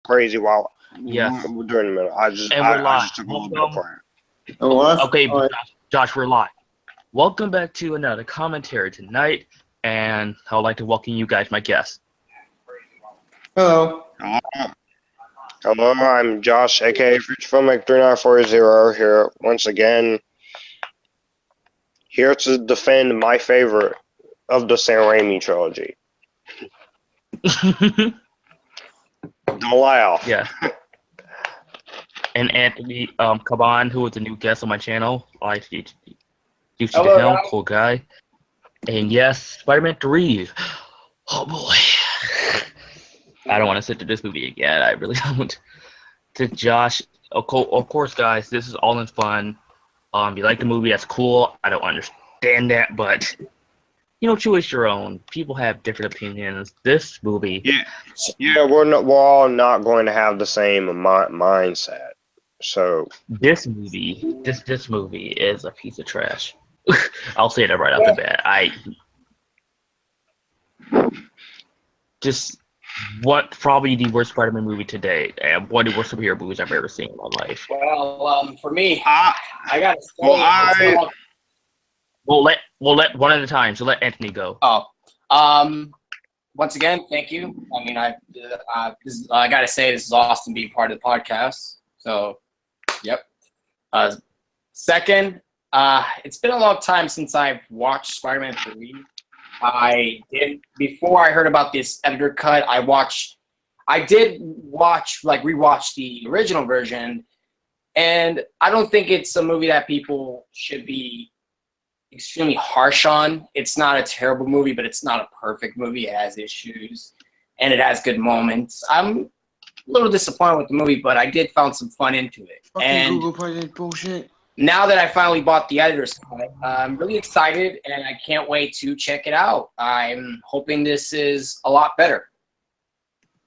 crazy while Yes. during the middle. And we're I live. just took a little bit of Welcome. prayer. Oh, what? Okay, All right. Josh, we're live. Welcome back to another commentary tonight, and I would like to welcome you guys, my guests. Hello. Hello, I'm Josh, aka Future Filmmaker 3940 here once again. Here to defend my favorite of the Sam Raimi trilogy. Don't laugh. Yeah. And Anthony Caban, who is a new guest on my channel. I like to introduce you to Hello, him, guys. cool guy. And yes, Spider-Man 3. Oh boy. I don't want to sit through this movie again. I really don't. To Josh, of course, guys, this is all in fun. You like the movie, that's cool. I don't understand that, but choose your own. People have different opinions. This movie, Yeah, we're all not going to have the same mindset. So this movie is a piece of trash. I'll say that right off the bat. I just what probably the worst Spider-Man movie to date, and one of the worst superhero movies I've ever seen in my life. Well, for me, I gotta say, We'll let one at a time. So let Anthony go. Once again, thank you. I mean, I gotta say, this is awesome being part of the podcast. So, yep. Second, it's been a long time since I've watched Spider-Man 3. Before I heard about this editor cut, I did rewatch the original version, and I don't think it's a movie that people should be extremely harsh on. It's not a terrible movie, but it's not a perfect movie. It has issues, and it has good moments. I'm a little disappointed with the movie, but I did found some fun into it. Fucking And Google Project bullshit. now that I finally bought the editor's cut, I'm really excited, and I can't wait to check it out. I'm hoping this is a lot better.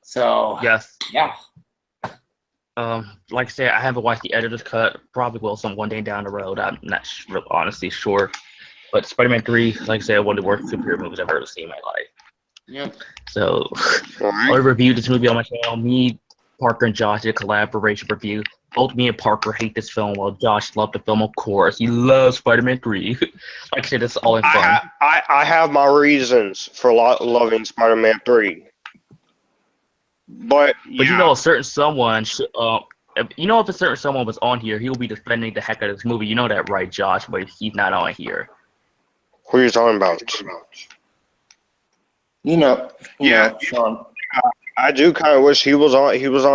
So, Yes. yeah. Like I said, I haven't watched the editor's cut. Probably will some one day down the road. I'm not honestly sure. But Spider-Man 3, like I said, one of the worst superhero movies I've ever seen in my life. Yep. So, I reviewed this movie on my channel. Me, Parker, and Josh did a collaboration review. Both me and Parker hate this film, while Josh loved the film, of course. He loves Spider-Man 3. Like I said, it's all in fun. I have my reasons for loving Spider-Man 3. But a certain someone if a certain someone was on here, he'll be defending the heck out of this movie. You know that, right, Josh? But he's not on here. Who are you talking about? Sean. I do kind of wish he was on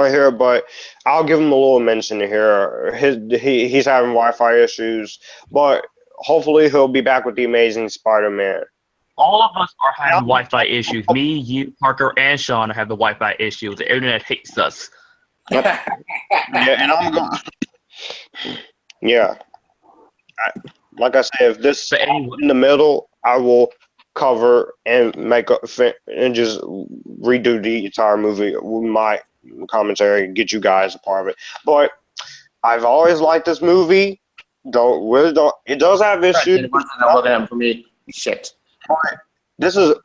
here, but I'll give him a little mention here. He's having Wi-Fi issues, but hopefully he'll be back with the Amazing Spider-Man. All of us are having Wi-Fi issues. Me, you, Parker, and Sean are having the Wi-Fi issues. The internet hates us. Yeah, and I'm going. Yeah, like I said, if this in the middle, I will cover and and just redo the entire movie with my commentary and get you guys a part of it. But I've always liked this movie. It does have issues. For me. Shit. This is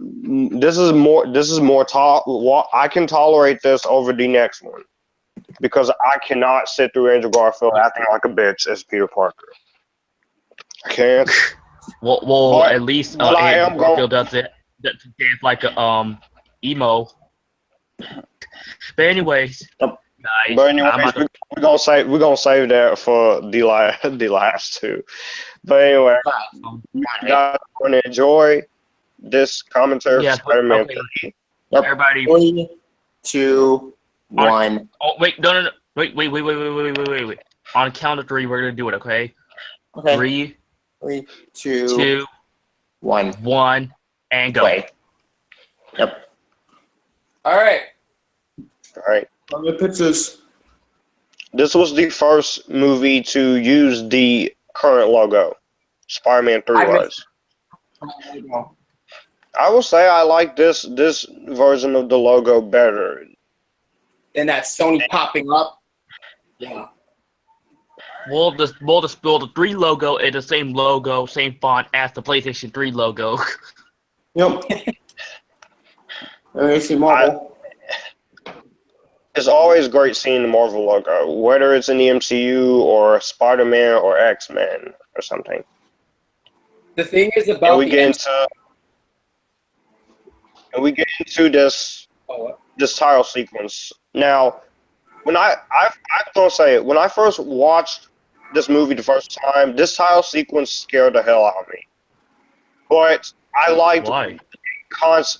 more I can tolerate this over the next one because I cannot sit through Andrew Garfield acting like a bitch as Peter Parker. I can't. Well, at least Andrew Garfield does it. That's like a emo. But anyways, guys, we're gonna save that for the last two. But anyway, you guys want to enjoy this commentary for Spider-Man 3. Yep. Everybody. 3, 2, 1. Oh wait, no. Wait. On count of 3, we're gonna do it, okay? Okay. 3, 2, 1, and go. Play. Yep. All right. Let me pictures. This was the first movie to use the current logo. Spider-Man 3 was. I will say I like this version of the logo better. And that Sony popping up. Yeah. Well, the 3 logo is the same logo, same font as the PlayStation 3 logo. Yep. AC Marvel. it's always great seeing the Marvel logo, whether it's in the MCU or Spider-Man or X-Men or something. The thing is And about we the get into this title sequence. Now, when I'm gonna say it, when I first watched this movie the first time, this title sequence scared the hell out of me. But I liked Why?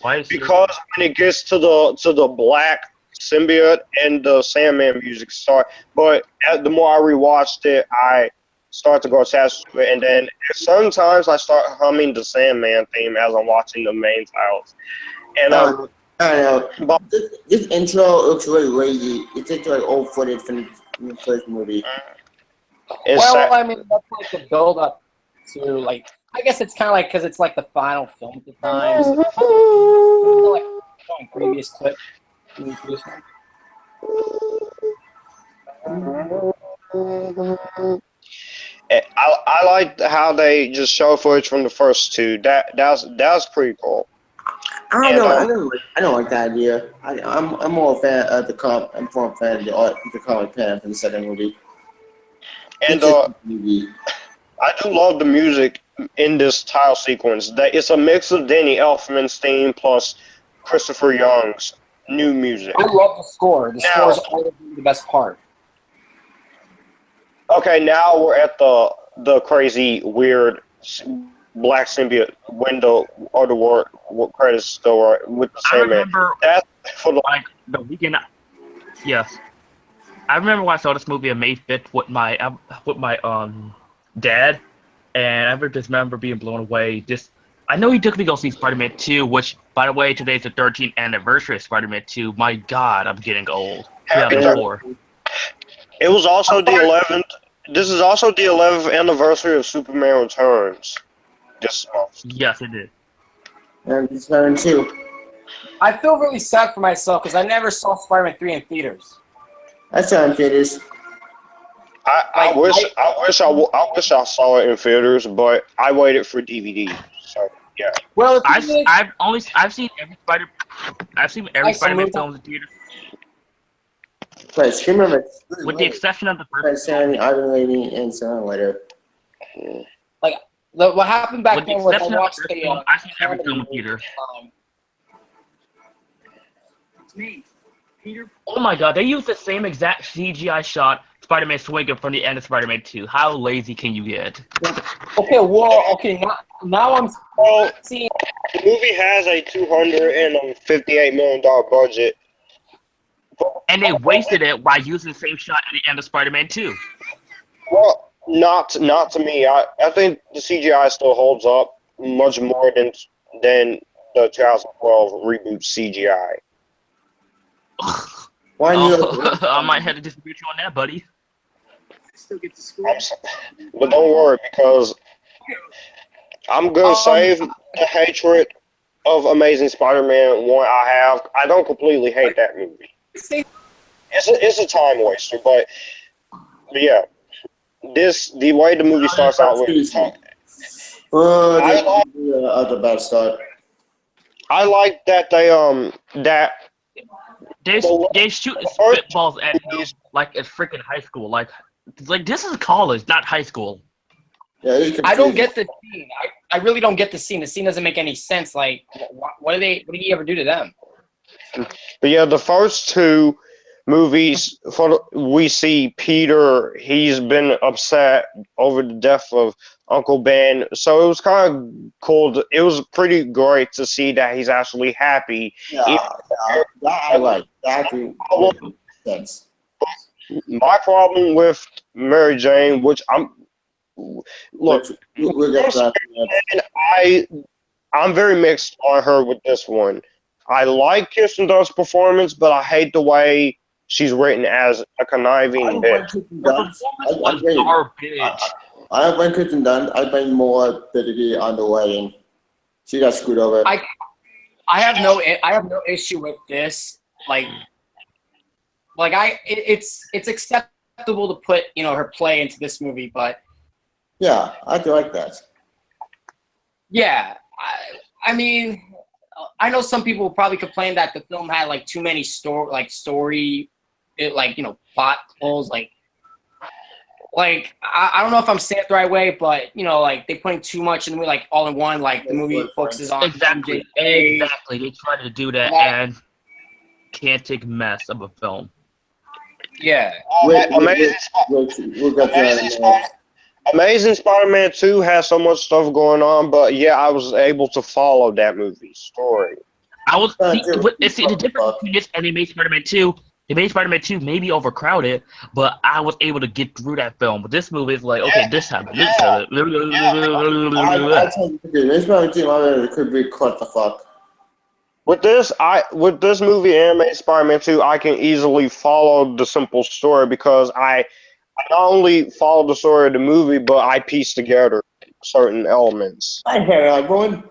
Why because when it gets to the black symbiote and the Sandman music start, but the more I rewatched it, I start to go attached to it, and then sometimes I start humming the Sandman theme as I'm watching the main titles. And I don't know. This intro looks really lazy. It's just like old footage from the first movie. Well, I mean, that's like the build up to like. I guess it's kind of like because it's like the final film at the time. So, like showing previous clip. I like how they just show footage from the first two. That was pretty cool. I don't like that idea. I'm more a fan of the comic. I'm more a fan of the comic pen from the second movie. And I do love the music in this tile sequence. That it's a mix of Danny Elfman's theme plus Christopher Young's new music. I love the score. The score is always the best part. Okay, now we're at the crazy, weird black symbiote window or the word credits store with the same. I remember that's for the weekend. Yes, I remember when I saw this movie on May 5th with my dad, and I just remember being blown away. I know he took me to go see Spider-Man 2, which, by the way, today's the 13th anniversary of Spider-Man 2. My God, I'm getting old. 2004. It was also the 11th. This is also the 11th anniversary of Superman Returns. This month. Yes, it is. And Spider-Man 2. I feel really sad for myself because I never saw Spider-Man 3 in theaters. I saw it in theaters. I wish I saw it in theaters, but I waited for DVD. So yeah. Well, I've seen every Spider-Man film in theaters. But Screamer With the exception of the first. Sandy, Iron Lady, and Silent Later. Like what happened back then was I watched I've seen every film in theaters. It's me, Peter. Oh my God! They used the same exact CGI shot Spider-Man swinging from the end of Spider-Man 2. How lazy can you get? Okay, now I'm seeing. The movie has a $258 million budget. And they wasted it by using the same shot at the end of Spider-Man 2. Well, not to me. I think the CGI still holds up much more than the 2012 reboot CGI. I might have to disagree with you on that, buddy. Still get to school. But don't worry, because I'm gonna save the hatred of Amazing Spider-Man 1 I have. I don't completely hate that movie. It's a time waster, but yeah. The way the movie starts out with the bad start. I like that they shoot spitballs at him like it's freaking high school. Like this is college, not high school. Yeah, I don't get the scene. I really don't get the scene. The scene doesn't make any sense. Like, what did he ever do to them? But yeah, the first two movies, we see Peter, he's been upset over the death of Uncle Ben. So it was kind of cool. It was pretty great to see that he's actually happy. I like that. Sense. My problem with Mary Jane, which we'll get to that. I'm very mixed on her with this one. I like Kirsten Dunst's performance, but I hate the way she's written as a conniving bitch. I don't blame Kirsten Dunst. I blame more ability on the writing. She got screwed over. I have no issue with this. It's acceptable to put her play into this movie, but yeah, I do like that. Yeah, I mean, I know some people will probably complain that the film had too many story it like plot holes like I don't know if I'm saying it the right way, but like they putting too much in the movie, like all in one. Like the movie focuses on exactly. MJ. Exactly. They try to do that and can't take mess of a film. Yeah. Amazing Spider-Man 2 has so much stuff going on, but yeah, I was able to follow that movie's story. I was see the difference between this and Amazing Spider-Man 2. Amazing Spider-Man 2 may be overcrowded, but I was able to get through that film. But this movie is like, okay, this happened. This happened. I tell you, Amazing Spider-Man 2 could be cut the fuck. With this movie and Amazing Spider-Man 2, I can easily follow the simple story because I not only follow the story of the movie, but I piece together certain elements. Hi, Harry Osborn.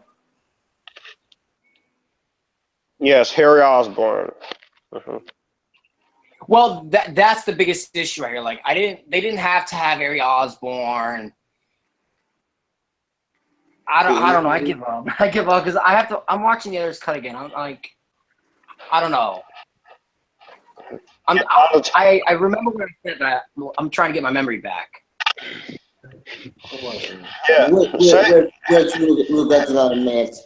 Yes, Harry Osborn. Uh-huh. Well, that's the biggest issue right here. Like, they didn't have to have Harry Osborn. I don't know. I give up. I give up because I'm watching the others cut again. I'm like, I don't know. I remember when I said that. I'm trying to get my memory back. Yeah. We'll get to that in a minute.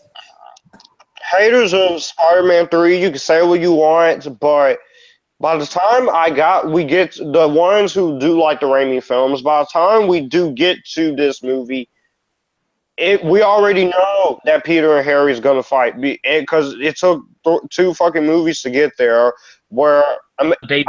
Haters of Spider-Man 3, you can say what you want, but by the time we get the ones who do like the Raimi films, by the time we do get to this movie, we already know that Peter and Harry is gonna fight because it took 2 fucking movies to get there. Where I'm going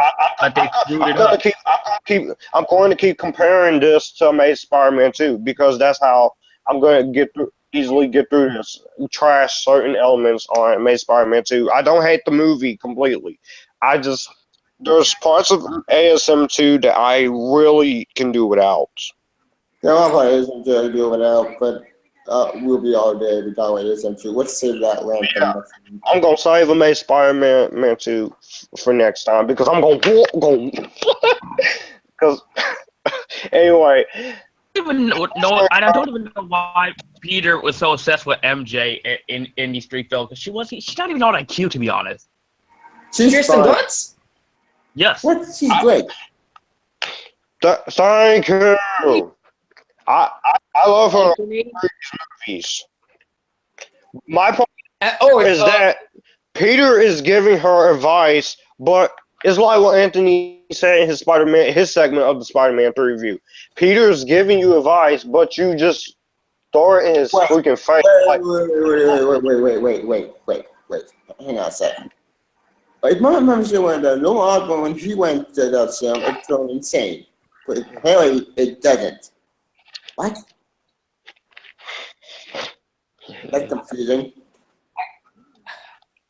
to keep comparing this to Amazing Spider-Man 2 because that's how I'm going to easily get through this. Trash certain elements on Amazing Spider-Man 2. I don't hate the movie completely. There's parts of ASM 2 that I really can do without. There are parts of ASM 2 I can do without, but we'll be all day if we talk about ASM 2. Let's save that lamp for next week. I'm going to save Amazing Spider-Man 2 for next time because I'm going to because anyway. I don't even know why Peter was so obsessed with MJ in these 3 films. She's not even all that cute, to be honest. She's Kirsten Dunst? Yes. What? She's great. Thank you. I love her movies. My point is that Peter is giving her advice, but it's like what Anthony said in his segment of the Spider-Man 3 review. Peter's giving you advice, but you just throw it in his freaking face. Wait. Hang on a second. If my memory went to Noah Osborn when he went to that film, it's so insane. But Harry, it doesn't. What? That's confusing.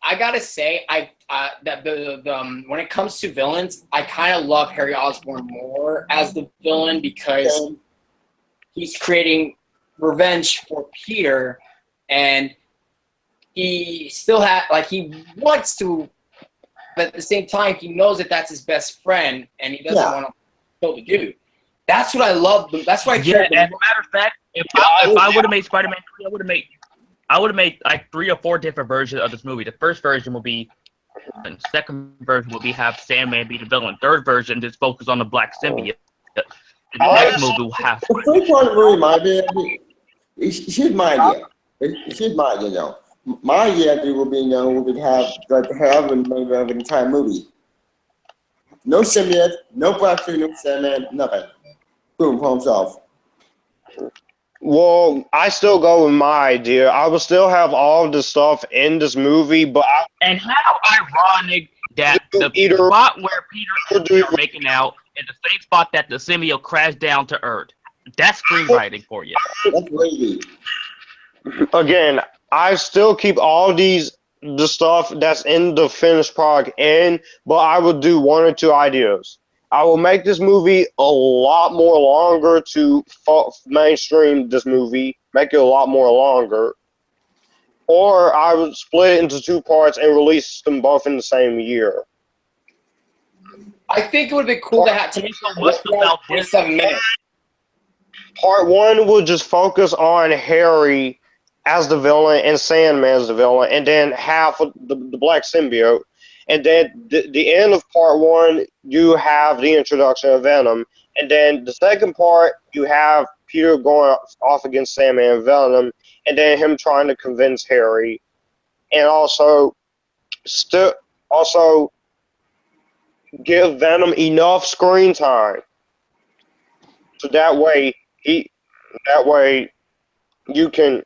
I gotta say, that when it comes to villains, I kind of love Harry Osborn more as the villain because he's creating revenge for Peter, and he still he wants to, but at the same time, he knows that that's his best friend, and he doesn't want to kill the dude. That's what I love. That's why I care. As a matter of fact, if I would have made Spider-Man 3, I would have made like 3 or 4 different versions of this movie. The first version will be, and second version will be have Sandman be the villain. Third version just focus on the Black Symbiote. The next movie will have. The first one really might be. Here's my idea. Here's my idea, though. My idea will be, we would have like have an entire movie. No symbiote, no Black Suit, no Sandman, nothing. Boom, problem solved. Well, I still go with my idea. I will still have all of the stuff in this movie, but and how ironic that the spot where Peter is making out is the same spot that the symbiote crashed down to Earth. That's screenwriting for you. That's crazy. Again, I still keep all the stuff that's in the finished product in, but I will do 1 or 2 ideas. I will make this movie a lot more longer to mainstream this movie, make it a lot more longer. Or I would split it into 2 parts and release them both in the same year. I think it would be cool to make about 47 minutes. Part 1 will just focus on Harry as the villain and Sandman as the villain, and then half of the Black Symbiote. and then the end of part 1, you have the introduction of Venom, and then the second part, you have Peter going off against Sandman and Venom, and then him trying to convince Harry, and also give Venom enough screen time, so that way you can.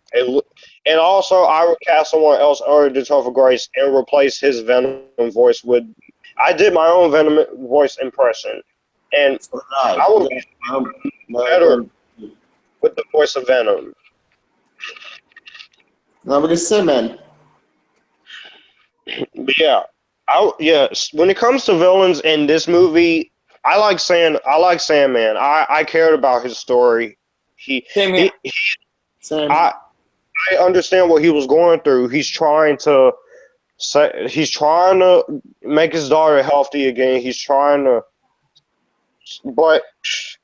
And also, I would cast someone else other than Topher Grace and replace his Venom voice with. I did my own Venom voice impression, and I would be better with the voice of Venom. Now with the Sandman. But yeah, when it comes to villains in this movie, I like Sandman. I cared about his story. Same. I understand what he was going through. He's trying to make his daughter healthy again. But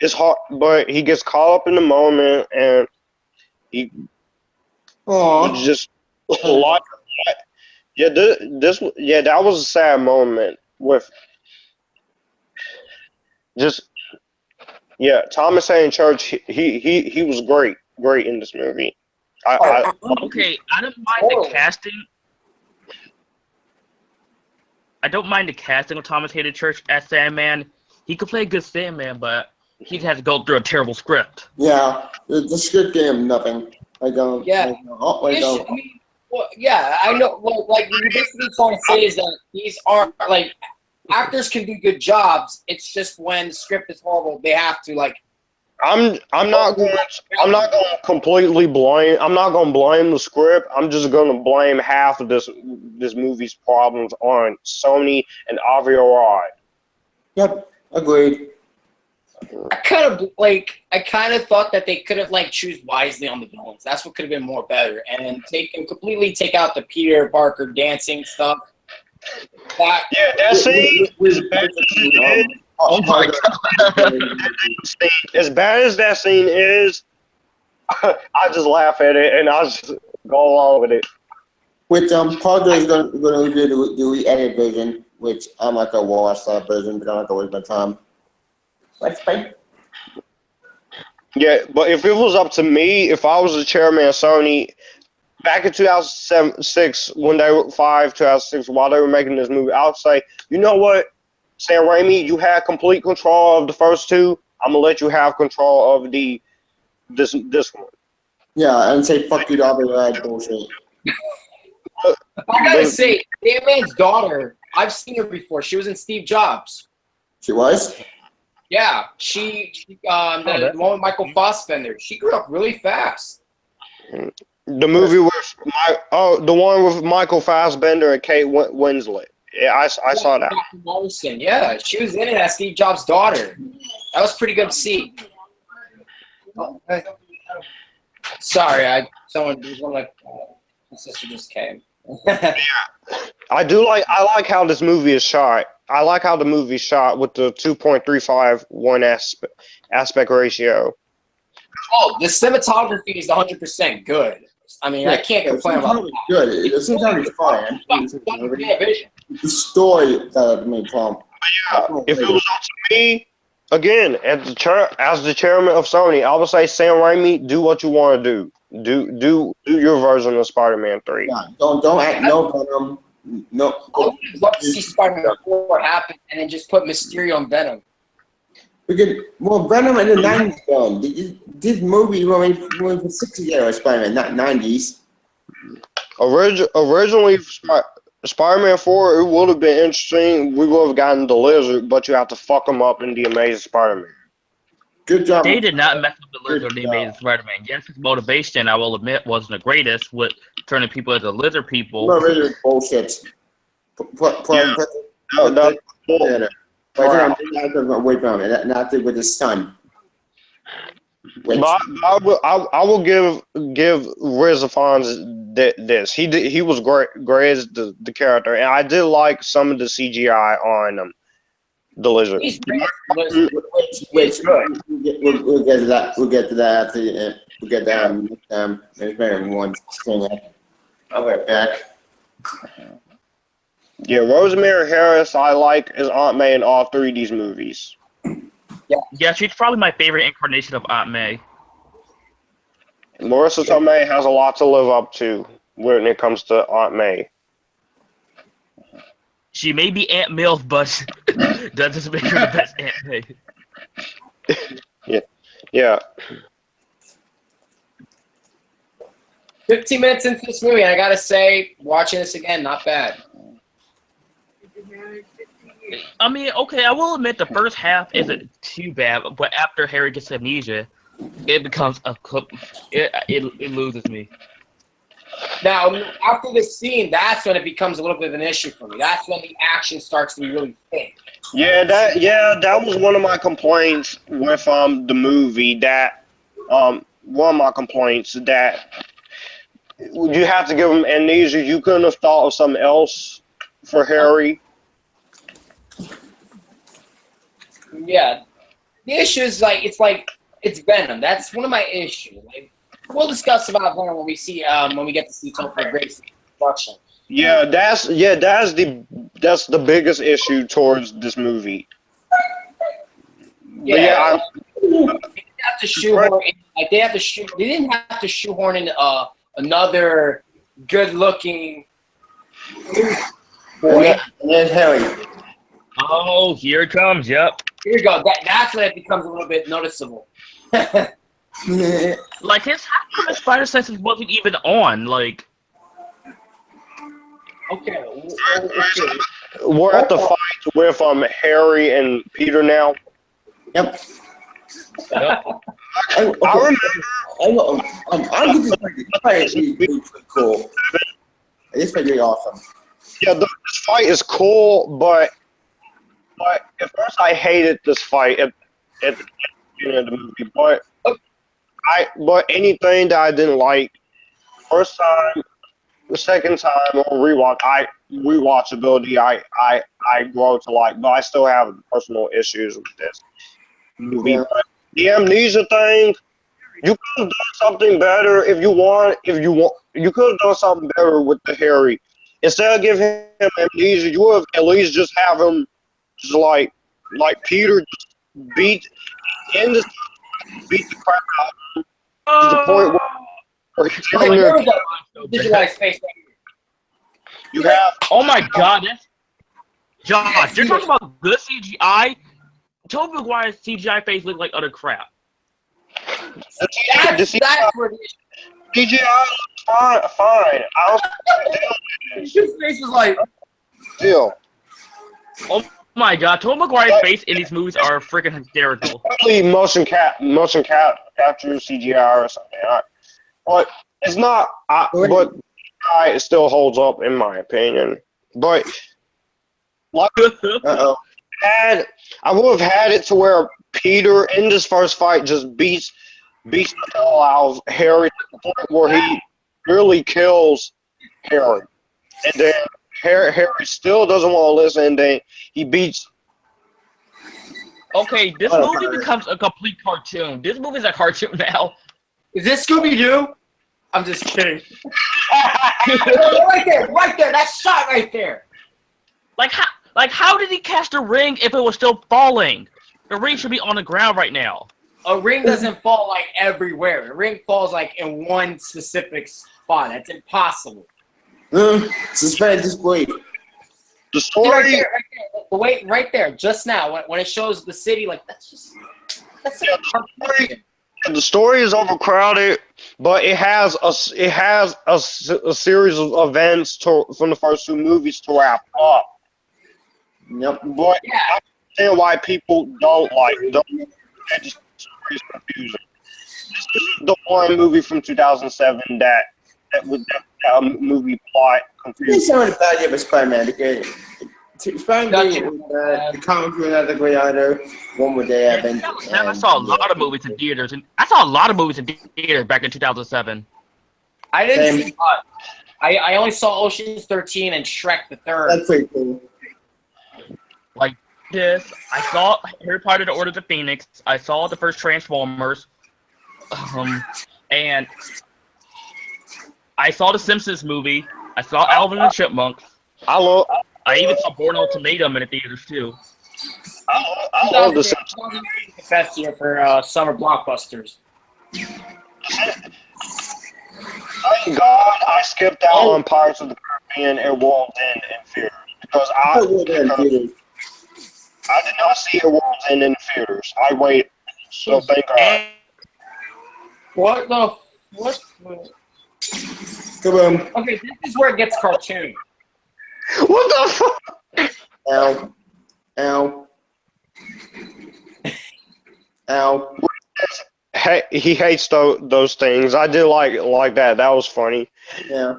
it's hard. But he gets caught up in the moment, and he just a lot. Yeah, that was a sad moment with Thomas Hayden Church. He was great in this movie. I don't mind the casting. I don't mind the casting of Thomas Hayden Church as Sandman. He could play a good Sandman, but he'd have to go through a terrible script. Yeah, the script gave him nothing. I know. Well, yeah, I know. Well, like what you're basically trying to say is that these aren't like actors can do good jobs. It's just when the script is horrible, they have to like. I'm not going to completely blame. I'm not going to blame the script. I'm just going to blame half of this movie's problems on Sony and Avi Arad. Yep, agreed. I kind of thought that they could have choose wisely on the villains. That's what could have been more better, and completely take out the Peter Parker dancing stuff. That scene is bad. Oh my god! As bad as that scene is, I just laugh at it and I just go along with it. Which Parker is going to do the re-edit version, which I'm not going to watch that version, but I'm not going to waste my time. Let's play. Yeah, but if it was up to me, if I was the chairman of Sony, back in 2006, when they were 2006, while they were making this movie, I would say, you know what, Sam Raimi, you had complete control of the first two. I'm gonna let you have control of this one. Yeah, and say fuck you to all the bullshit. I gotta say, Sandman's daughter, I've seen her before. She was in Steve Jobs. She was? Yeah, the one with Michael Fassbender. She grew up really fast. The movie with the one with Michael Fassbender and Kate Winslet. Yeah, I saw that. Morrison, yeah, she was in it as Steve Jobs' daughter. That was pretty good to see. Sorry, my sister just came. I like how this movie is shot. I like how the movie's shot with the 2.351 aspect ratio. Oh, the cinematography is 100% good. I mean, I can't complain about it. Good. The cinematography is fine. The story that I made problem. Yeah, if it was up to me, again, as the chairman of Sony, I would say, Sam Raimi, do what you want to do. Do your version of Spider-Man 3. Yeah, don't act no Venom. No. I would love to see Spider-Man 4 happen and then just put Mysterio on Venom. Venom in the 90s done. This movie went for 60s era Spider-Man, not 90s. Originally, Spider-Man 4, it would have been interesting. We would have gotten the Lizard, but you have to fuck him up in The Amazing Spider-Man. Good job. They did not mess up the Lizard in The Amazing Spider-Man. Yes, his motivation, I will admit, wasn't the greatest with turning people into lizard people. No, really bullshit. I'm wait for him, not with his son. I will give Riz Afons this. He was great as the character, and I did like some of the CGI on the Lizard. He's great. Which we'll get to that. We'll get to that after. We'll get that. There's better than one thing. I'll be right back. Yeah, Rosemary Harris I like as Aunt May in all three of these movies. Yeah, she's probably my favorite incarnation of Aunt May. Marissa Tomei has a lot to live up to when it comes to Aunt May. She may be Aunt Milf, but that doesn't make her the best Aunt May. Yeah. 15 minutes into this movie, and I gotta say, watching this again, not bad. I mean, okay, I will admit the first half isn't too bad, but after Harry gets amnesia, it becomes it loses me. Now, after this scene, that's when it becomes a little bit of an issue for me. That's when the action starts to be really thick. That was one of my complaints with the movie. That one of my complaints that you have to give him amnesia. You couldn't have thought of something else for Harry. Yeah, the issue is it's Venom. That's one of my issues. Like, we'll discuss about Venom when we get to see Topher Grace's introduction. Yeah, that's the biggest issue towards this movie. Yeah, they didn't have to shoehorn in, they didn't have to shoehorn in another good-looking boy. And then Harry. Oh, here it comes. Yep. Here you go. That's when it becomes a little bit noticeable. Like how come his spider senses wasn't even on? Like, Okay. We're at the fight with Harry and Peter now. Yep. yep. I remember. I get this fight is pretty cool. This fight is awesome. Yeah, this fight is cool, but at first I hated this fight at the beginning of the movie. But anything that I didn't like, first time, the second time on rewatchability, I grow to like, but I still have personal issues with this movie. Yeah. But the amnesia thing, you could have done something better if you want. You could have done something better with the Harry. Instead of giving him amnesia, you would have at least just have him just like Peter just beat the crap out of him to the point where he's Okay, in here there. we go. Visualize face right here. You have Oh my God, that's Josh. You're talking about good CGI. Tobey Maguire's CGI face looked like utter crap. That's where the issue. CGI looks fine. His face was like, Still, Oh my God, Tobey Maguire's face in these movies are freaking hysterical. probably motion capture CGI or something. But it's not. But it still holds up in my opinion. But like Uh-oh. I would have had it to where Peter in this first fight just beats the hell out of Harry to the point where he really kills Harry, and then Harry still doesn't want to listen, and then he beats. Okay, this movie becomes a complete cartoon. This movie's a cartoon now. is this Scooby-Doo? I'm just kidding. Right there, that shot right there. Like how did he catch the ring if it was still falling? The ring should be on the ground right now. A ring doesn't fall like everywhere. A ring falls like in one specific spot. That's impossible. Suspend disbelief. The See, story. right there. Wait, right there, just now, when it shows the city, like that's The story is overcrowded, but it has a series of events from the first two movies to wrap up. Yep. But Yeah. I understand why people don't. That just is confusing. This is the one movie from 2007 that movie plot This confused. sounded bad yet, but Spider-Man. Spider-Man, the comic book, another great author, one more day I've been. I saw a lot of movies in theaters, and I saw a lot of movies in theaters back in 2007. I didn't Same. see I only saw Ocean's 13 and Shrek the Third. That's pretty cool. Like this, I saw Harry Potter: The Order of the Phoenix. I saw the first Transformers, and I saw the Simpsons movie. I saw Alvin and the Chipmunks. I I even saw Born Ultimatum in the theaters too. I love the Simpsons. The best year for summer blockbusters. Thank God I skipped out on Pirates of the Caribbean and World's End in theaters because I did not see a World's End in theaters. I waited, so thank God. What the what? Kaboom. Okay, this is where it gets cartoon. What the fuck? Ow. Ow. Ow. Hey, he hates those things. I did like that. That was funny. Yeah.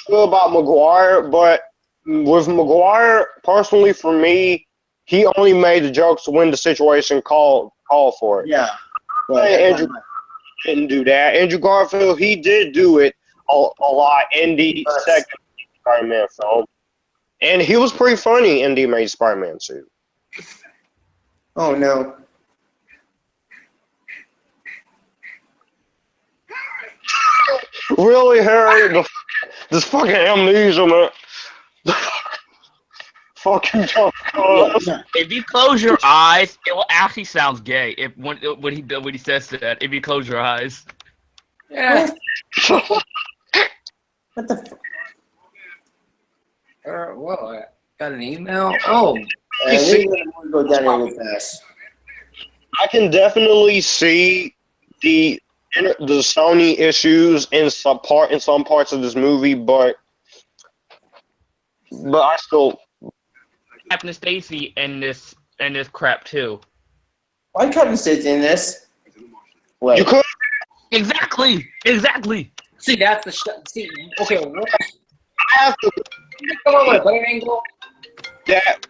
Feel about Maguire, but with Maguire, personally for me, he only made the jokes when the situation called for it. Yeah. Andrew didn't do that. Andrew Garfield, he did do it a lot in the second Spider-Man film, and he was pretty funny in the Amazing Spider-Man suit. Oh no. Really, Harry? This fucking amnesia, man. Fucking jump. If you close your eyes, it will actually sound gay. If when he says that, if you close your eyes. Yeah. What the fuck? Whoa, I got an email. Oh, We're gonna go down here real fast. I can definitely see the Sony issues in some parts of this movie, but I still. Captain Stacy in this crap too. Why Captain Stacy in this? Wait. You could. Exactly. see, that's the see. Okay, what? I have to. Come on with a better angle. That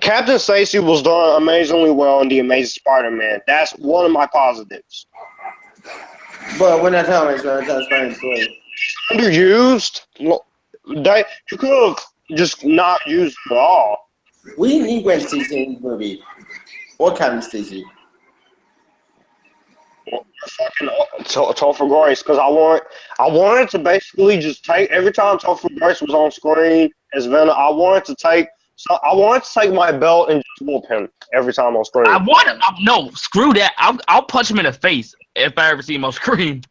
Captain Stacy was done amazingly well in the Amazing Spider-Man. That's one of my positives. But we're not talking about Spider-Man 3. Underused. You could have just not used it at all. We didn't need Gwen Stacy in the movie. Or Captain Stacy. Fucking Topher Grace, because I wanted to basically just take every time Topher Grace was on screen as Venom. I wanted to take my belt and just whoop him every time on screen. No, screw that. I'll punch him in the face if I ever see him on screen.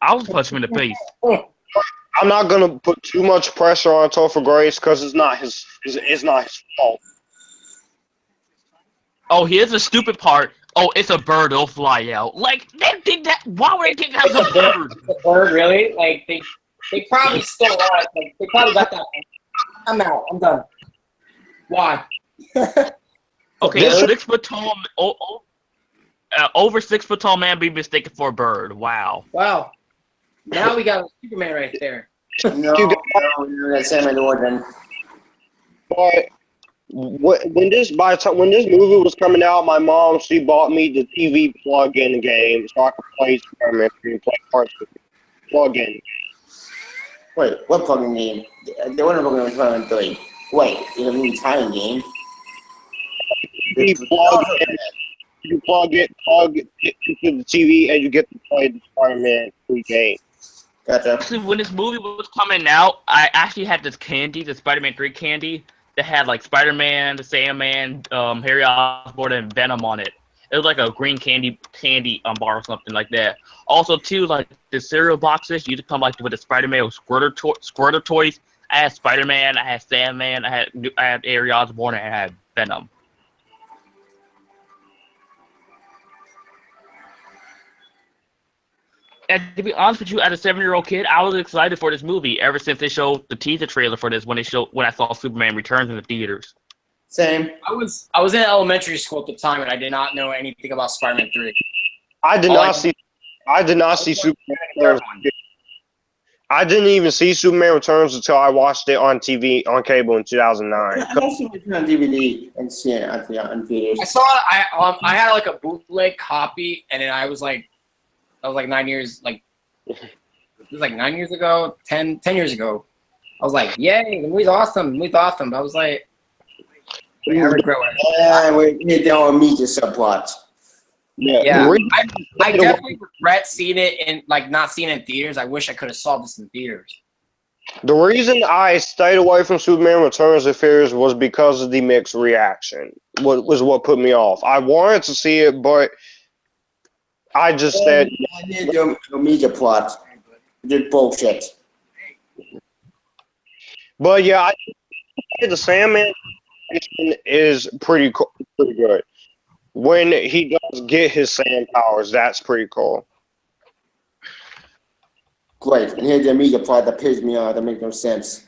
I'll punch him in the face. I'm not gonna put too much pressure on Topher Grace because it's not his fault. Oh, here's the stupid part. Oh, it's a bird. It'll fly out. Like they did that. Why would they think that was a bird? The bird, really? Like they probably still are. Like they probably got that. I'm out. I'm done. Why? Okay, a 6 foot tall, over 6 foot tall man be mistaken for a bird. Wow. Wow. Now we got a Superman right there. No, that's Sam and Warden. But when this movie was coming out, my mom, she bought me the TV plug-in game so I could play Spider-Man and play parts of the plug-in. Wait, what plug-in game? They weren't looking at Spider-Man 3. Wait, in a movie tie-in game? You plug it into the TV and you get to play the Spider-Man 3 game. Gotcha. Actually, when this movie was coming out, I actually had this candy, the Spider-Man 3 candy, that had like Spider-Man, the Sandman, Harry Osborn, and Venom on it. It was like a green candy bar or something like that. Also, too, like the cereal boxes used to come like with the Spider-Man with squirter toys. I had Spider-Man, I had Sandman, I had Harry Osborn, and I had Venom. And to be honest with you, as a 7-year-old kid, I was excited for this movie ever since they showed the teaser trailer for this when I saw Superman Returns in the theaters. Same. I was in elementary school at the time, and I did not know anything about Spider-Man 3. I did not see Superman Returns. I didn't even see Superman Returns until I watched it on TV on cable in 2009. I watched it on DVD and see it on theaters. I saw it. I had like a bootleg copy, and then I was like 9 years, like it was like 9 years ago, 10 years ago. I was like, yay, the movie's awesome. But I was like, I regret it. Yeah, we don't meet the subplot. Yeah, I definitely regret seeing it in not seeing it in theaters. I wish I could have saw this in theaters. The reason I stayed away from Superman Returns of Fears was because of the mixed reaction. Was what put me off. I wanted to see it, but I just said, I need your media plot. Just bullshit. but yeah, I think the Sandman is pretty good. When he does get his sand powers, that's pretty cool. Great. And here's the media plot that pisses me off. That makes no sense.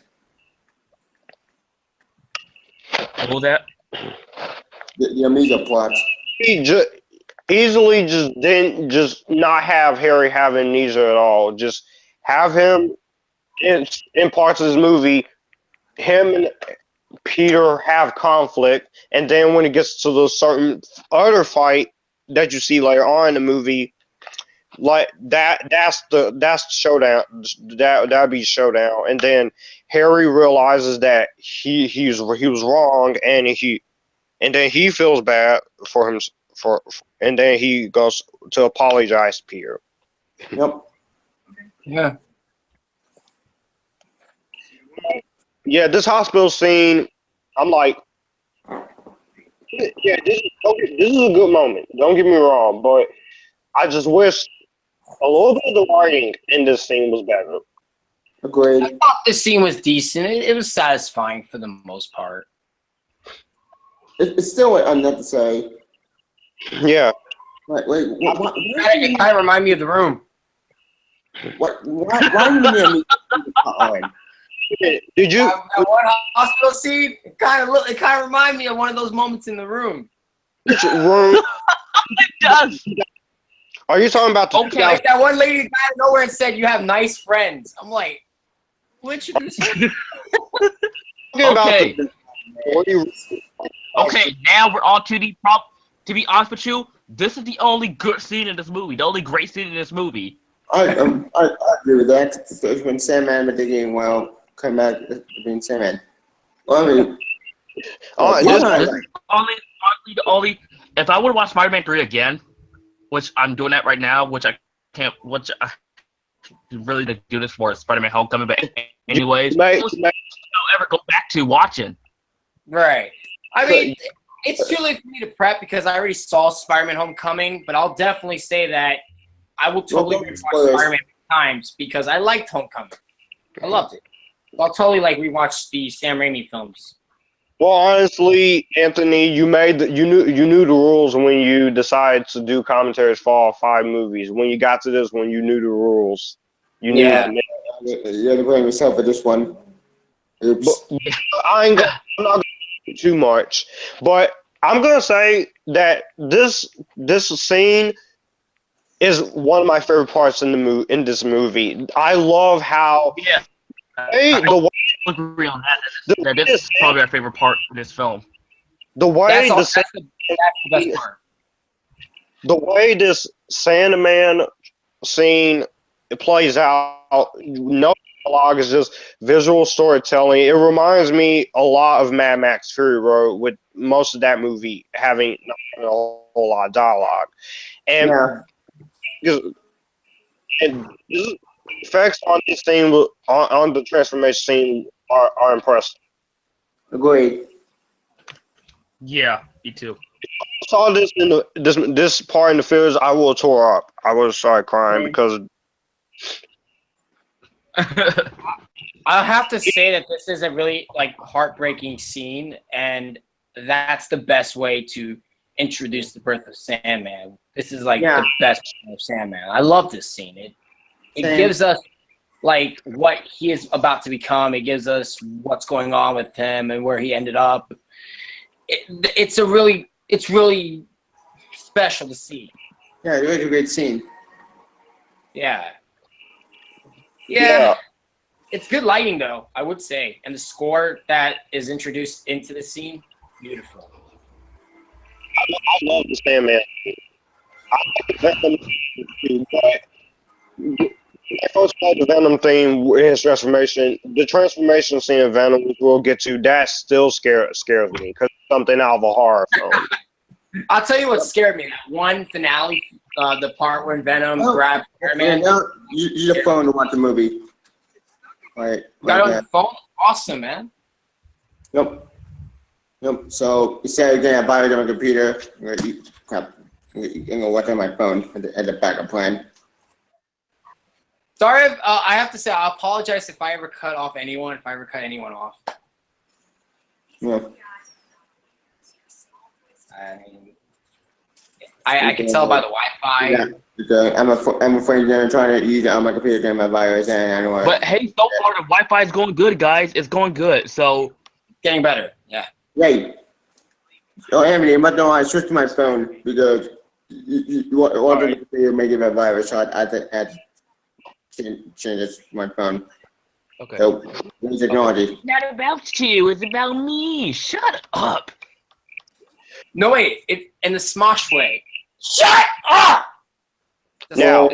All that. The media plot. He just easily just didn't just not have Harry have amnesia at all. Just have him in parts of this movie, him and Peter have conflict, and then when it gets to the certain other fight that you see later on in the movie, like that's the showdown. That'd be showdown, and then Harry realizes that he was wrong, and then he feels bad for him and then he goes to apologize to Peter. Yep. Yeah. Yeah, this hospital scene, I'm like, yeah, this is a good moment. Don't get me wrong, but I just wish a little bit of the writing in this scene was better. Agreed. I thought this scene was decent. It was satisfying for the most part. It's still unnecessary. Yeah. Wait, what? It kind of reminded me of The Room. Why do you need me? Did you? That one hospital scene, it kind of reminded me of one of those moments in The Room. Which room? It does. Are you talking about the? Okay. Like that one lady got out of nowhere and said, "You have nice friends." I'm like, which of these? Okay. Okay, now we're on to the prop. To be honest with you, this is the only good scene in this movie. The only great scene in this movie. I agree with that. It's when Sandman but they getting well come back being Sandman. Well, I mean, This is the only. If I would watch Spider-Man 3 again, which I'm doing that right now, which I can't, which I really to do this for Spider-Man Homecoming, but anyways, I'll ever go back to watching. Right. I mean, it's too late for me to prep because I already saw Spider-Man Homecoming, but I'll definitely say that I will totally rewatch Spider-Man times because I liked Homecoming. I loved it. I'll totally rewatch the Sam Raimi films. Well, honestly, Anthony, you knew the rules when you decided to do commentaries for all 5 movies. When you got to this one, you knew the rules. You knew. Yeah. You're to blame yourself for this one. Oops. But I'm not going to do too much, but I'm gonna say that this scene is one of my favorite parts in this movie. I love how I agree on that. That is probably my favorite part of this film. The way That's the best part. The way this Sandman scene plays out, no dialogue, is just visual storytelling. It reminds me a lot of Mad Max Fury Road, with most of that movie having not a whole lot of dialogue. And the effects on this scene, on the transformation scene, are impressive. Agreed. Yeah, me too. Saw this in this part in the fields, I will tore up. I will start crying because I'll have to say that this is a really heartbreaking scene, and that's the best way to introduce the birth of Sandman. This is the best scene of Sandman. I love this scene. It gives us what he is about to become. It gives us what's going on with him and where he ended up. It's really special to see. Yeah, it was a great scene. Yeah. It's good lighting, though, I would say. And the score that is introduced into the scene, beautiful. I love the Sandman. I like the Venom theme, but when I first played the Venom theme in his transformation, the transformation scene of Venom, which we'll get to, that still scares me because it's something out of a horror film. I'll tell you what scared me. That one finale, the part when Venom grabs Spider-Man. Use your phone to watch the movie. Right. Got it on the phone? Awesome, man. Yep. So instead of getting a virus on my computer, I'm gonna watch on my phone at the backup plan. Sorry, I have to say, I apologize if I ever cut anyone off. Yeah. I mean, I can tell by the Wi-Fi. Yeah. Because I'm afraid they're trying to use it on my computer during my virus, and I don't want. But hey, so far the Wi-Fi is going good, guys. It's going good. So Getting better, yeah. Right. Oh, Anthony, I'm not gonna switch to my phone because you want the computer may give a virus, so I had to change it to my phone. okay. So, new technology. It's not about you. It's about me. Shut up. No, wait, in the Smosh way. Shut up! Now,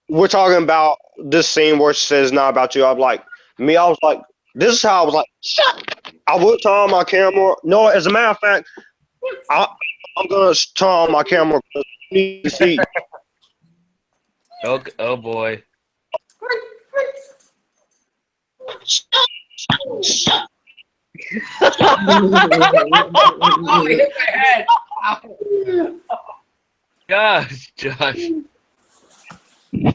we're talking about this scene where she says not about you. I was like, this is how I was like, shut. I would turn on my camera. No, as a matter of fact, I'm gonna turn on my camera. You need to see. Okay. Oh boy. Oh, it hit my head. Ow. Gosh, Josh. It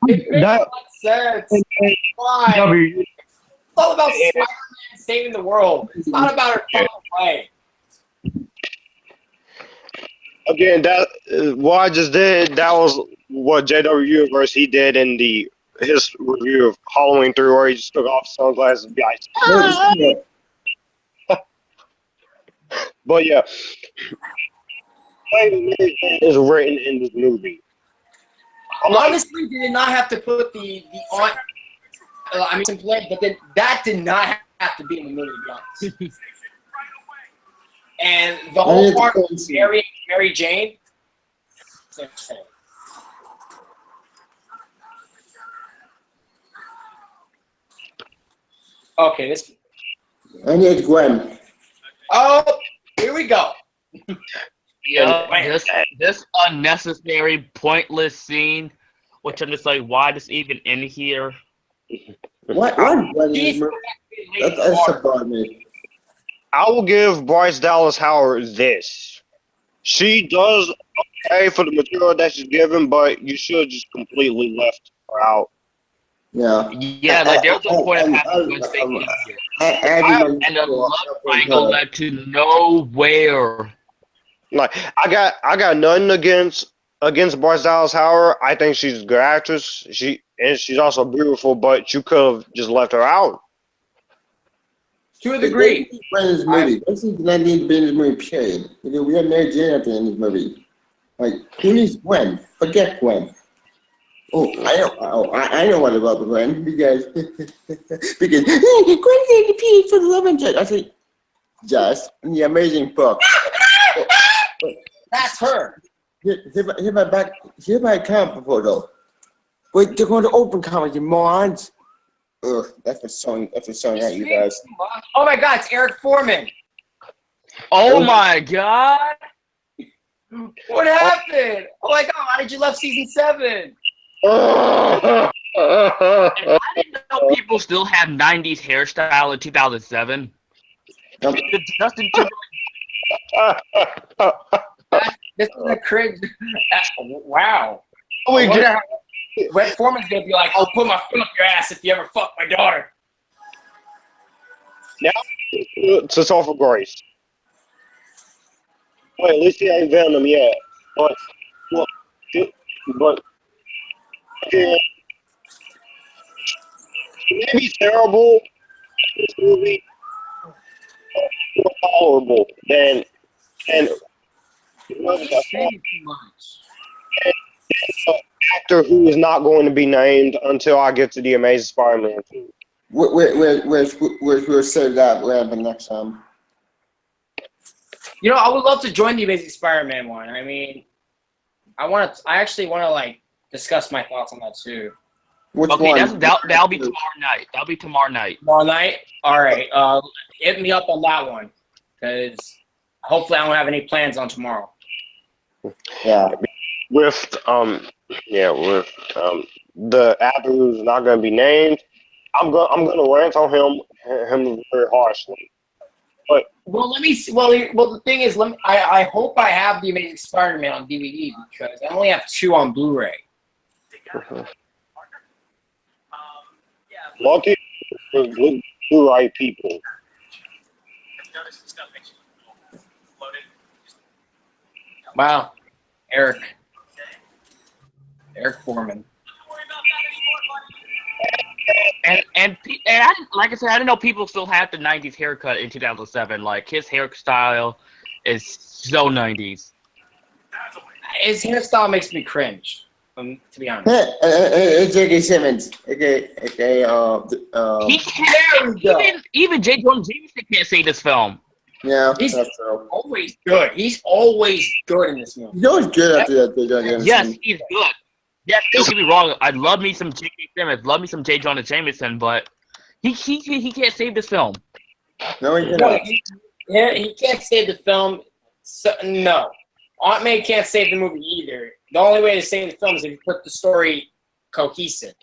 makes no sense. Why? It's all about Spider-Man saving the world. It's not about her fucking play. Again, what I just did, that was what JW Universe he did in his review of Halloween 3, where he just took off sunglasses and be like, but yeah, is written in this movie. Honestly, they did not have to put the on. I mean, but then that did not have to be in the movie, to be honest. And the whole part of Mary Jane. Okay, this. I need Gwen. Oh, here we go. Yeah, this unnecessary, pointless scene, which I'm just like, why this even in here? What Gwen is that's about me. I will give Bryce Dallas Howard this. She does okay for the material that she's given, but you should just completely left her out. Yeah. Yeah, like there's no point of having Gwen Stacy in here. And the love triangle led to nowhere. Like I got nothing against Bryce Dallas Howard. I think she's a good actress. She's also beautiful, but you could have just left her out. To a degree. This movie. This is not need to be in this movie, period. We have Mary Jane at the end of this movie. Like, who needs Gwen? Forget Gwen. I know what about Gwen because Gwen gave the pee for the love interest. I said, just in the amazing book. That's her. Here's my comic proposal. Wait, they're going to open comics, you morons. Ugh, that's a song at you guys. Oh my God, it's Eric Foreman. Oh my God! What happened? Oh my God, why did you love season 7? I didn't know people still have 90s hairstyle in 2007. Justin Timberlake. This is a cringe. Wow. Red Foreman's gonna be like, I'll put my foot up your ass if you ever fuck my daughter. Now, to Topher Grace. Wait, at least he ain't Venom yet. But yeah, it may be terrible. This movie more tolerable than actor who is not going to be named until I get to the Amazing Spider-Man 2. We'll save that. We'll have the next time. You know, I would love to join the Amazing Spider-Man one. I mean, I actually want to like discuss my thoughts on that too. Which okay, one? that'll be tomorrow night. That'll be tomorrow night. Tomorrow night? All right. Hit me up on that one, because hopefully I don't have any plans on tomorrow. Yeah. With Yeah, we're the actor who's not going to be named. I'm gonna rant on him very harshly. Well, let me see. Well, the thing is, I hope I have the Amazing Spider-Man on DVD because I only have 2 on Blu-ray. Lucky for the right people. Wow, Eric Foreman. And I, like I said, I didn't know people still had the '90s haircut in 2007. Like his hairstyle is so '90s. His hairstyle makes me cringe. To be honest. J.K. Simmons. Okay. He can't. Even J. Jonah Jameson can't say this film. Yeah, He's that's true. always good. He's always good in this movie. He's always good at that. Yes, he's good. Yes, don't get me wrong. I love me some J.K. Simmons, love me some J. Jonah Jameson, but he can't save this film. No, he No, cannot. he can't save the film. So, no, Aunt May can't save the movie either. The only way to save the film is if you put the story cohesive.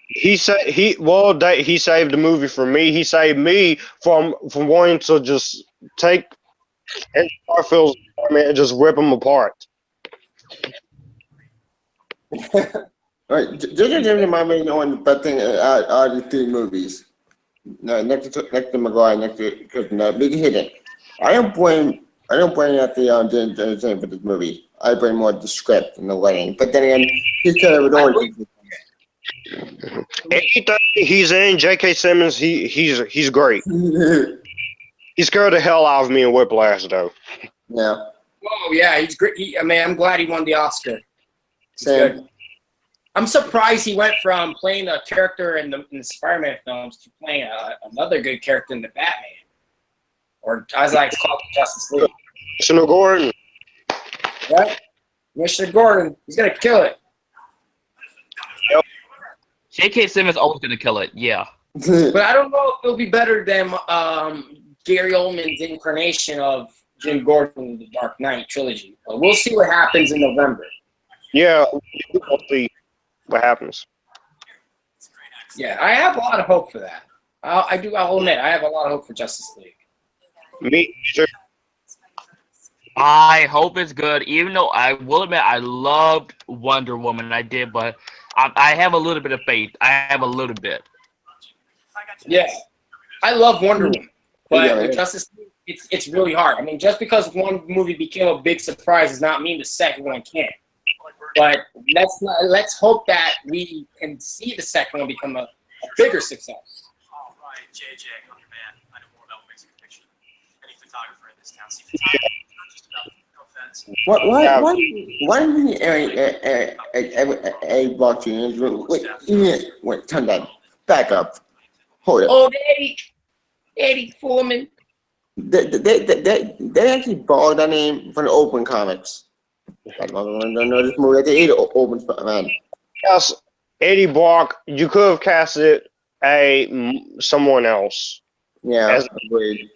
He saved the movie for me. He saved me from wanting to just take Andrew Garfield's Spider-Man and just rip him apart. Right, J.J. Simmons might be the only bad thing out of the 3 movies. No, next to Maguire, next to Big Hidden. I don't blame that the J.J. Simmons for this movie. I blame more the script and the writing. But then again, he's kind of an origin. Anything he's in, J.K. Simmons, he's great. He scared the hell out of me in Whiplash, though. Yeah. Oh yeah, he's great. I'm glad he won the Oscar. He's Same. good. I'm surprised he went from playing a character in the Spider-Man films to playing another good character in the Batman, or as I like to call it, Justice League. Commissioner Gordon. Right? Commissioner Gordon, he's gonna kill it. J.K. Simmons always gonna kill it. Yeah. But I don't know if it'll be better than Gary Oldman's incarnation of Jim Gordon in the Dark Knight trilogy. But we'll see what happens in November. Yeah, we'll see what happens. Yeah, I have a lot of hope for that. I'll admit, I have a lot of hope for Justice League. Me too. I hope it's good, even though I will admit I loved Wonder Woman. I did, but I have a little bit of faith. I have a little bit. Yeah, I love Wonder Woman, but Yeah, with Justice League, it's really hard. I mean, just because one movie became a big surprise does not mean the second one can't. But let's hope that we can see the second one become a bigger success. All right, JJ, I'm your man. I know more about what makes a good picture than any photographer in this town. See, photography is not just about no offense. Why didn't a blockchain? Wait, turn that back up. Hold it. Oh, Eddie Foreman. They actually borrowed that name from the Open comics. I don't know this movie. They Open man. Yes, Eddie Brock. You could have casted someone else. Yeah, agreed.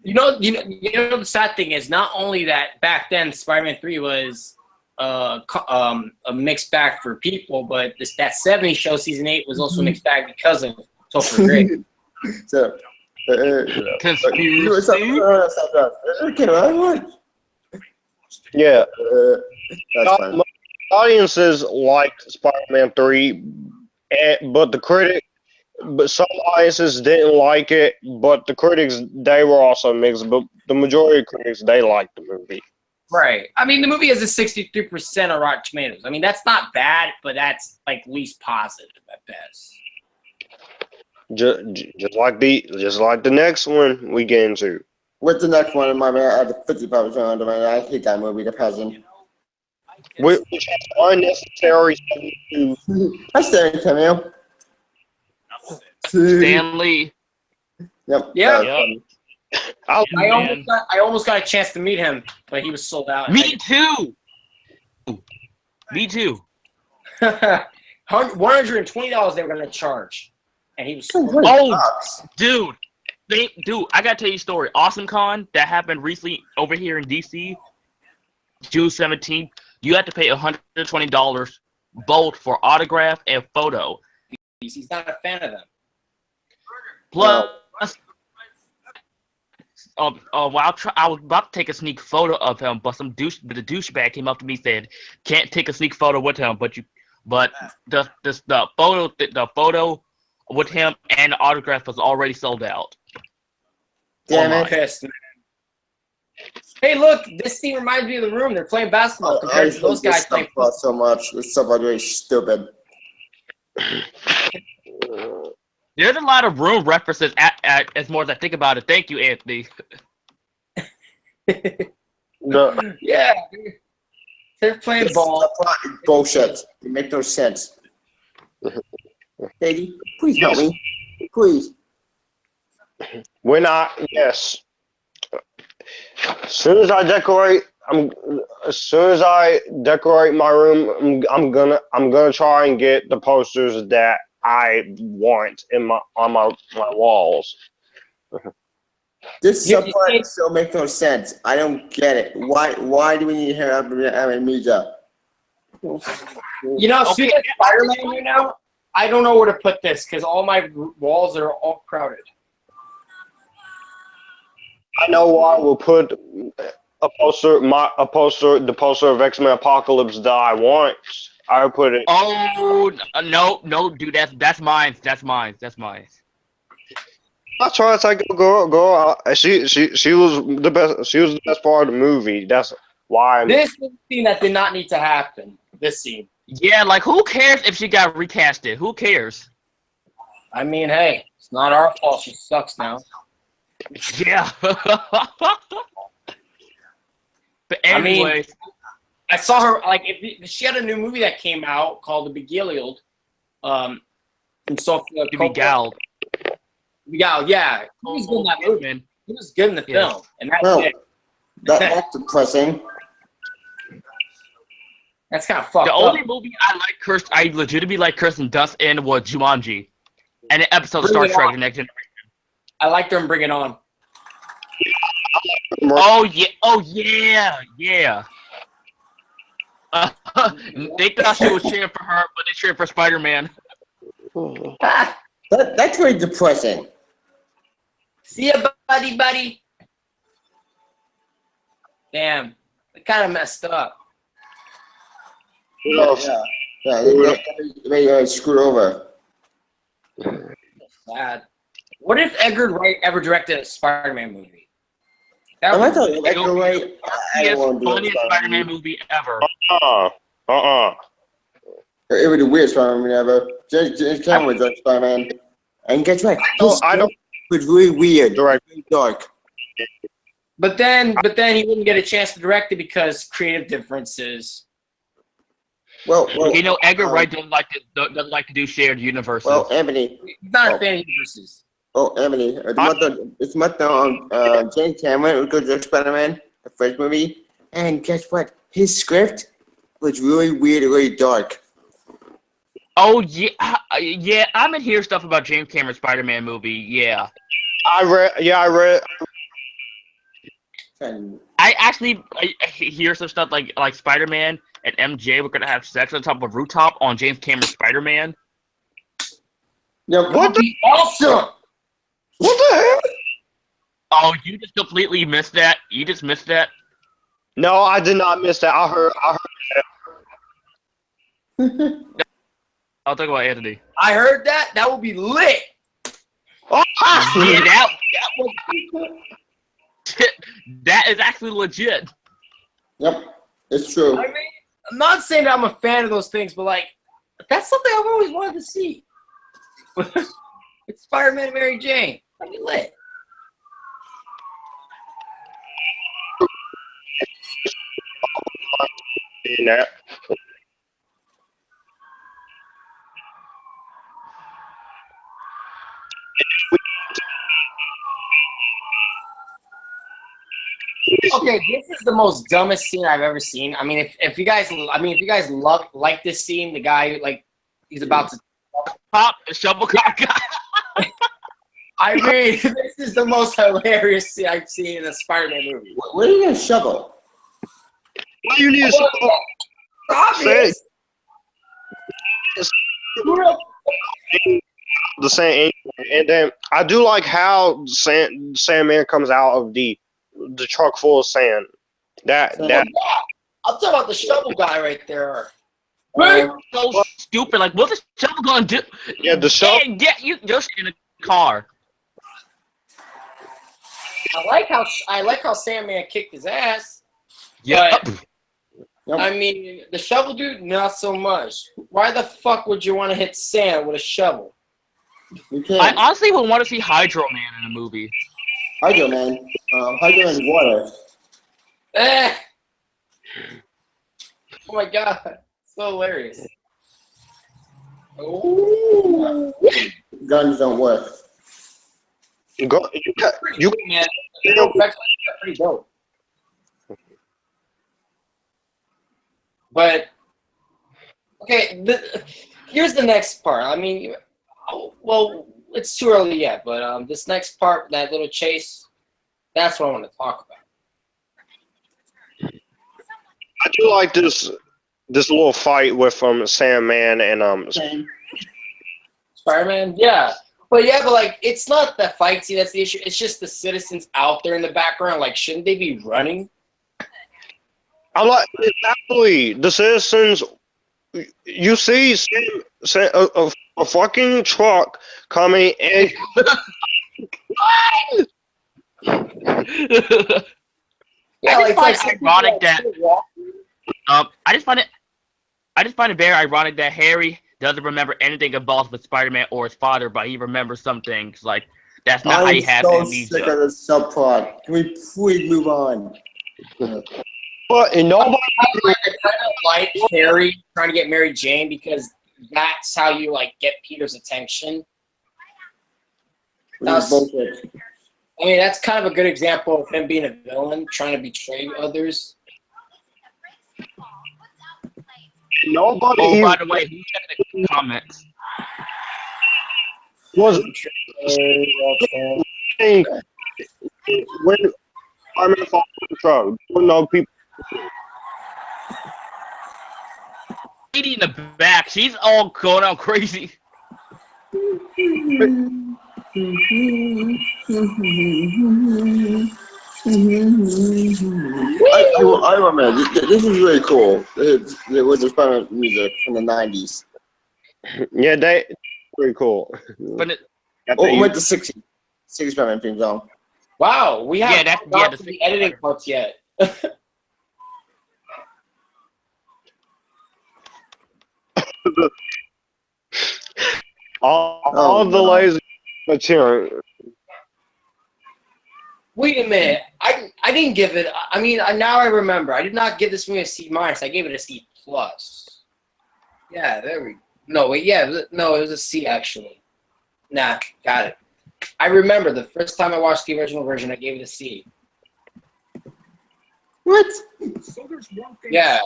You know, the sad thing is not only that back then Spider-Man 3 was a mixed bag for people, but that 70s show season 8 was also a mixed bag because of Topher Grace. So, Conspiracy. okay, right? Yeah, That's fine. audiences liked Spider-Man 3, but some audiences didn't like it. But the critics, they were also mixed. But the majority of critics, they liked the movie. Right. I mean, the movie has a 63% on Rotten Tomatoes. I mean, that's not bad, but that's like least positive at best. Just like the next one we get into. What's the next one? My man, I have 55% on the man. I hate that movie, The Peasant. Which is unnecessary to I stand cameo. Stanley. Yep. Yeah. Yep. I almost got a chance to meet him, but he was sold out. Me too. Me too. $120 they were going to charge, and he was sold out. Oh, dude. I gotta tell you a story. Awesome Con that happened recently over here in DC, June 17th. you have to pay $120 both for autograph and photo. He's not a fan of them. Plus, well, I was about to take a sneak photo of him, but the douchebag came up to me and said, "Can't take a sneak photo with him, but the photo with him and the autograph was already sold out." Damn Online. it. Pissed, man. Hey, look, this team reminds me of the room. They're playing basketball compared to those guys playing football. so much. This stuff is really stupid. There's a lot of room references as more as I think about it. Thank you, Anthony. Yeah. They're playing This ball. is bullshit. It makes no sense. Katie, please help me. Please. Yes. As soon as I decorate my room, I'm gonna try and get the posters that I want on my walls. This subplot still makes no sense. I don't get it. Why do we need her up in Amnesia? You know, speaking of Spider-Man, you know, I don't know where to put this because all my walls are all crowded. I know why we'll put the poster of X-Men Apocalypse that I want. I would put it. Oh no, dude, that's mine. That's mine. That's right. It's like go. She was the best. She was the best part of the movie. That's why. This is the scene that did not need to happen. This scene. Yeah, like who cares if she got recasted? Who cares? I mean, hey, it's not our fault. She sucks now. Yeah. But anyway, I saw her like if she had a new movie that came out called The Beguiled. And Sofia Beguiled. Beguiled, yeah. He was good in that movie. He was good in the film, and that's it. That's depressing. That's kind of fucked The up. only movie I legitimately like Kirsten Dunst in was Jumanji, and an episode of Star Trek: The Next Generation. I liked her in Bring It On. Oh yeah. They thought she was cheering for her, but they cheered for Spider-Man. That's really depressing. See ya, buddy. Damn, it kind of messed up. Yeah, they screwed over. Sad. What if Edgar Wright ever directed a Spider-Man movie? Am I telling you, Edgar Wright? I don't want to do funniest Spider-Man movie ever. It was the weirdest Spider-Man ever. James Cameron was Spider-Man. And guess what? It was really weird. Really dark. But then he wouldn't get a chance to direct it because creative differences. Well, you know, Edgar Wright doesn't like to do shared universes. Well, Anthony. He's not a fan of universes. Oh, Emily, it's much on James Cameron would go to Spider-Man, the first movie, and guess what? His script was really weird and really dark. Oh yeah, I've been hearing stuff about James Cameron's Spider-Man movie. Yeah, I read. I actually hear some stuff like Spider-Man and MJ were gonna have sex on top of a rooftop on James Cameron's Spider-Man. Yeah, what the awesome? What the hell? Oh, you just completely missed that. You just missed that. No, I did not miss that. I heard that. I'll talk about Anthony. I heard that. That would be lit. Oh, yeah, that is actually legit. Yep, it's true. I mean, I'm not saying that I'm a fan of those things, but like, that's something I've always wanted to see. It's Spider-Man and Mary Jane. That'd be lit. Okay, this is the most dumbest scene I've ever seen. I mean, if you guys like this scene, the guy he's about to pop the shovel cock guy. I mean, this is the most hilarious scene I've seen in a Spider-Man movie. Where do you get a shovel? Why do you need a shovel? Obvious. The sand, and then I do like how Sandman comes out of the truck full of sand. That I'm talking about the shovel guy right there. So stupid. Like, what's the shovel gonna do? yeah, the shovel. Yeah, you're in a car. I like how Sandman kicked his ass. Yeah. I mean, the shovel dude, not so much. Why the fuck would you want to hit sand with a shovel? You can't. I honestly would want to see Hydro Man in a movie. Hydro Man. Hydro Man water. Eh. Oh my god. So hilarious. Oh. Guns don't work. You Man, pretty dope. But okay, here's the next part. I mean, well, it's too early yet, but this next part, that little chase, that's what I want to talk about. I do like this little fight with Sandman and Spider-Man, yeah. But like it's not the fight scene that's the issue. It's just the citizens out there in the background. Like, shouldn't they be running? I like exactly the citizens. You see a fucking truck coming and I just find it very ironic that Harry doesn't remember anything about with Spider-Man or his father, but he remembers some things. Like, that's not how he has amnesia. I'm so sick of this subplot. Can we please move on? but and nobody. I kind of like Harry trying to get Mary Jane because that's how you like get Peter's attention. This is bullshit. I mean, that's kind of a good example of him being a villain, trying to betray others. Nobody. Oh, by the way, who checked the comments? Was when Spider-Man falls in the truck. You know, people. Lady in the back, she's all going out crazy. I remember. This is really cool. It was the Spider-Man music from the 90s. Yeah, they pretty cool. But it, Oh, went to 60 Spider-Man theme song. Wow, we haven't got to the the editing parts yet. all the lazy material. Wait a minute. I didn't give it. I mean, now I remember. I did not give this movie a C-. I gave it a C+. Yeah, there we. No, wait. Yeah, no, it was a C actually. Nah, got it. I remember the first time I watched the original version, I gave it a C. What? So there's one thing Yeah.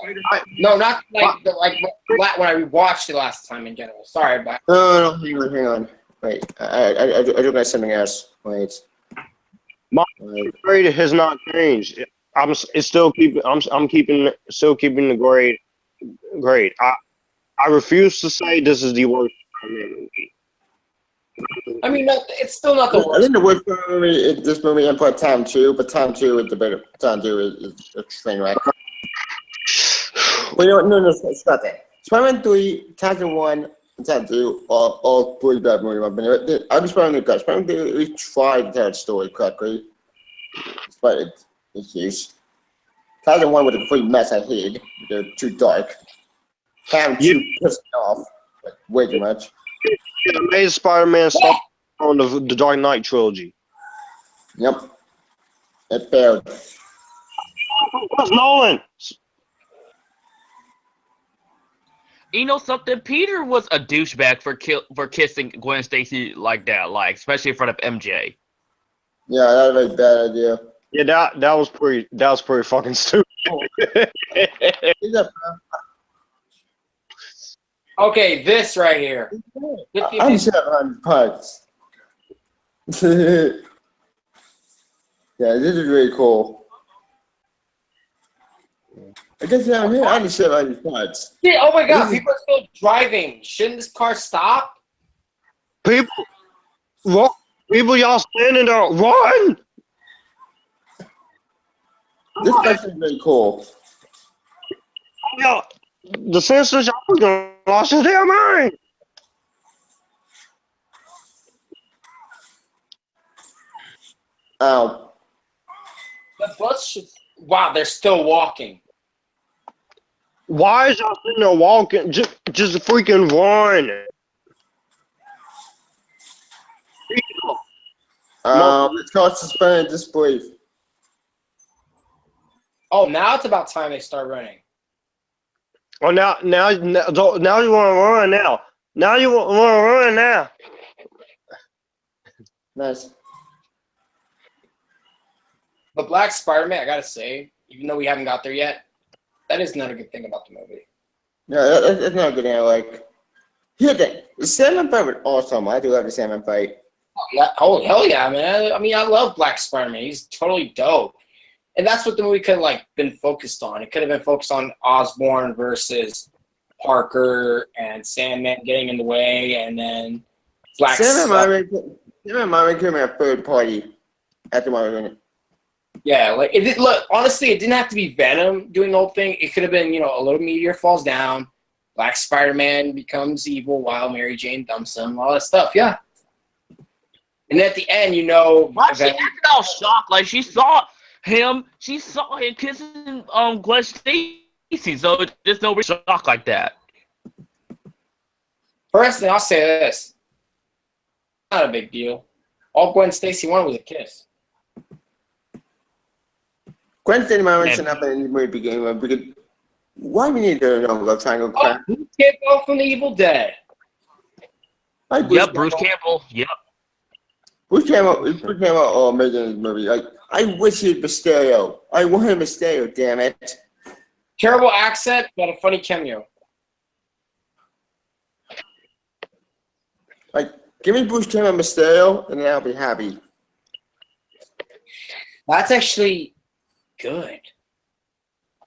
No, not like when I rewatched it last time in general. Sorry, but No, hang on. Wait, I do got something else. Wait. My grade has not changed. It's still keeping. I'm still keeping the grade. I refuse to say this is the worst movie. I mean, it's still not the I worst. think the worst movie is this movie and put Time 2, but Time 2 is the better. Time 2 is a train wreck. But no, it's not that. Spider-Man 3, Time 1, and Time 2 are all pretty bad movies. I just Spider-Man 3. Spider-Man 3, we tried to tell the story correctly, but it's issues. Time 1 was a complete mess. I hated. They're too dark. Time 2 pissed me off like, way too much. It made Spider-Man stop on the Dark Knight trilogy. Yep. It failed. What's Nolan? you know something? Peter was a douchebag for kissing Gwen Stacy like that, like especially in front of MJ. Yeah, that was a bad idea. Yeah, that was pretty fucking stupid. Okay, this right here. I'm 700 parts. Yeah, this is really cool. I guess down here, I understand all these parts. Yeah, oh my God, This is- people are still driving. Shouldn't this car stop? People, what? People, y'all standing there, run! This place is really cool. Y'all, the censors, y'all gonna lost his damn mind. Ow. The bus should. Wow, they're still walking. Why is y'all sitting there walking? Just freaking run. It's called suspended disbelief. Oh, now it's about time they start running. Oh, now you want to run now. Now you want to run now. Nice. The Black Spider-Man, I gotta say, even though we haven't got there yet, that is not a good thing about the movie. No, that's not a good thing. Like, here, the Sandman fight was awesome. I do love the Sandman fight. Yeah, oh hell yeah, man! I mean, I love Black Spider-Man. He's totally dope, and that's what the movie could have like been focused on. It could have been focused on Osborn versus Parker and Sandman getting in the way, and then Black. Sandman might became a third party after my minute. Yeah, like it did. Look, honestly, it didn't have to be Venom doing the whole thing. It could have been, a little meteor falls down, Black Spider-Man becomes evil while Mary Jane dumps him, all that stuff. Yeah. And at the end, Why she Venom- acted all shocked? Like she saw him kissing Gwen Stacy, so there's no shock like that. Personally, I'll say this: not a big deal. All Gwen Stacy wanted was a kiss. Gwen Stacy might mention up in the movie beginning because why we need to go triangle crap? Bruce Campbell from The Evil Dead. Like Yep, Bruce Campbell. Yep. Bruce Campbell amazing in this movie. Like, I wish he was Mysterio. I want him Mysterio, damn it. Terrible accent, but a funny cameo. Like, give me Bruce Campbell Mysterio, and then I'll be happy. That's actually good.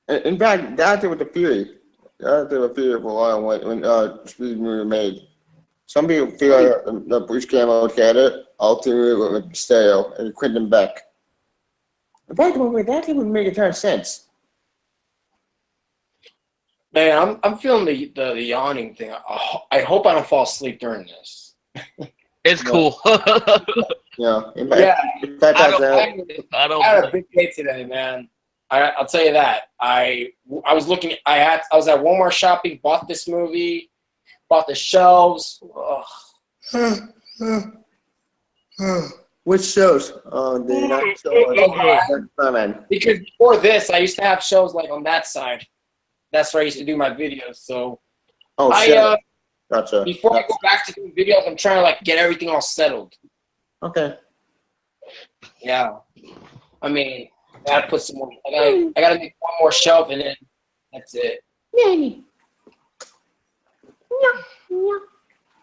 In fact, that did with the Fury. That did with Fury for a while when Speed movie was made. Some people feel that Bruce Campbell had it, ultimately with Mysterio and Quentin Beck. In fact, that would make a ton of sense. Man, I'm feeling the yawning thing. I hope I don't fall asleep during this. It's cool. Yeah. In Yeah, fact, I I had a big day today, man. I'll tell you that. I was looking. I was at Walmart shopping. Bought this movie. Bought the shelves. Ugh. which shows? The not show. Spider-Man. Because before this, I used to have shows like on that side. That's where I used to do my videos. So Oh, shit. Gotcha. before I go back to doing videos, I'm trying to like get everything all settled. Okay. Yeah. I mean, I gotta put some more. I gotta make one more shelf, and then that's it.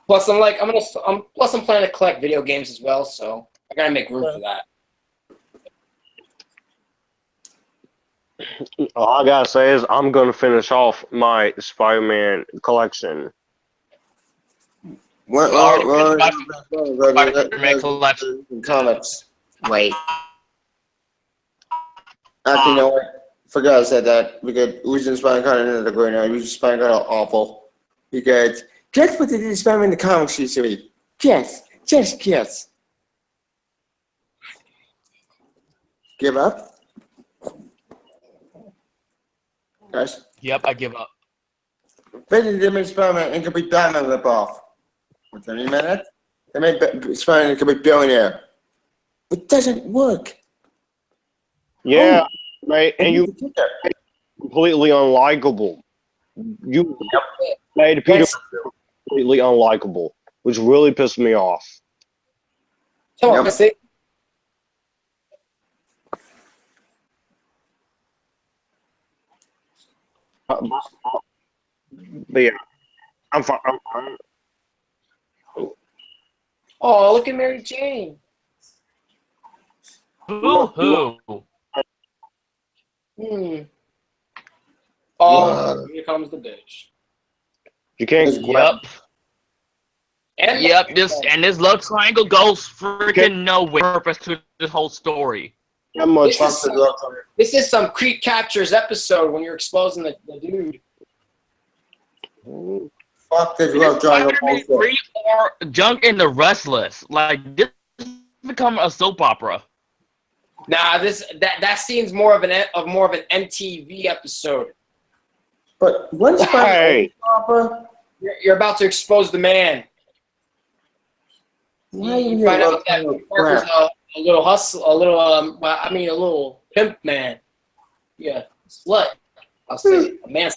Plus, I'm planning to collect video games as well, so I gotta make room for that. All I gotta say is I'm gonna finish off my Spider-Man collection. Spider-Man collection. Comics. Wait. Actually, you know what? Forgot I said that because Uzi Spider-Man kind of the great now. Uzi Spider-Man kind of awful because guess what they did to Spider-Man in the comics series? Guess. Just guess. Give up? Guys. Yep, I give up. They made Spider-Man incomplete Batman ripoff. What's that mean, man? They made Spider-Man incomplete billionaire. It doesn't work. Yeah, right, and you completely unlikable. You made Peter completely unlikable, which really pissed me off. Come on, Yep. that's it. But yeah, I'm fine. Oh, look at Mary Jane. Boo-hoo. Oh, here comes the bitch. You can't. It's Yep. And Yep. This love triangle goes freaking nowhere. Purpose to this whole story. That much. This is some Creep Captures episode when you're exposing the dude. Fuck this This love is triangle Spider-Man bullshit. 3 or Junk and the Restless. Like this has become a soap opera. Nah, that scene's more of an MTV episode. But when's Hey. Papa? You're about to expose the man. Why You you find love out that triangle Parker's crap? a little hustle, a little pimp man. Yeah, slut. I'll say a man.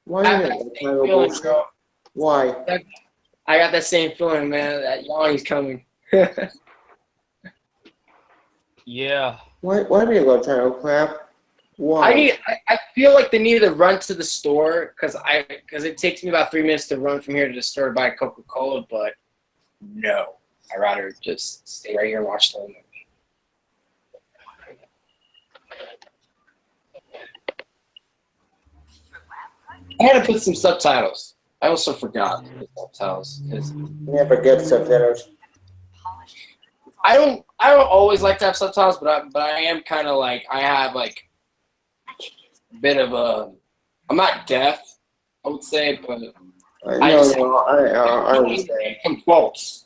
Why I you got that love same triangle feeling, bullshit? bro. Why? I got that same feeling, man. That Yanni's coming. Yeah. Why do you love triangle crap? Why? I feel like they need to run to the store because it takes me about 3 minutes to run from here to the store to buy Coca-Cola, but no. I'd rather just stay right here and watch the movie. I had to put some subtitles. I also forgot to put subtitles because Never get subtitles. I don't always like to have subtitles, but I am kind of like I have like a bit of a. I'm not deaf, I would say, but I understand. Some quotes.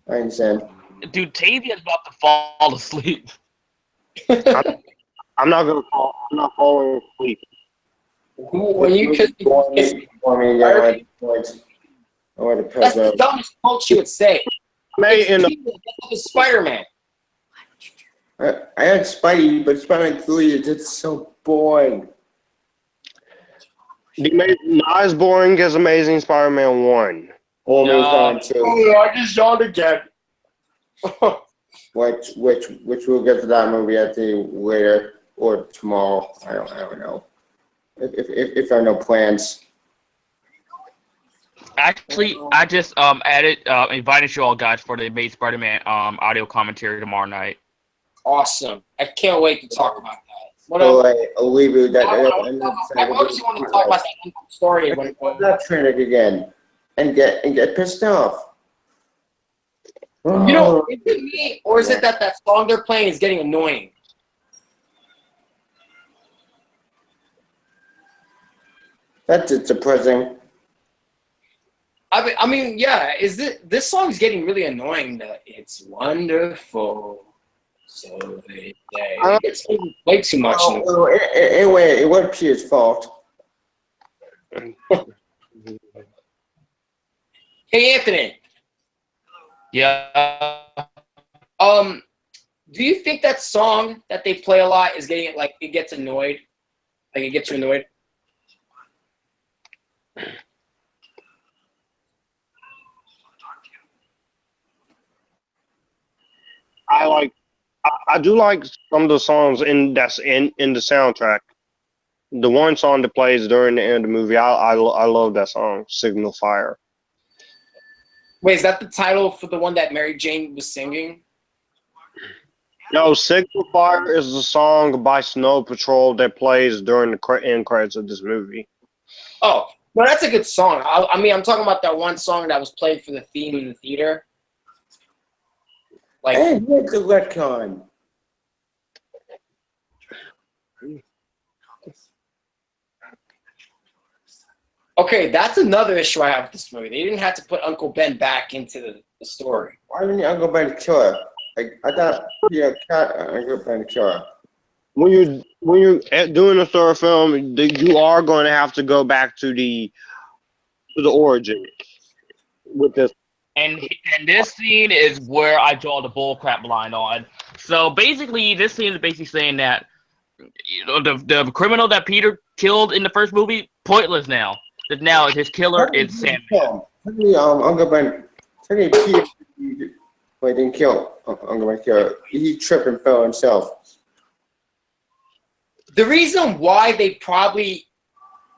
I understand. Dude, Tavia's about to fall asleep. I'm not gonna fall. I'm not falling asleep. When you kiss I want to that's press the dumbest quote she would say. May in the It's Spider-Man. I had Spidey, but Spider-Man 3 is just so boring. not as boring as Amazing Spider-Man 1. Only No. time too. Oh, I just yawned again. Which we'll get to that movie I think later or tomorrow. I don't know. If there are no plans. Actually, I just invited you all guys for the Amazing Spider-Man audio commentary tomorrow night. Awesome. I can't wait to talk about that. What So else? I'll leave you that. I always want to talk about that story when that Trinity again and get pissed off. you know, is it me or is it that song they're playing is getting annoying? That's just depressing. I mean, yeah. This song's getting really annoying? It's wonderful. So they say it's way too much. Anyway, it wasn't Peter's fault. Hey, Anthony. Yeah. Do you think that song that they play a lot is getting it gets annoyed? Like it gets you annoyed? I do like some of the songs in the soundtrack. The one song that plays during the end of the movie, I love that song, Signal Fire. Wait, is that the title for the one that Mary Jane was singing? No, Signal Fire is the song by Snow Patrol that plays during the end credits of this movie. Oh, no, that's a good song. I mean, I'm talking about that one song that was played for the theme in the theater. Like, Hey, what's the retcon? okay, that's another issue I have with this movie. They didn't have to put Uncle Ben back into the story. Why didn't Uncle Ben kill her? I thought Uncle Ben kill her. When you're doing a third film, you are going to have to go back to the origin with this. And this scene is where I draw the bullcrap line on. So basically, this scene is basically saying that the criminal that Peter killed in the first movie, pointless now. That now his killer is Sam. Uncle Ben. Peter. Wait, didn't kill Uncle Ben. Kill her. He tripped and fell himself. The reason why they probably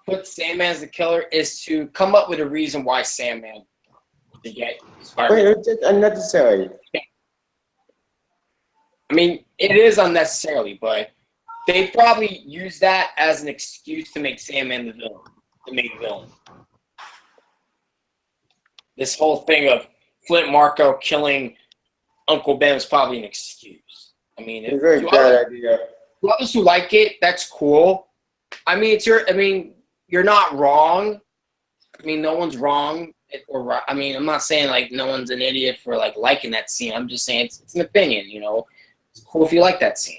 put Sandman as the killer is to come up with a reason why Sandman to get Spider-Man. Wait, it's unnecessary. I mean, it is unnecessarily, but they probably use that as an excuse to make Sandman the villain, the main villain. This whole thing of Flint Marko killing Uncle Ben is probably an excuse. I mean, It's a very bad idea. to others who like it, that's cool. I mean, you're not wrong. I mean, no one's wrong. I mean, I'm not saying like no one's an idiot for like liking that scene. I'm just saying it's an opinion. You know, it's cool if you like that scene.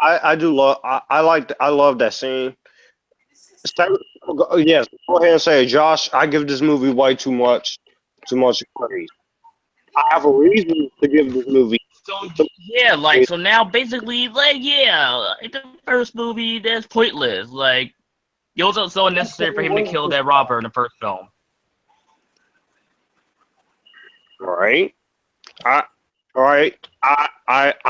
I do love. I love that scene. Yes, go ahead and say, Josh. I give this movie way too much praise. I have a reason to give this movie. So yeah, like so now basically like yeah, the first movie that's pointless. Like it was so unnecessary for him to kill that robber in the first film. All right. I'm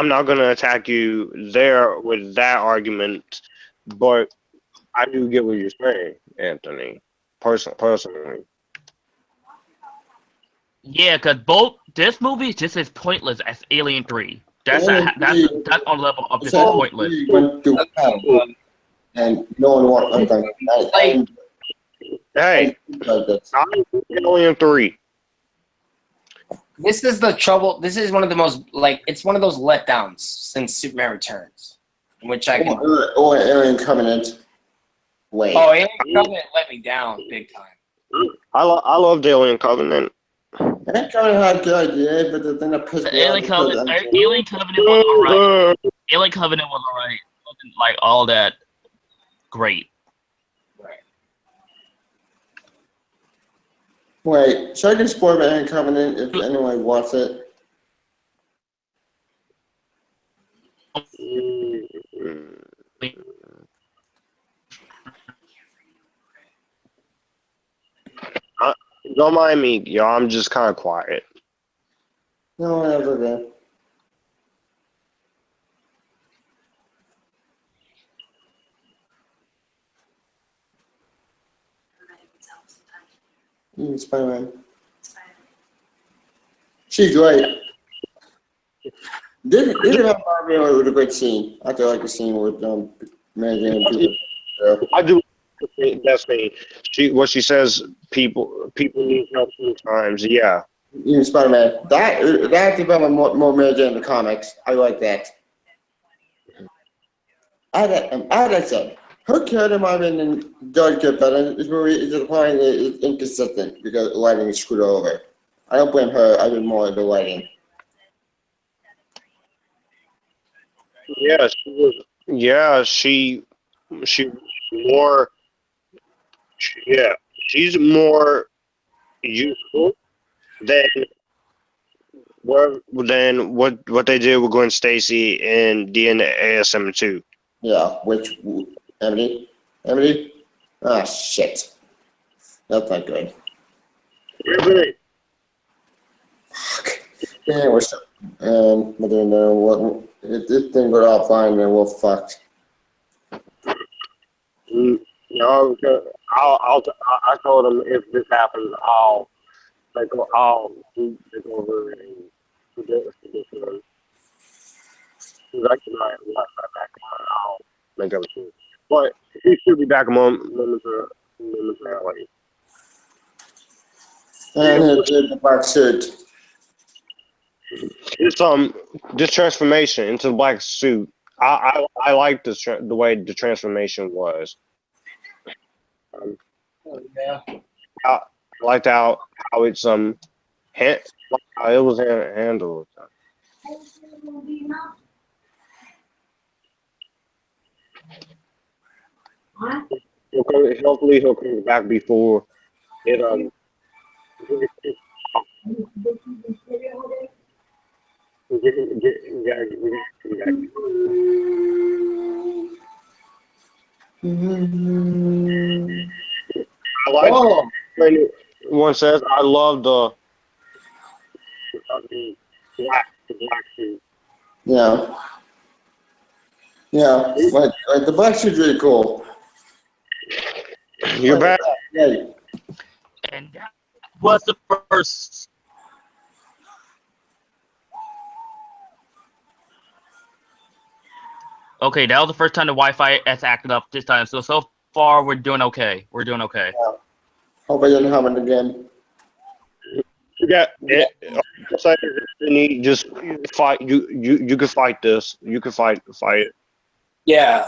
not gonna attack you there with that argument, but I do get what you're saying, Anthony. Personally. Yeah, because both this movie is just as pointless as Alien 3. That's on the level of just as pointless. Went through hell, and no one wanted Hey, I'm Alien 3. This is the trouble. This is one of the most it's one of those letdowns since Superman Returns, in which I can. Or Alien Covenant. Wait. Oh, Alien Covenant let me down big time. I love Alien Covenant. Alien Covenant had a good idea, but the thing that pissed me Alien off. Covenant was alright. Alien Covenant was alright. It wasn't like all that great. Wait, should I get spoiled by Alien Covenant if anyone wants it? Don't mind me, y'all. I'm just kind of quiet. No, that's okay. Spider-Man. She's great. This is Marvel with a great scene. I feel like the scene with Mary Jane and Peter. I do. That's me. What she says. People need help sometimes. Yeah. Even Spider-Man. That developed more Mary Jane in the comics. I like that. As I said, her character might have been does get better. This movie is applying is inconsistent because the lighting is screwed over. I don't blame her. I blame more of the lighting. Yeah, she was. Yeah, she more. Yeah, she's more useful than what they did with Gwen Stacy in ASM 2. Yeah, which Emily? Ah, shit. That's not good. Fuck. Yeah, what's up? But then what? If this thing got off fine, then we're fucked. No, I told him if this happens, I'll take over and do this. I cannot back on. I'll make everything. But he should be back momentarily. And the black suit. It's this transformation into the black suit. I like the way the transformation was. I liked how it's it was handled. Hopefully he'll come back before it I like one says I love the black suit. Yeah. Yeah, like the black suit's really cool. You're back. Yeah. And that was the first. Okay, that was the first time the Wi-Fi has acted up this time. So far we're doing okay. We're doing okay. Hope I didn't happen again. You got just fight. You can fight this. You can fight it. Yeah.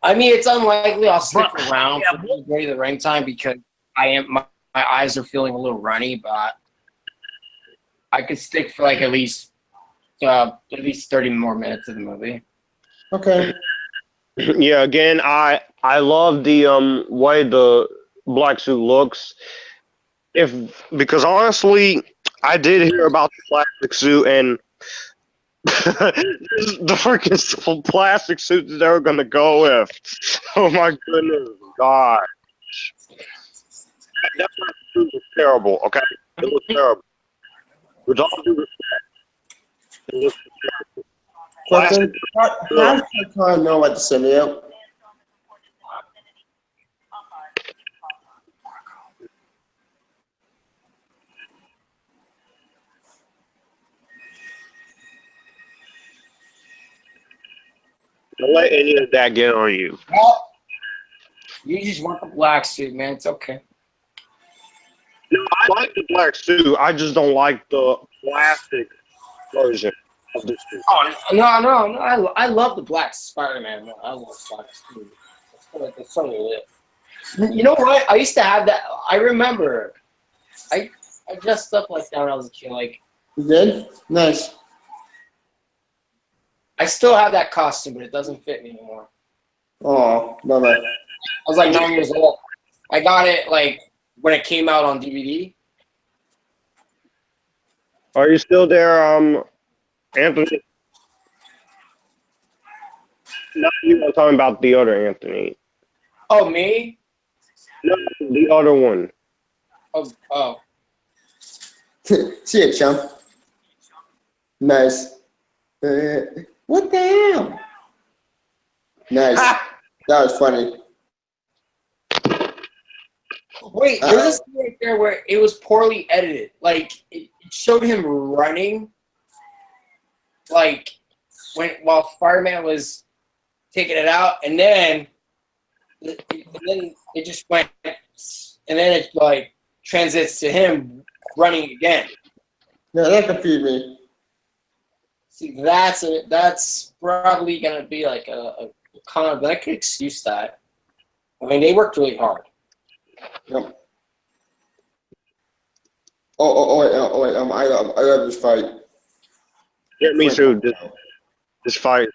I mean, it's unlikely I'll stick But- around yeah, for the majority of the ring time because my eyes are feeling a little runny, but I could stick for like at least 30 more minutes of the movie. Okay. Yeah. Again, I love the way the black suit looks. Because honestly, I did hear about the plastic suit and the freaking plastic suit that they were gonna go with. Oh my goodness, God! That plastic suit was terrible. Okay, it was terrible. With all due respect, it was terrible. Question. How does Khan know what to send out? Don't let any of that get on you. Well, you just want the black suit, man. It's okay. No, I like the black suit. I just don't like the plastic version of the suit. Oh no! I love the black Spider-Man. No, I love black suit. That's so lit. You know what? I used to have that. I remember. I dressed up like that when I was a kid. Like You did? Nice. I still have that costume, but it doesn't fit me anymore. Oh, bye bye. I was like 9 years old. I got it like when it came out on DVD. Are you still there, Anthony? No, you were talking about the other Anthony. Oh, me? No, the other one. Oh. See it, chump. Nice. What the hell? Nice. That was funny. Wait, there's a scene right there where it was poorly edited. Like it showed him running, like while Fireman was taking it out, and then it just went, and then it like transits to him running again. No, that confused me. See, that's probably gonna be like a con, but I could excuse that. I mean, they worked really hard. Yep. Wait, I love this fight. Yeah, me too. This fight,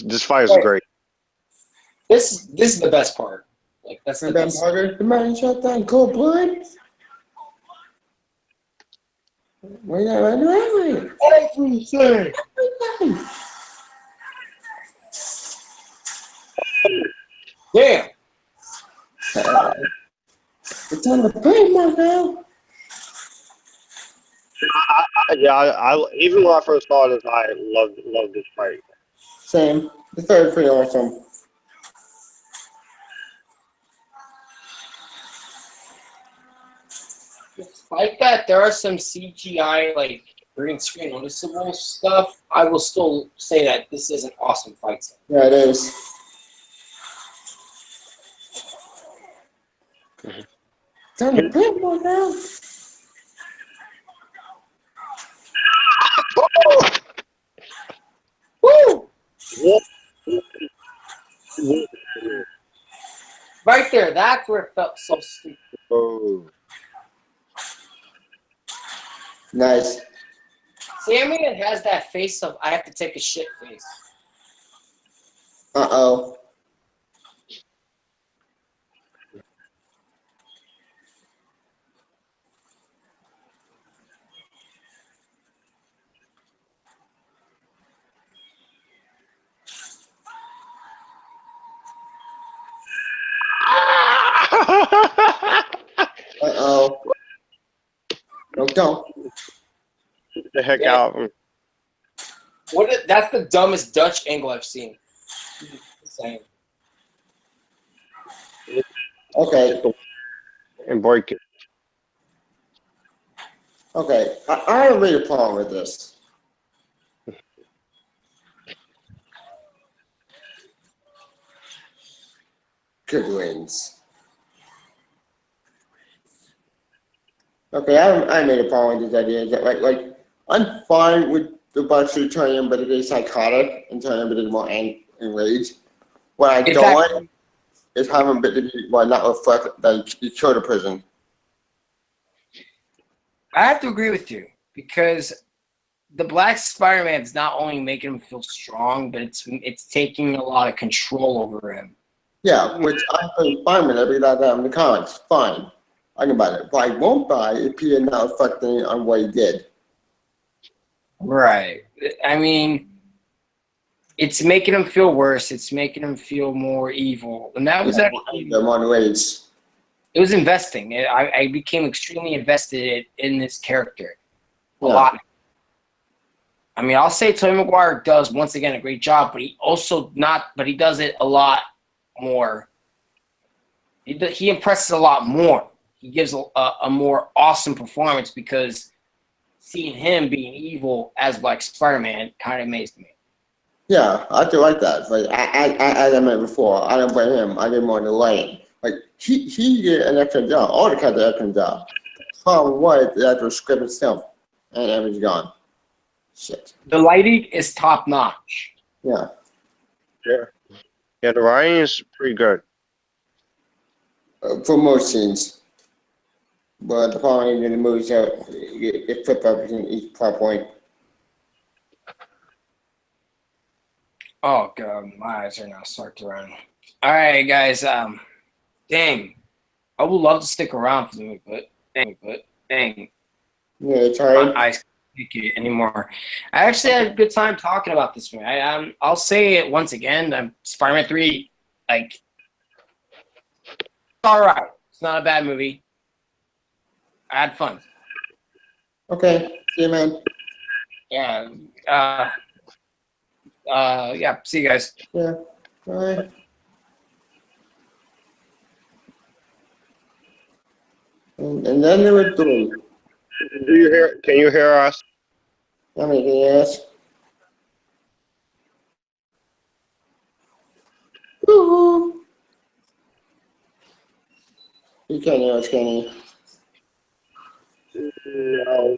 this fight is Wait. great. This is the best part. Like that's the And then best. Parker, the man shut down cold blood. Wait, Everything. Damn. it's on the paint, Marco. I even when I first saw this, I loved this fight. Same. The third pretty awesome. Despite that, there are some CGI like green screen noticeable stuff. I will still say that this is an awesome fight scene. Yeah, it is. It's on the paint, Marco. Woo! What? Right there, that's where it felt so stupid. Oh. Nice. Sandman has that face of I have to take a shit face. Uh-oh. Uh-oh. No, don't. Get the heck Yeah. out of him. That's the dumbest Dutch angle I've seen. Insane. Okay. And break it. Okay. I have a real problem with this. Good wins. Okay, I made a problem with this idea. That like I'm fine with the Bucks turning him, but it is psychotic and turning him a little more enraged. What I don't like is having him not reflect that he killed a person. I have to agree with you because the Black Spider-Man is not only making him feel strong, but it's taking a lot of control over him. Yeah, which I'm fine with. Every like that in the comics, fine. I can buy it, but I won't buy if he is not reflecting on what he did. Right. I mean, it's making him feel worse. It's making him feel more evil, and that was actually the one ways. It was investing. I became extremely invested in this character a lot. I mean, I'll say Tobey Maguire does once again a great job, but he does it a lot more. He impresses a lot more. He gives a more awesome performance because seeing him being evil as Black Spider-Man kind of amazed me. Yeah, I do like that. But as I mentioned before, I don't blame him. I did more than Lane. Like he did an excellent job. All the cats did an excellent job. The problem was the actual script itself, and everything's gone. Shit. The lighting is top notch. Yeah. Yeah, the writing is pretty good. For most scenes. But the problem in the movie is it flipped everything each plot point. Oh god, my eyes are now starting to run. All right, guys. Dang, I would love to stick around for the movie, but dang. Yeah, it's hard. My eyes can't take it anymore. I actually had a good time talking about this movie. I'll say it once again. Spider-Man 3, like, it's all right. It's not a bad movie. I had fun. Okay, see you, man. Yeah. Yeah. See you guys. Yeah. Bye. And then they were doing. Do you hear? Can you hear us? How many yes? Woo-hoo. You can't hear us, can you? No.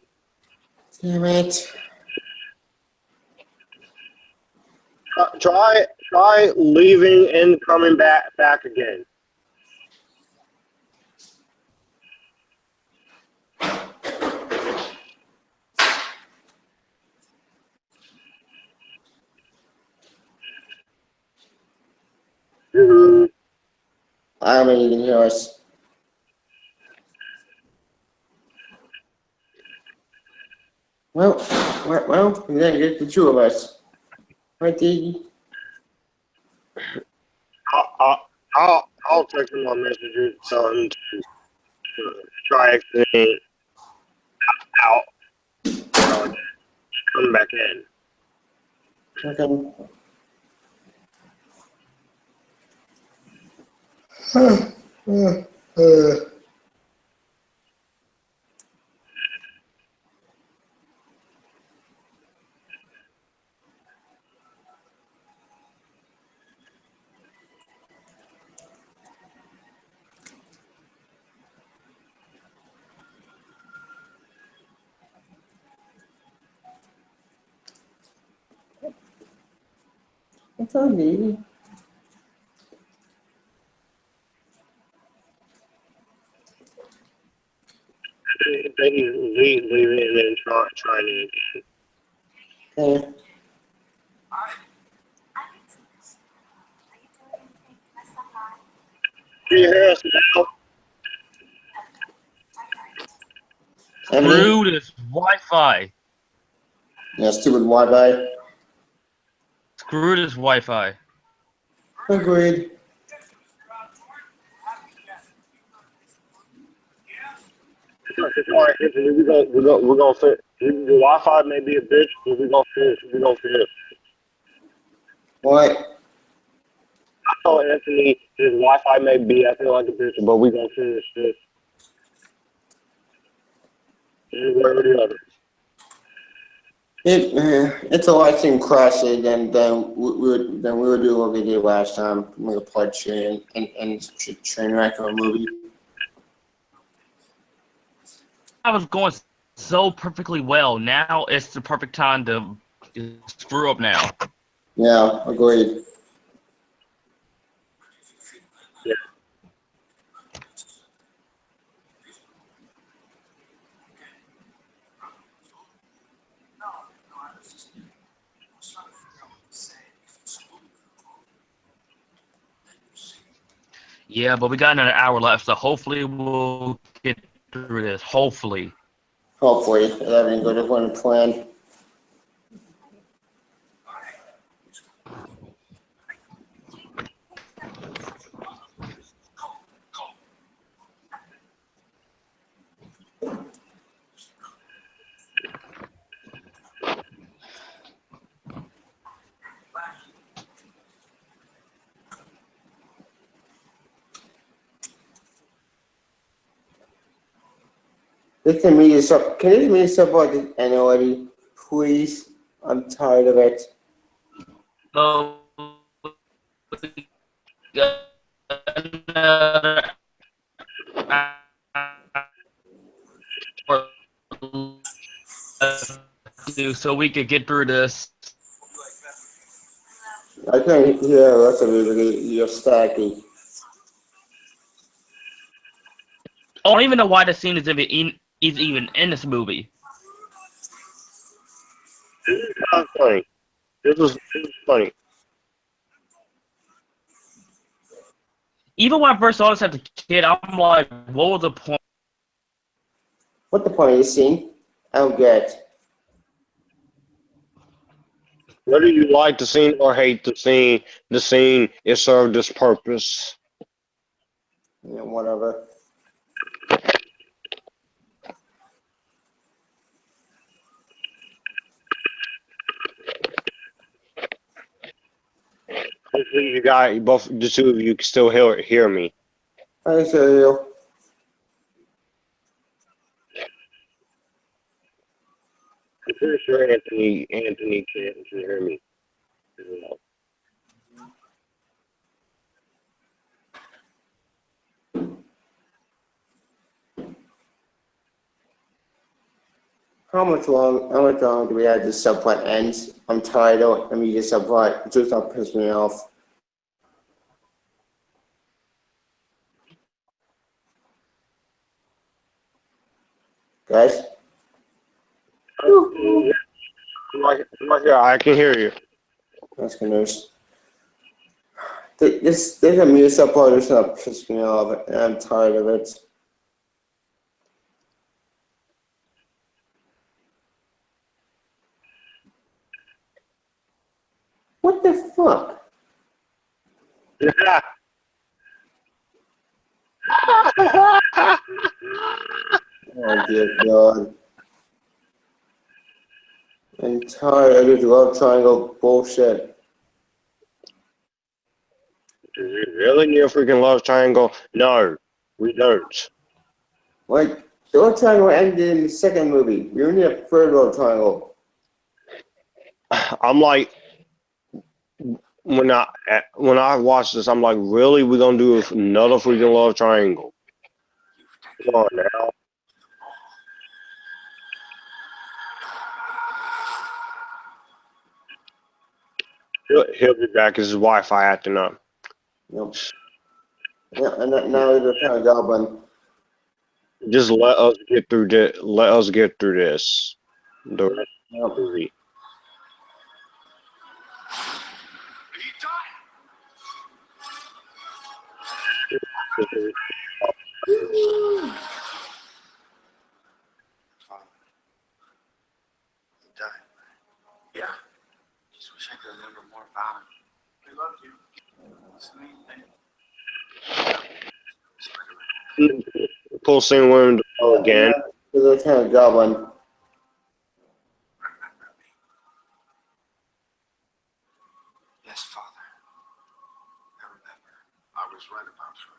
Damn it. Try leaving and coming back again. I don't think you can hear us. Well, we didn't get the two of us. Right, Diggy? I'll text him on Messenger, tell him to try exiting out, come back in. Okay. It's on me. Then you leave it and then try it again. Okay. Can you hear us now? Screw this Wi-Fi. Yeah, stupid Wi-Fi. Screw this Wi-Fi. Agreed. Alright, we're gonna fit. The Wi-Fi may be a bitch, but we're gonna finish. What? I told Anthony his Wi-Fi may be acting like a bitch, but we're gonna finish this. One way or the other. It's a watching crash it, and then we would do what we did last time. We would play train and train wreck of a movie. I was going so perfectly well. Now it's the perfect time to screw up now. Yeah, agreed. Yeah, but we got another hour left, so hopefully we'll get through this. Hopefully. Hopefully, everything goes according to plan. Can you meet support this annually, please? I'm tired of it. So we got another hour left so we could get through this. I can't hear the rest of it because you're stacking. I don't even know why the scene is even in this movie. This is not funny. This was funny. Even when I first saw this as a kid, I'm like, what was the point? What the point of this scene? I don't get. Whether you like the scene or hate the scene it served its purpose. Yeah, whatever. Hopefully both the two of you can still hear me. I hear you. I'm pretty sure Anthony can hear me as well. How much long do we have this subplot ends? I'm tired of it. I mean, this subplot it just not piss me off. Guys? I'm right here. I can hear you. That's good news. This a music subplot just not piss me off, and I'm tired of it. What the fuck? Oh dear God. I'm tired of this love triangle bullshit. Do we really need a freaking love triangle? No, we don't. Like, the love triangle ended in the second movie. We don't need a third love triangle. I'm like, when I watch this, I'm like, really? We're gonna do another freaking love triangle? Come on now. He'll be back. His Wi-Fi acting up. Yep. Yeah, and now they're kind of goblin. Just let us get through this. Let us get through this. The rest of the movie. Yeah. Just wish I could remember more about him. We loved you. It's the main thing. Pulsing wound again. They're kind of goblin. Yes, Father. I remember. I was right about you.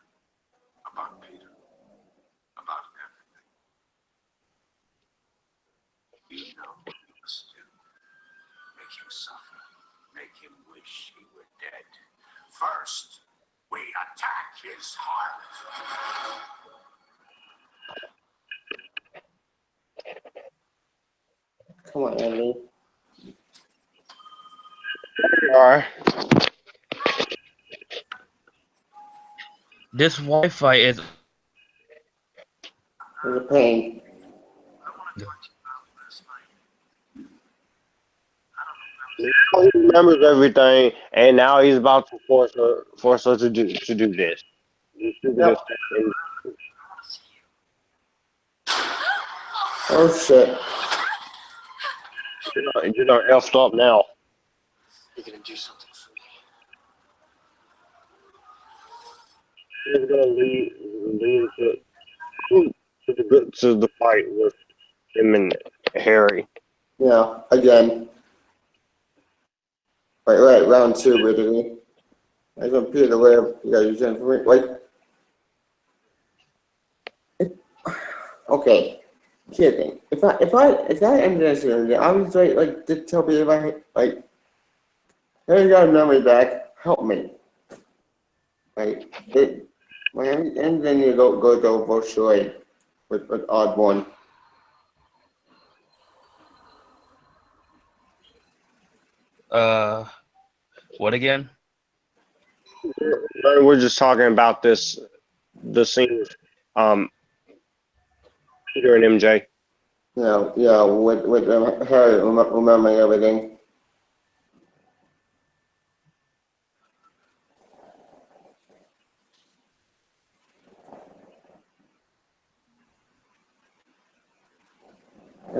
About Peter. About everything. You know what you must do. him suffer. Make him wish he were dead. First, we attack his heart. Come on, Andy. All right. This Wi-Fi is. There's a pain. I want to talk to you about last night. Now he remembers everything, and now he's about to force her to do this. This stupidest thing. Oh shit. You're not effed up now. You're gonna do something for me. He's gonna lead to the fight with him and Harry. Yeah, again. Right, round two, basically. I don't appear to live. You gotta use that for me. Like, okay. Here's the thing. If I ended this interview, I was like, to tell me if I, like, hey, you got memory back, help me. Like, and then you go virtually with odd one. What again? We're just talking about the scene with Peter and MJ. Yeah, with Harry remembering everything.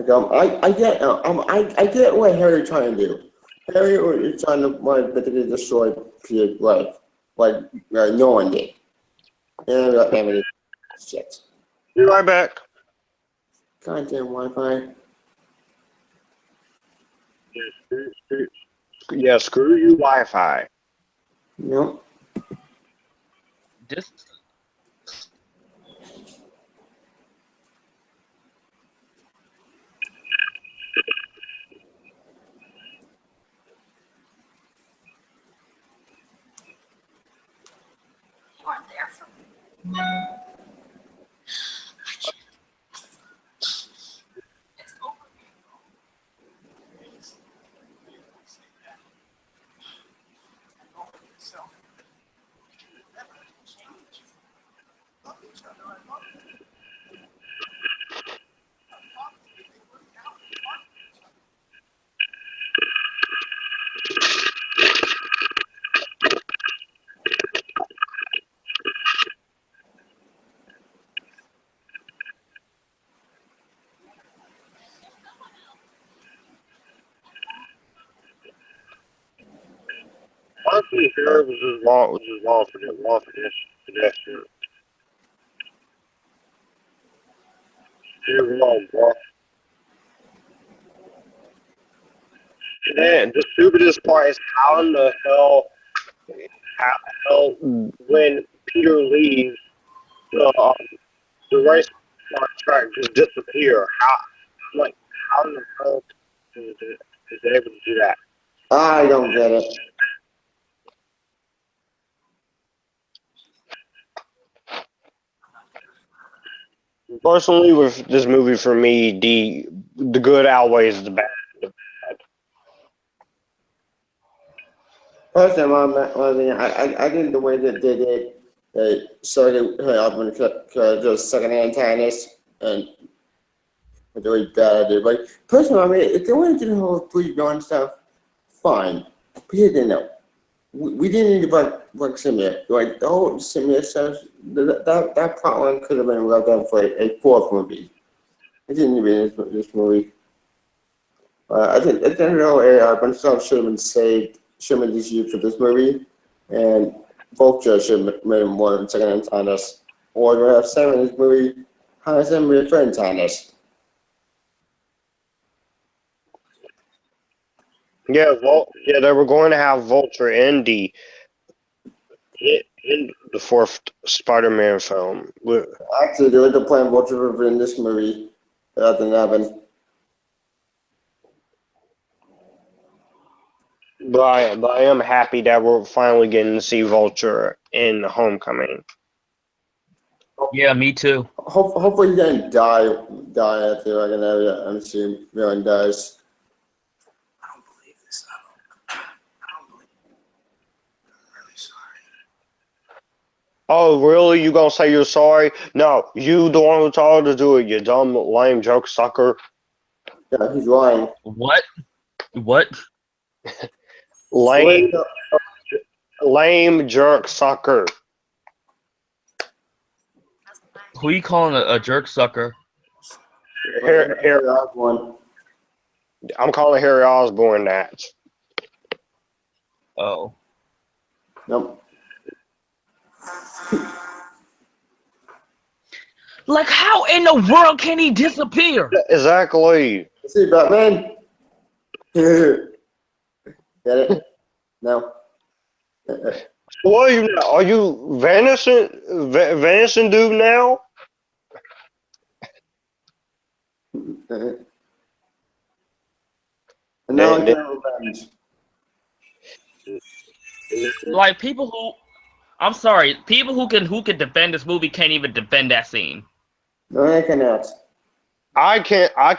Like, I get what Harry trying to do. Harry is trying to basically destroy Peter's life, like knowing it. And everything. Shit. Be right back. Goddamn Wi-Fi. Yeah, screw you, Wi-Fi. Nope. This. You weren't there for me. It's over. Yourself. You can never change. Love each other. I love you. I thought they would count. Honestly, Harry was just wrong for this. You're wrong, bro. And then the stupidest part is how in the hell when Peter leaves the race car track just disappear. How in the hell is it able to do that? I don't get it. Personally, with this movie, for me, the good outweighs the bad. First of all, I think the way that they did, they started her out when just second antagonist and with the way bad I did. Like, first of all, if they wanted to do the whole free gun stuff, fine. But here they know. We didn't need to work Simia. Like, the whole Simia stuff, that plot line could have been well done for a fourth movie. It didn't need to be this movie. I think at the end of the day, a bunch of stuff should have been saved, should have been just used for this movie, and Vulture should have made more than second antagonist. Or we have Sam in this movie, has him be a third antagonist. Yeah, they were going to have Vulture in the fourth Spider-Man film. Actually, they were playing Vulture in this movie, rather than having. but I am happy that we're finally getting to see Vulture in Homecoming. Yeah, me too. Hopefully he doesn't die after like another MCU villain does. I don't believe this. I don't believe it. I'm really sorry. Oh, really? You gonna say you're sorry? No, you the one who told her to do it, you dumb, lame joke sucker. Yeah, he's lying. What? What? Lame, lame jerk sucker. Who you calling a jerk sucker? Here, One. I'm calling Harry Osborn that. Oh. Nope. Like, how in the world can he disappear? Exactly. See, Batman. Get it? No. What are you vanishing, vanishing dude now? And now I Nick- get revenge. Like, people who, I'm sorry, people who can defend this movie can't even defend that scene. No, I cannot. I can't. I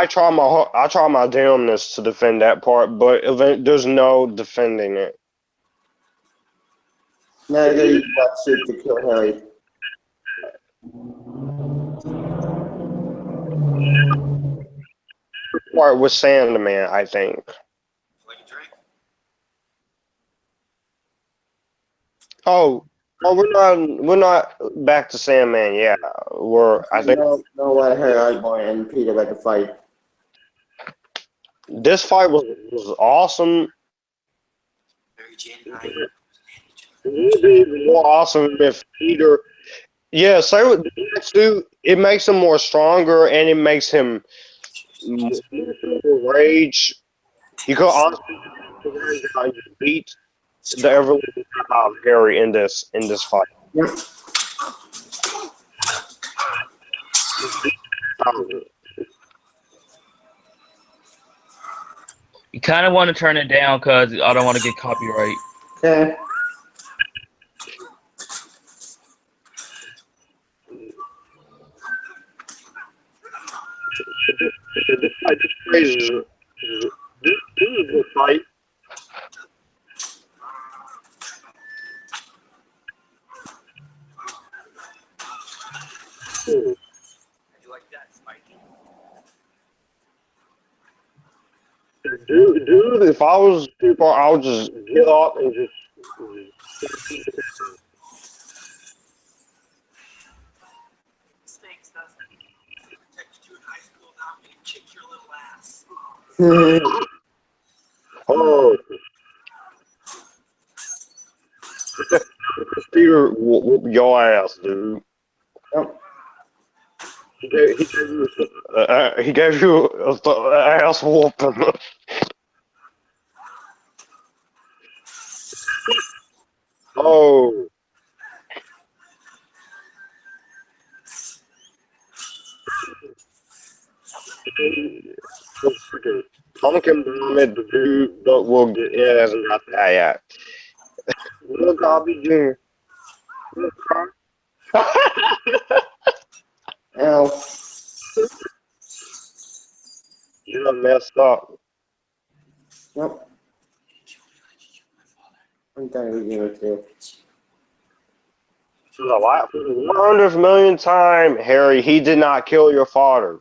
try my damnness to defend that part, but there's no defending it. Now I gotta use that suit to kill Harry. Part with Sandman, I think. Like a drink? Oh, we're not back to Sandman. Yeah, I think No, what Harry Osborn and Peter about to fight. this fight was awesome. Mary Jane and I. It would be more awesome if Peter. Yeah, say what too. It makes him more stronger, and it makes him more rage. You could honestly beat the ever Harry in this fight. Yep. You kind of want to turn it down because I don't want to get copyright. Okay. Crazy. This is a fight. You like that, Spike? Dude, if I was people, I would just get up and just. Stinks, doesn't it? Protected you in high school, now me kick your little ass. Oh. Peter whoop your ass, dude. Yep. He gave you an ass whooping. Oh. Pumpkin bomb it, the dude that will get it hasn't got that yet. Look, I'll be doing. Ow. You done messed up. Yep. I'm done with you too. For the 100th millionth time, Harry, he did not kill your father.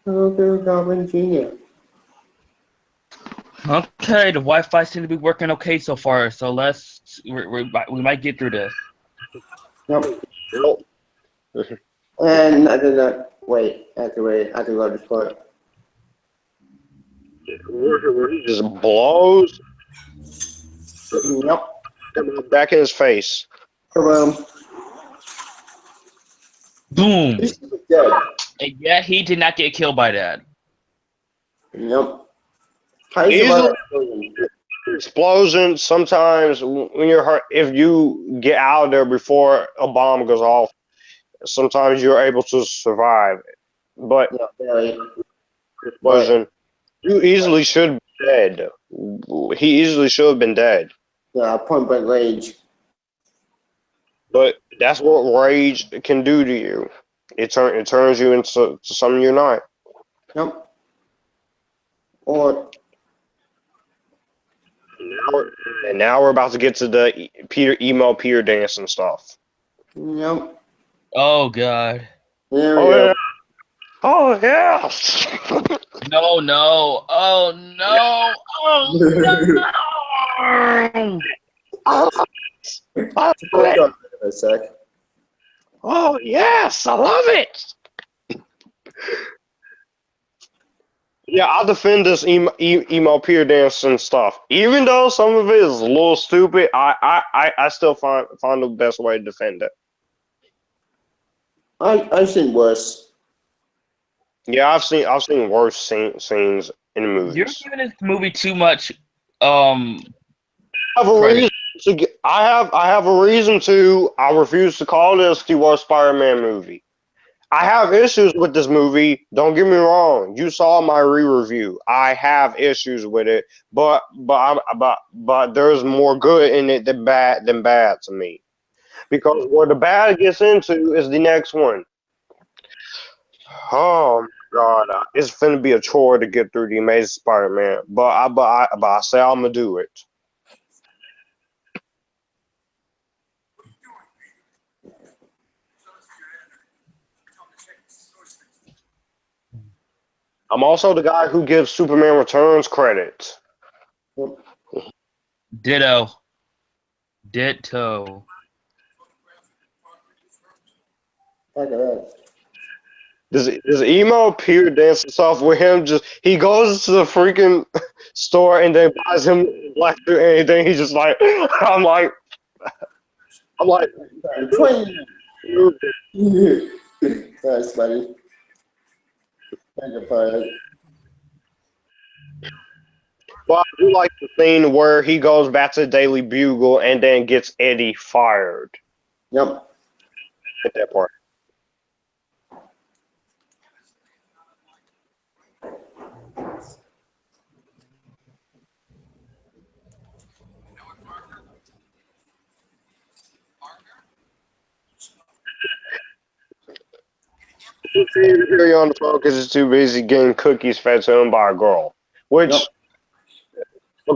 Okay, Goblin Jr. Okay, the Wi-Fi seems to be working okay so far. So we might get through this. Yep. Nope. And I did not wait. I have to load this part. Where he just blows Yep. back in his face. Kaboom. Boom. He's dead. And yet he did not get killed by that. Yep. How you survive that Explosion. Sometimes when you're hurt, if you get out of there before a bomb goes off, sometimes you're able to survive. But Yeah, very. explosion. You easily should be dead. He easily should have been dead. Yeah, point blank range. But that's what rage can do to you. It turns you into something you're not. Yep. Or Now we're about to get to the Peter dancing stuff. yep. Oh god. There we Oh go. yeah. Oh yes. No, no. Oh no. Oh no. I love Hold it. on a sec. Oh yes, I love it. Yeah, I'll defend this emo Peter dancing stuff. Even though some of it is a little stupid, I still find the best way to defend it. I've seen worse. Yeah, I've seen worse scenes in the movies. You're giving this movie too much. I have a credit. reason to I have a reason to. I refuse to call this the worst Spider-Man movie. I have issues with this movie. Don't get me wrong. You saw my re-review. I have issues with it, but there's more good in it than bad to me. Because where the bad gets into is the next one. Oh my God, it's finna be a chore to get through the Amazing Spider-Man, but I say I'm gonna do it. I'm also the guy who gives Superman Returns credit. Ditto. Ditto. Look at that. Does emo Peter dancing stuff with him? Just he goes to the freaking store and then buys him black suit and anything. He's just like, I'm like, Twing. That's funny. Thank you for it. but I do like the scene where he goes back to the Daily Bugle and then gets Eddie fired Yep. at that part. Hear you on the phone because he's too busy getting cookies fed to him by a girl. Which Yep. a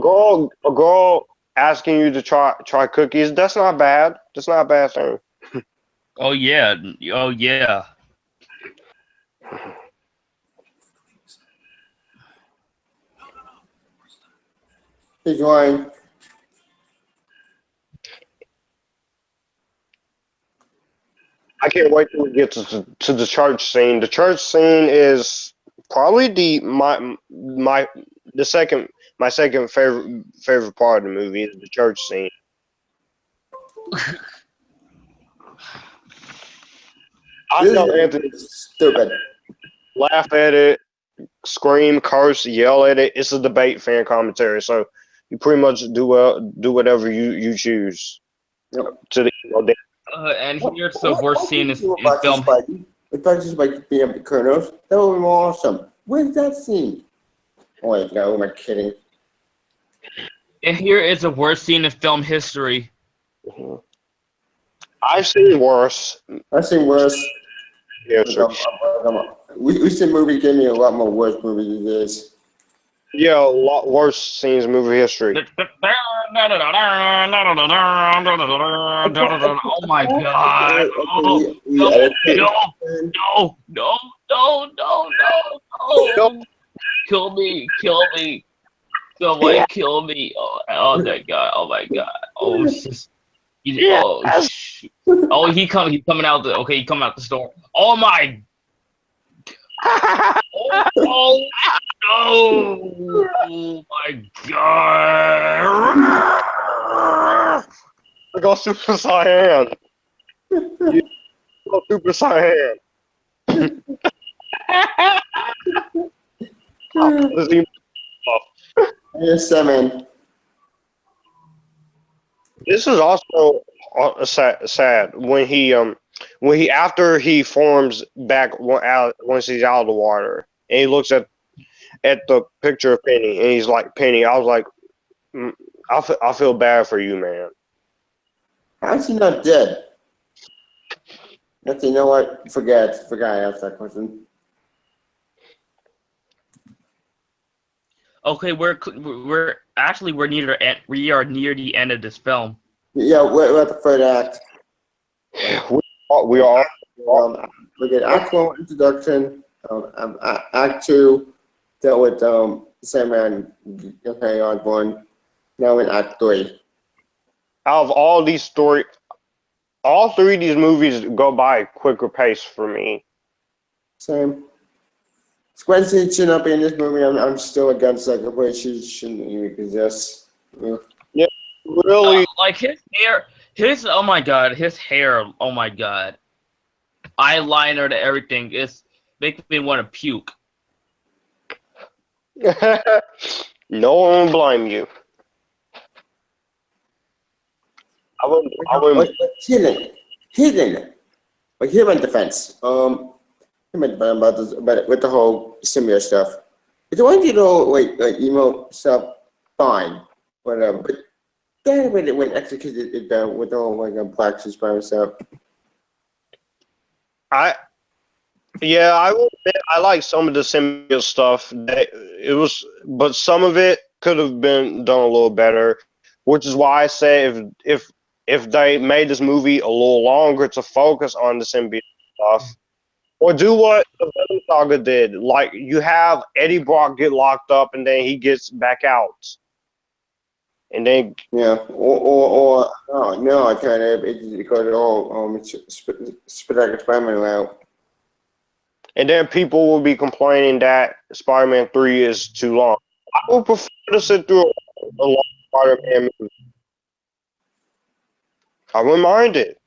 girl asking you to try cookies, that's not bad. That's not a bad thing. Oh yeah. Oh yeah. He's going. I can't wait till we get to the church scene. The church scene is probably my second favorite part of the movie is the church scene. I This know is Anthony stupid. laugh at it, scream, curse, yell at it. It's a debate fan commentary, so you pretty much do whatever you choose. Yep. To the And here's the worst scene in film. If I just like being up the Colonels, that would be awesome. Where's that scene? Oh wait, no, am I kidding? And here is the worst scene in film history. I've seen worse. I've seen worse. Yeah, sure. We seen movies give me a lot more worse movies than this. Yeah, a lot worse scenes in movie history. Oh my god. Oh, no, no. Kill me. Somebody kill me. Oh my god. Oh my god. Oh, it's just. Oh, shoot. Oh, he's coming out he coming out the store. Oh my. Oh no! Oh my god! I got Super Saiyan. You got Super Saiyan. Yes, I mean. This is also sad when he after he forms back once he's out of the water and he looks at at the picture of Penny, and he's like, Penny. I was like, I feel bad for you, man. How's she not dead? Actually, you know what? Forget I asked that question. Okay, we're near the end. We are near the end of this film. Yeah, we're at the third act. We are. Look at Act 1 introduction. Act 2 dealt with Sandman, Harry Osborn. Now in Act 3. Out of all these stories, all three of these movies go by a quicker pace for me. Same. Squincy should not be in this movie. I'm still against that. The way she shouldn't even exist. Yeah, really. Like his hair, oh my god, his hair, oh my god, eyeliner to everything. It's making me want to puke. No one will blame you. I wouldn't. Hidden. Like him in defense. About this, about with the whole symbiote stuff. If you want to do like emo stuff, fine, whatever. But then when it went executed it down with the whole like Black Spider stuff. I will admit I like some of the symbiote stuff. But some of it could have been done a little better, which is why I say if they made this movie a little longer to focus on the symbiote stuff, or do what the Venom Saga did, like you have Eddie Brock get locked up and then he gets back out, and then or no, I kind of it got it all Spider-Man out. And then people will be complaining that Spider-Man 3 is too long. I would prefer to sit through a long Spider-Man movie. I wouldn't mind it.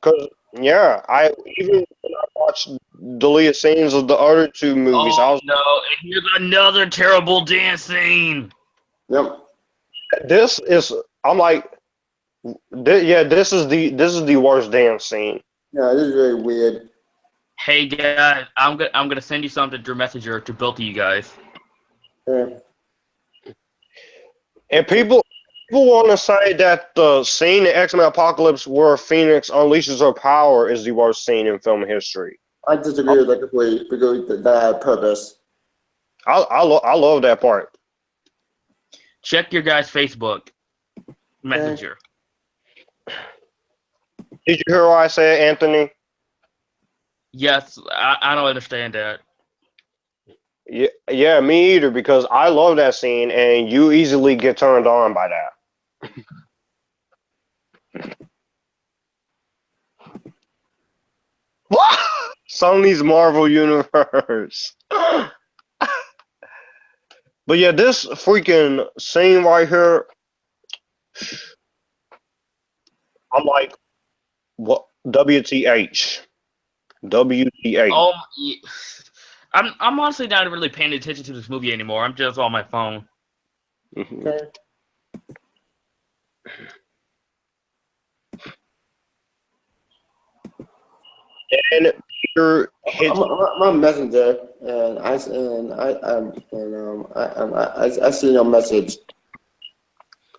Because, I even when I watched deleted scenes of the other two movies, I was no, and here's another terrible dance scene. Yep. This is, I'm like, this is the worst dance scene. Yeah, this is really weird. Hey guys, I'm gonna send you something through Messenger to both of you guys. Yeah. And people want to say that the scene in X-Men Apocalypse where Phoenix unleashes her power is the worst scene in film history. I disagree with that completely because that had purpose. I love that part. Check your guys' Facebook Messenger. Did you hear what I said, Anthony? Yes, I don't understand that. Yeah, me either, because I love that scene, and you easily get turned on by that. What? Sony's Marvel Universe. But yeah, this freaking scene right here, I'm like, what? WTH. WTH. Oh, I'm honestly not really paying attention to this movie anymore. I'm just on my phone. Okay. And Peter hits. I'm a messenger, and I see your message.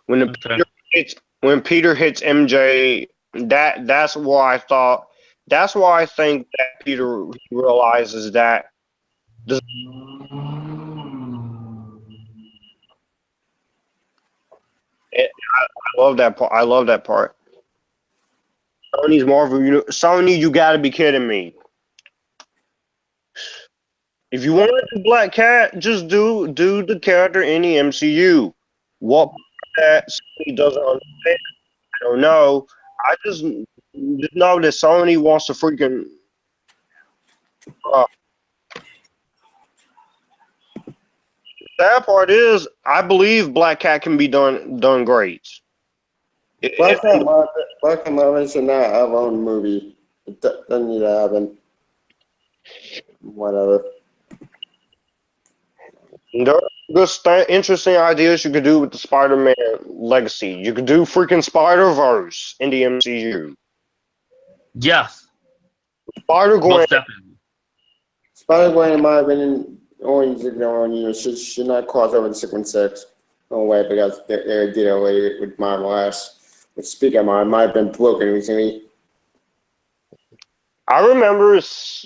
When Peter hits MJ, that's why I thought. That's why I think that Peter realizes that. I love that part. I love that part. Sony's Marvel. Sony, you gotta be kidding me. If you want to do Black Cat, just do the character in the MCU. What that Sony doesn't understand, I don't know. I just know that Sony wants to freaking. Sad part is, I believe Black Cat can be done great. Black Cat Marvel should not have own movie. It doesn't need to happen. Whatever. There are good, interesting ideas you could do with the Spider-Man legacy. You could do freaking Spider-Verse in the MCU. Yes. Spider-Gwen. Most definitely. Spider-Gwen, in my opinion, should not cross over to 616. No way, because they did away with Marvel S. But speaking of Marvel, it might have been broken recently. I remember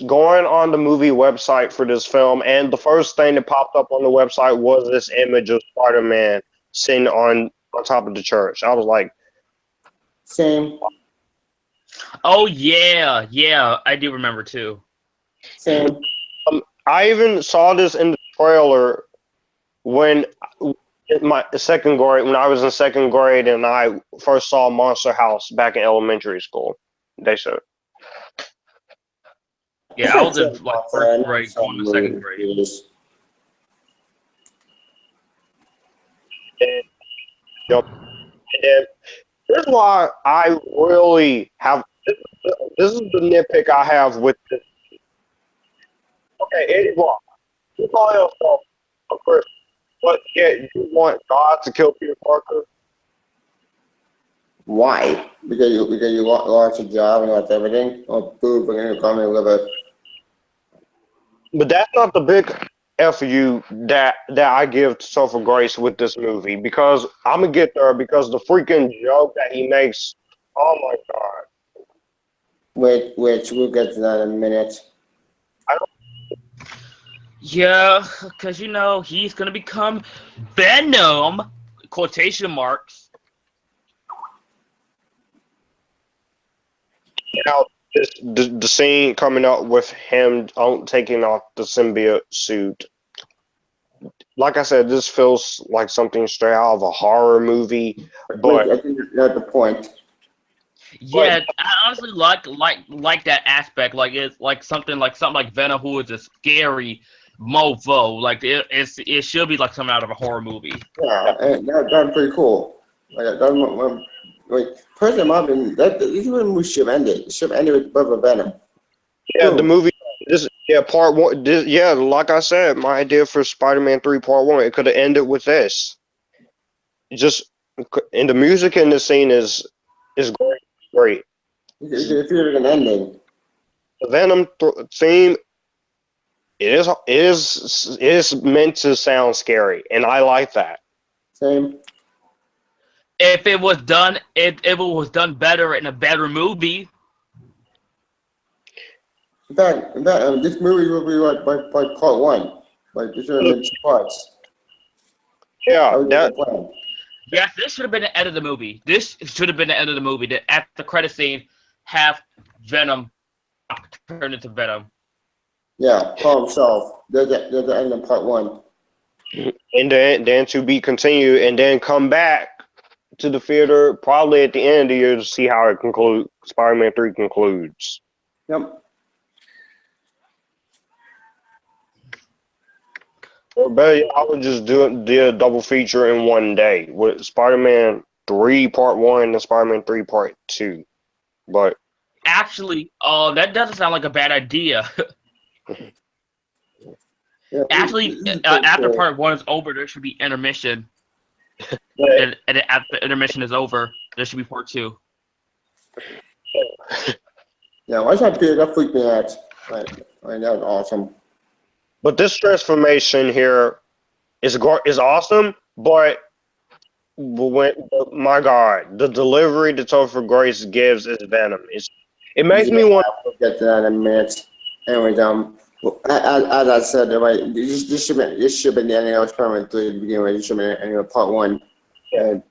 going on the movie website for this film, and the first thing that popped up on the website was this image of Spider-Man sitting on top of the church. I was like, Same. Oh yeah, yeah, I do remember too. Same. I even saw this in the trailer when my second grade, when I was in second grade, and I first saw Monster House back in elementary school. They said, Yeah, I was in like first grade, going to second grade. And then here's why I really have. This is the nitpick I have with this. Okay, Eddie Brock, you call yourself a Christian, but yet you want God to kill Peter Parker? Why? Because you lost your job and lost everything? Oh, boo, we're going to come and live it. But that's not the big FU that I give to Topher Grace with this movie, because I'm gonna get there, because the freaking joke that he makes, oh my god. Which we'll get to that in a minute. Yeah, because he's gonna become Venom, quotation marks. Now, the scene coming up with him taking off the symbiote suit. Like I said, this feels like something straight out of a horror movie. But I think that's the point. Yeah, I honestly like that aspect. Like it's like something like Venom, who is a scary mofo. Like it should be like something out of a horror movie. Yeah, and that's pretty cool. Personally, Marvin, this movie should have ended. It should have ended with Brother Venom. yeah, Boom. the movie. Part one. Like I said, my idea for Spider-Man 3 Part 1, it could have ended with this. Just, and the music in this scene is great. If you're an ending. The Venom theme is meant to sound scary, and I like that. Same. If it was done, if it was done better in a better movie. In fact, this movie will be like by part one. Like this should have been 2 parts. Yeah, Yes, this should have been the end of the movie. This should have been the end of the movie. That at the credit scene, have Venom turn into Venom. Yeah, Paul himself. There's the end of part 1. and then to be continued, and then come back to the theater probably at the end of the year to see how it concludes. Spider-Man 3 concludes. Yep. Or better yet, I would just do a double feature in one day with Spider-Man 3 Part 1 and Spider-Man 3 Part 2. But actually, that doesn't sound like a bad idea. Yeah, actually, after Part 1 is over, there should be intermission. and after the intermission is over, there should be Part 2. Yeah, once I figured that freaked me out. Like that was awesome. But this transformation here is awesome, but my God, the delivery that Topher Grace gives is Venom. It makes me want. We'll get to that in a minute. Anyways, as I said, right, this should have been the ending of Spider-Man 3 to begin with. This should have been the ending of Part 1. And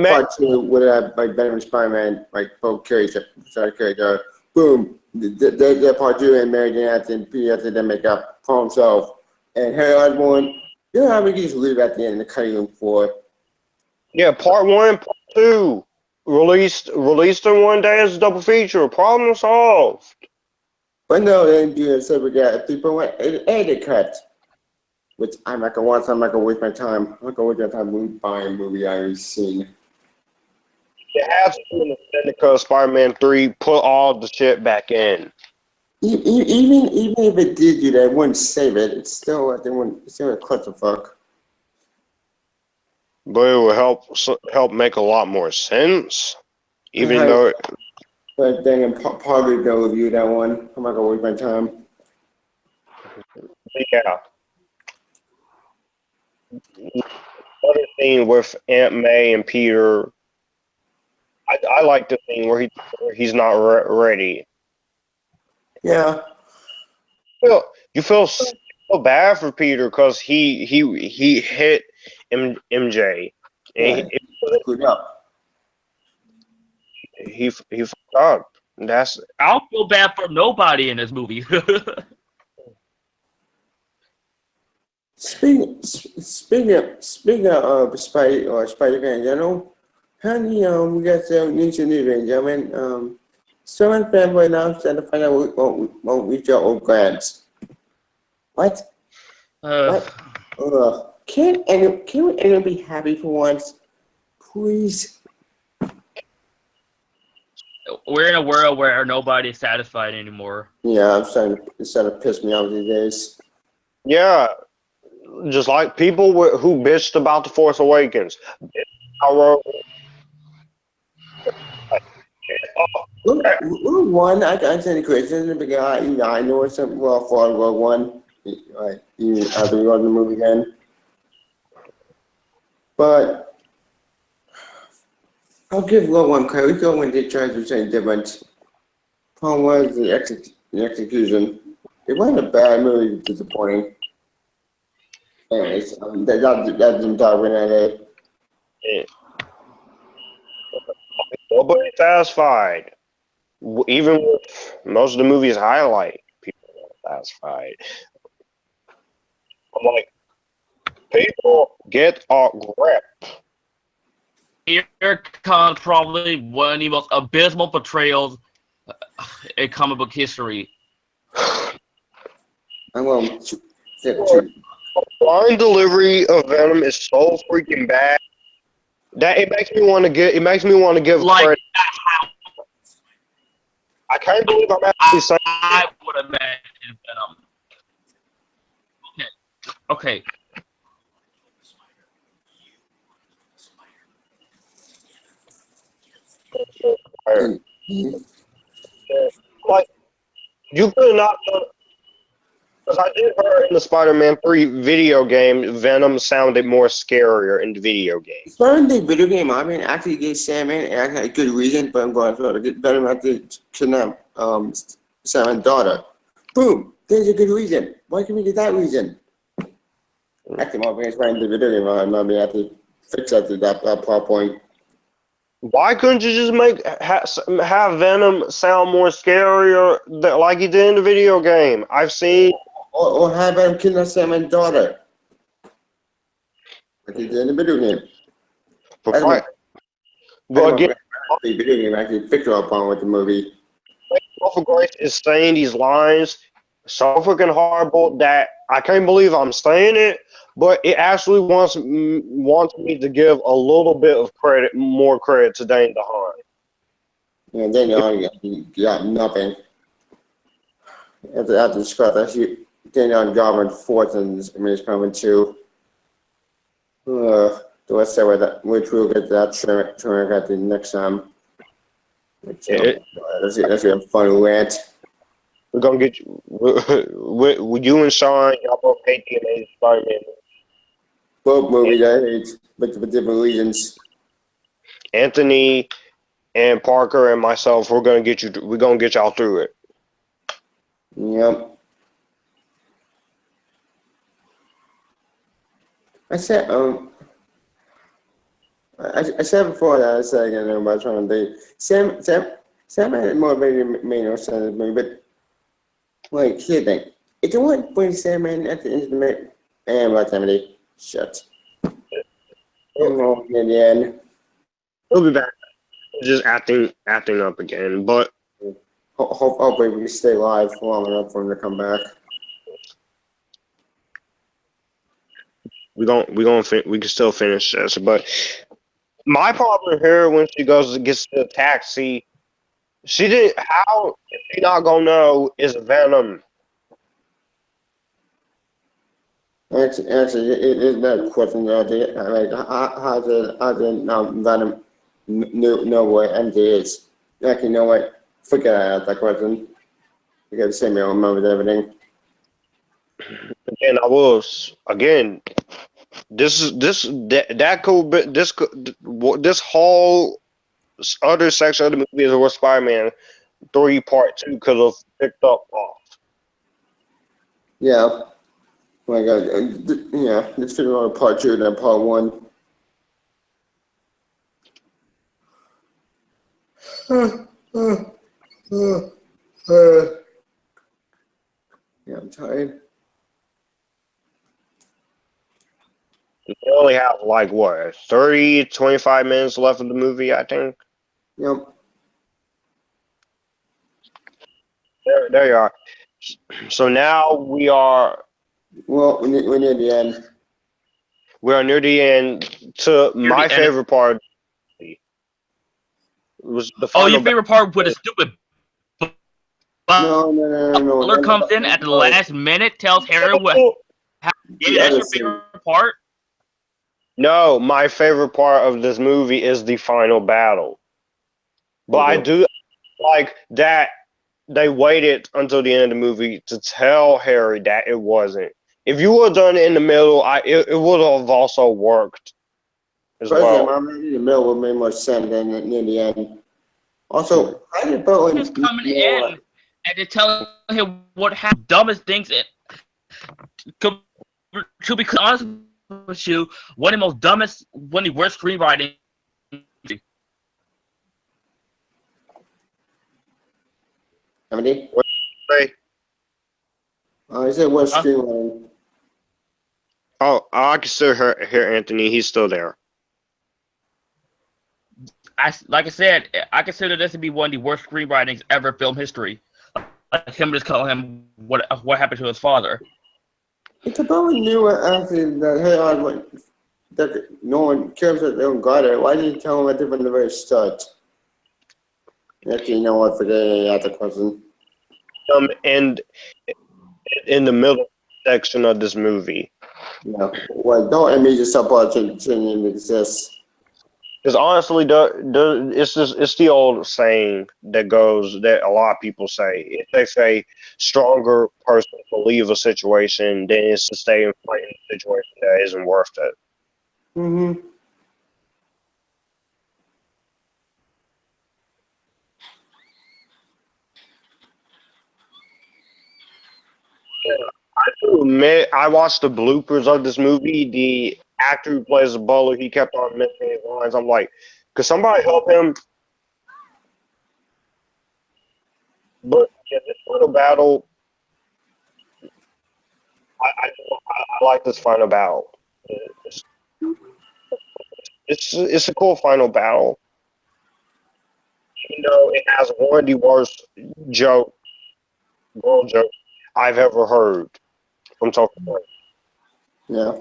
Part 2 would have like Venom and Spider-Man, like both characters. Boom. The Part 2 and Mary Jane after Peter after they make up for himself. And Harry Osborn, you know how we can just leave at the end of the cutting room floor. Yeah, Part 1 and Part 2 released in one day as a double feature. Problem solved. But no, they didn't do it. So we got a 3.1 edit cut. Which I'm not gonna watch. I'm not gonna waste my time. I'm not gonna waste my time buying a movie I already seen. It has to be in the because Spider-Man 3 put all the shit back in. Even if it did do that, it wouldn't save it. It's still like it's still a clusterfuck. But it will help make a lot more sense. Even though But dang, I'm probably gonna review that one. I'm not gonna waste my time. Yeah. Other scene with Aunt May and Peter. I like the scene where he's not ready. Yeah. You feel so bad for Peter because he hit MJ. And Yeah. Screwed up. he fucked up. That's I don't feel bad for nobody in this movie. Speaking of Spider-Man, you know, honey, we got some news and news, gentlemen. Someone fanboy now trying to find out what we your old grabs. What? What? Can anyone be happy for once? Please. We're in a world where nobody's satisfied anymore. Yeah, it's starting to piss me off these days. yeah. Just like people who bitched about The Force Awakens. Rogue One, I understand the criticism because I know it's something well for Rogue One. Like, even after we watch the movie again. But I'll give Rogue One credit. Rogue One did try to do something different. Problem was the execution. It wasn't a bad movie, disappointing. Anyways, that's the entire win at it. Nobody's satisfied. Even with most of the movies highlight, people are satisfied. I'm like, people get a grip. Here comes probably one of the most abysmal portrayals in comic book history. I'm going to Line delivery of Venom is so freaking bad that it makes me want to give Like, credit. I can't believe I'm actually saying I would imagine Venom. Okay. like you could not. Because I did hear in the Spider-Man 3 video game, Venom sounded more scarier in the video game. Starting the video game, I mean, actually gave Sandman actually a good reason, but I'm going to get better at the kidnap Sandman's daughter. Boom! There's a good reason. Why can't we get that reason? Actually, my brain's playing the video game. I might have to fix that plot point. Why couldn't you just have Venom sound more scarier like he did in the video game? I've seen. Or have him kidnap Sandman's daughter. Like he did in the video game. But again, the video game actually picked up on with the movie. Christopher Grace is saying these lines so freaking horrible that I can't believe I'm saying it, but it actually wants me to give a little bit of more credit to Dane DeHaan. Yeah, Dane DeHaan got nothing. After Scott, actually, Dane DeHaan got fourth in this coming too. Let's say which we'll get that turn at the next time. Let's get a fun rant. We're gonna get you. With you and Sean, y'all both hate the Amazing Spider-Man. Both movies I hate, but for different reasons. Anthony and Parker and myself, we're gonna get y'all through it. Yep. I said I said before that I said again about trying to date. Sam had more made no sense to me, but like here's the thing. If you want to bring Sandman at the end of the minute, and what time it is? Shut. In the end. He'll be back. Just acting up again, but hopefully we can stay live long enough for him to come back. we can still finish this. But my problem here when she gets to the taxi, how is she not gonna know is Venom? Actually, it is that question that I did. Like, how did Venom know what MJ is? Like, you know what? Forget that question. You got to say me, I remember everything. And I will again. that could be this whole other section of the movie is where Spider-Man 3 Part 2 could have picked up off. Yeah. Oh my God. Yeah. Let's figure out part 2 than part 1. Yeah, I'm tired. We only have like what 30, 25 minutes left of the movie, I think. Yep. There you are. So now we are We're near the end. near the end to my end. favorite part was the Oh, final your favorite part with the stupid No. butler comes in at the last minute, tells Harry what. Yeah, that's your favorite part. No, my favorite part of this movie is the final battle. But I do like that they waited until the end of the movie to tell Harry that it wasn't. If you would have done it in the middle, it would have also worked as well. In the middle would make more sense than near the end. Also, I did Bowen Just coming in and they're telling him what happened, dumbest things. To be honest with you, one of the most dumbest, one of the worst screenwriting. How many? What did you say? I said worst screenwriting. Oh, I can still hear Anthony. He's still there. Like I said, I consider this to be one of the worst screenwritings ever film history. Like him just calling him what happened to his father. If Bowen knew actually that that no one cares that they don't got it, why didn't you tell him that from the very start? Actually, you know what? Forget any other question. And in the middle section of this movie. Yeah. Well, don't admit yourself part shouldn't even exist. Because honestly, it's the old saying that goes that a lot of people say. If they say stronger person will leave a situation, then it's to stay and fight in a situation that isn't worth it. Mm-hmm. I do admit, I watched the bloopers of this movie. The actor who plays the butler, he kept on missing his lines. I'm like, could somebody help him? But yeah, this final battle, I like this final battle. It's a cool final battle. You know, it has one of the worst girl jokes I've ever heard from Tokyo Point. Yeah.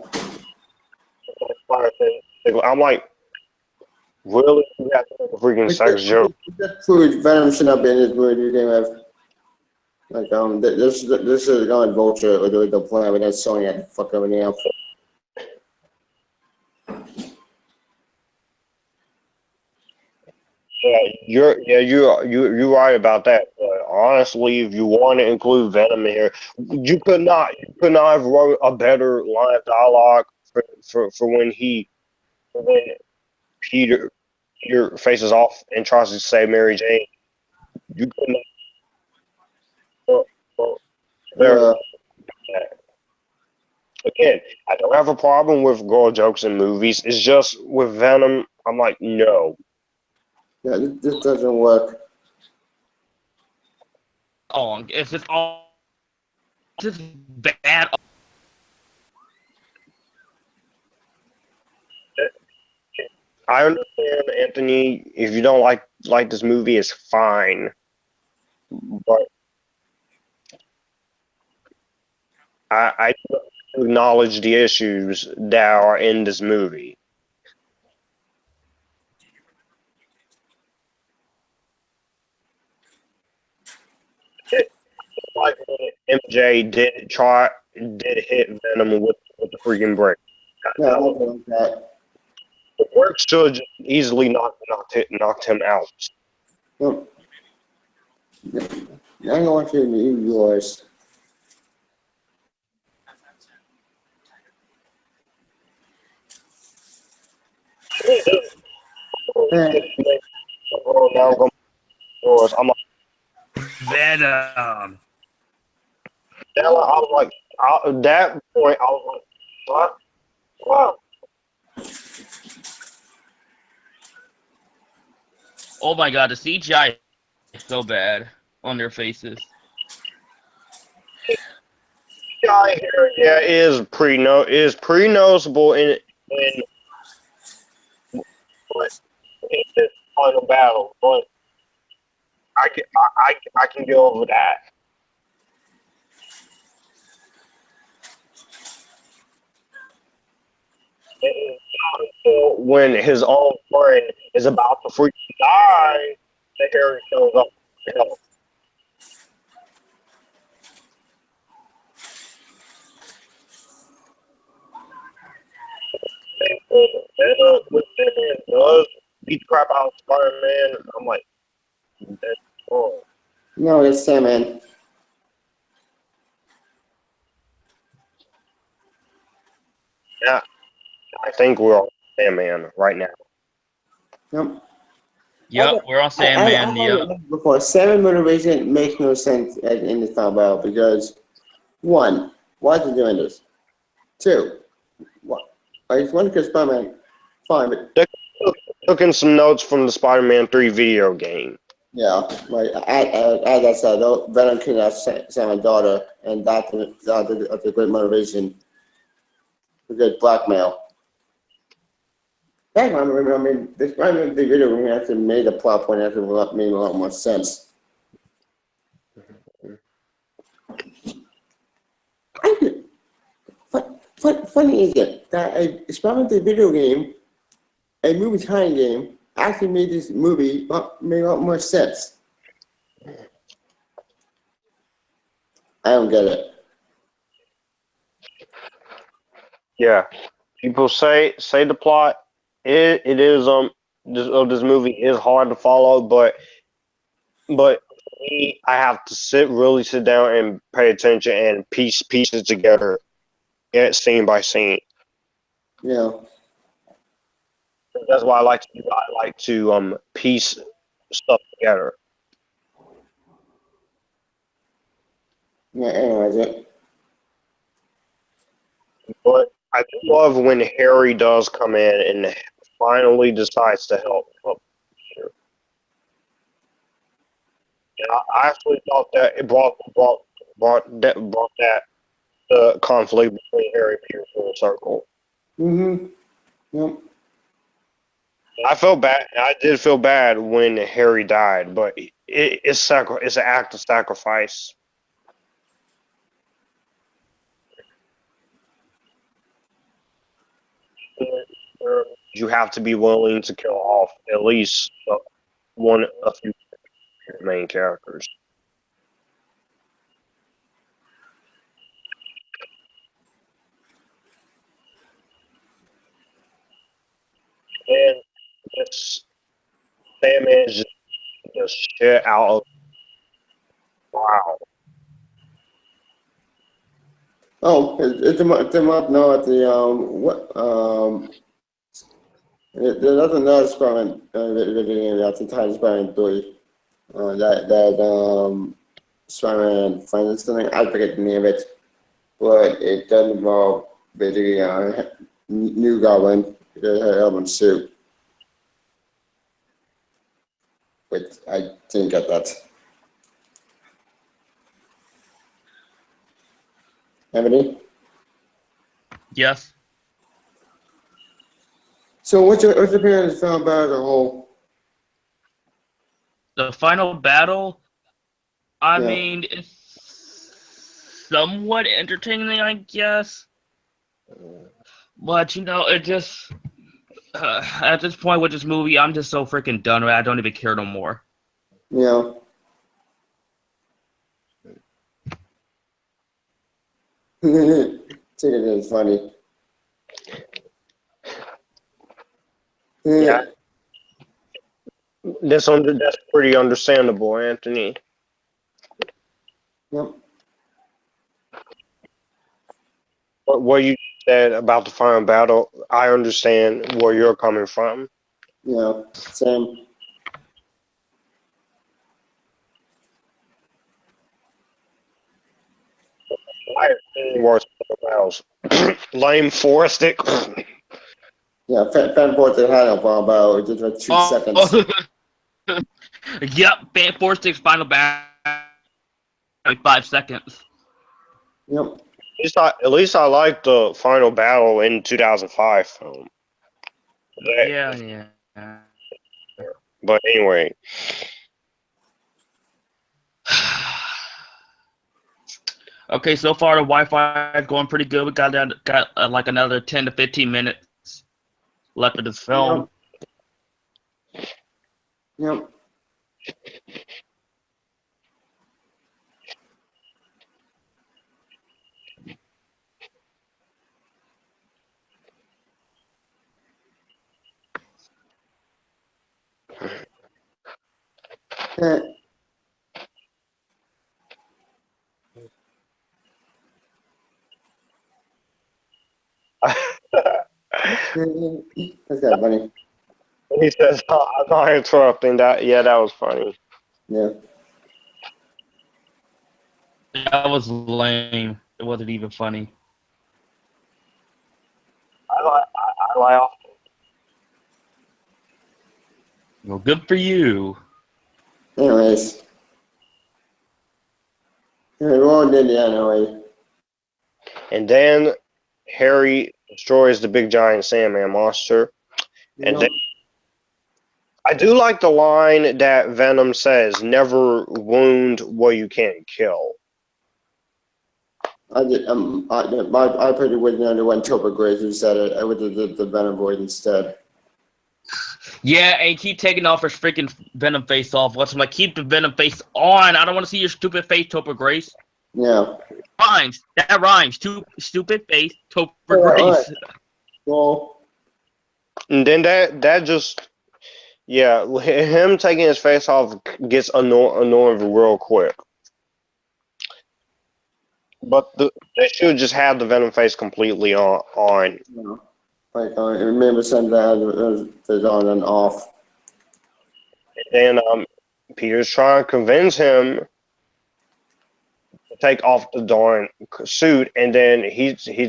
I'm like, really? You have to make a freaking sex joke? That food Venom should not be in this movie. You can have this is going Vulture or the plan, but that's Sony had to fuck everything else. Yeah, you're right about that. But honestly, if you want to include Venom in here, you could not have wrote a better line of dialogue for when Peter faces off and tries to save Mary Jane. You couldn't. Again, I don't have a problem with girl jokes in movies. It's just with Venom, I'm like, no. Yeah, this doesn't work. Oh, it's just all just bad. I understand, Anthony. If you don't like this movie, it's fine. But I acknowledge the issues that are in this movie. Like when MJ did hit Venom with the freaking brick. Yeah, I don't like that. The brick should just easily knocked him out. No. I don't want you to be yours. Oh, now I'm going yours. I'm Venom. I was like, at that point, I was like, what? Oh my god, the CGI is so bad on their faces. Guy here, yeah, is pretty noticeable in this final battle, but I can get over that. When his own friend is about to freaking die, the Harry shows up to help. When Batman does beat the crap out of Spider-Man, I'm like, that's wrong. No, it's Sandman. Yeah, I think we're on Sandman right now. Yep. Yep, we're on Sandman. Yep. Before, Sandman motivation makes no sense in this final battle because, one, why is he doing this? Two, what? I just want to kill Spider-Man. Fine, but Took in some notes from the Spider-Man 3 video game. yeah, like as I said, Venom kidnapped Sandman's daughter, and that's a great motivation. A good blackmail. I mean, this Spider-Man the video game actually made a plot point that made a lot more sense. Funny is it that a Spider-Man the video game, a movie tie game, actually made this movie made a lot more sense. I don't get it. Yeah, people say the plot. It is this movie is hard to follow, but me, I have to really sit down and pay attention and piece pieces together, scene by scene. Yeah. That's why I like to piece stuff together. Yeah. Anyways, But I do love when Harry does come in and finally decides to help. And I actually thought that it brought that conflict between Harry and Peter full circle. Yep. I felt bad. I did feel bad when Harry died, but it's an act of sacrifice. You have to be willing to kill off at least a few main characters. And just Sandman is just shit out of wow. Oh, it's them up now at the there's another Spider-Man video game that's entitled Spider-Man 3. That Spider-Man finds something. I forget the name of it, but it does involve basically New Goblin, her element suit. But I didn't get that. Ebony? Yes. So what's your opinion on the film about as a whole? The final battle, I Yeah. mean, it's somewhat entertaining, I guess. But, it just, at this point with this movie, I'm just so freaking done with it. I don't even care no more. Yeah. It is funny. Yeah. That's pretty understandable, Anthony. Yep. What you said about the final battle, I understand where you're coming from. Same. Worse battles. Lame forestic. Yeah, fan port that had about just like 2 seconds. Yep, Fan Force 6 final battle. Like 5 seconds. Yep. At least I liked the final battle in 2005 film. Yeah. But anyway. Okay, so far the Wi-Fi is going pretty good. We got like another 10 to 15 minutes left of this film. Yep. Eh, That's kind of funny. He says, I'm not interrupting that. Yeah, that was funny. Yeah. That was lame. It wasn't even funny. I laughed. Well, good for you. Anyways. We all did the anyway. And then Harry destroys the big giant Sandman monster. And then I do like the line that Venom says, never wound what you can't kill. I did. I put it with the one Topher Grace who said it. I would have the Venom Void instead. Yeah, and keep taking off his freaking Venom face off. What's like, keep the Venom face on. I don't want to see your stupid face, Topher Grace. Yeah. Rhymes. That rhymes. Stupid face, Topher Yeah, Grace. right. Well, And then that just, yeah, him taking his face off gets annoying real quick. But they should just have the Venom face completely on. like I remember something that was on and off. And then Peter's trying to convince him to take off the darn suit, and then he's saying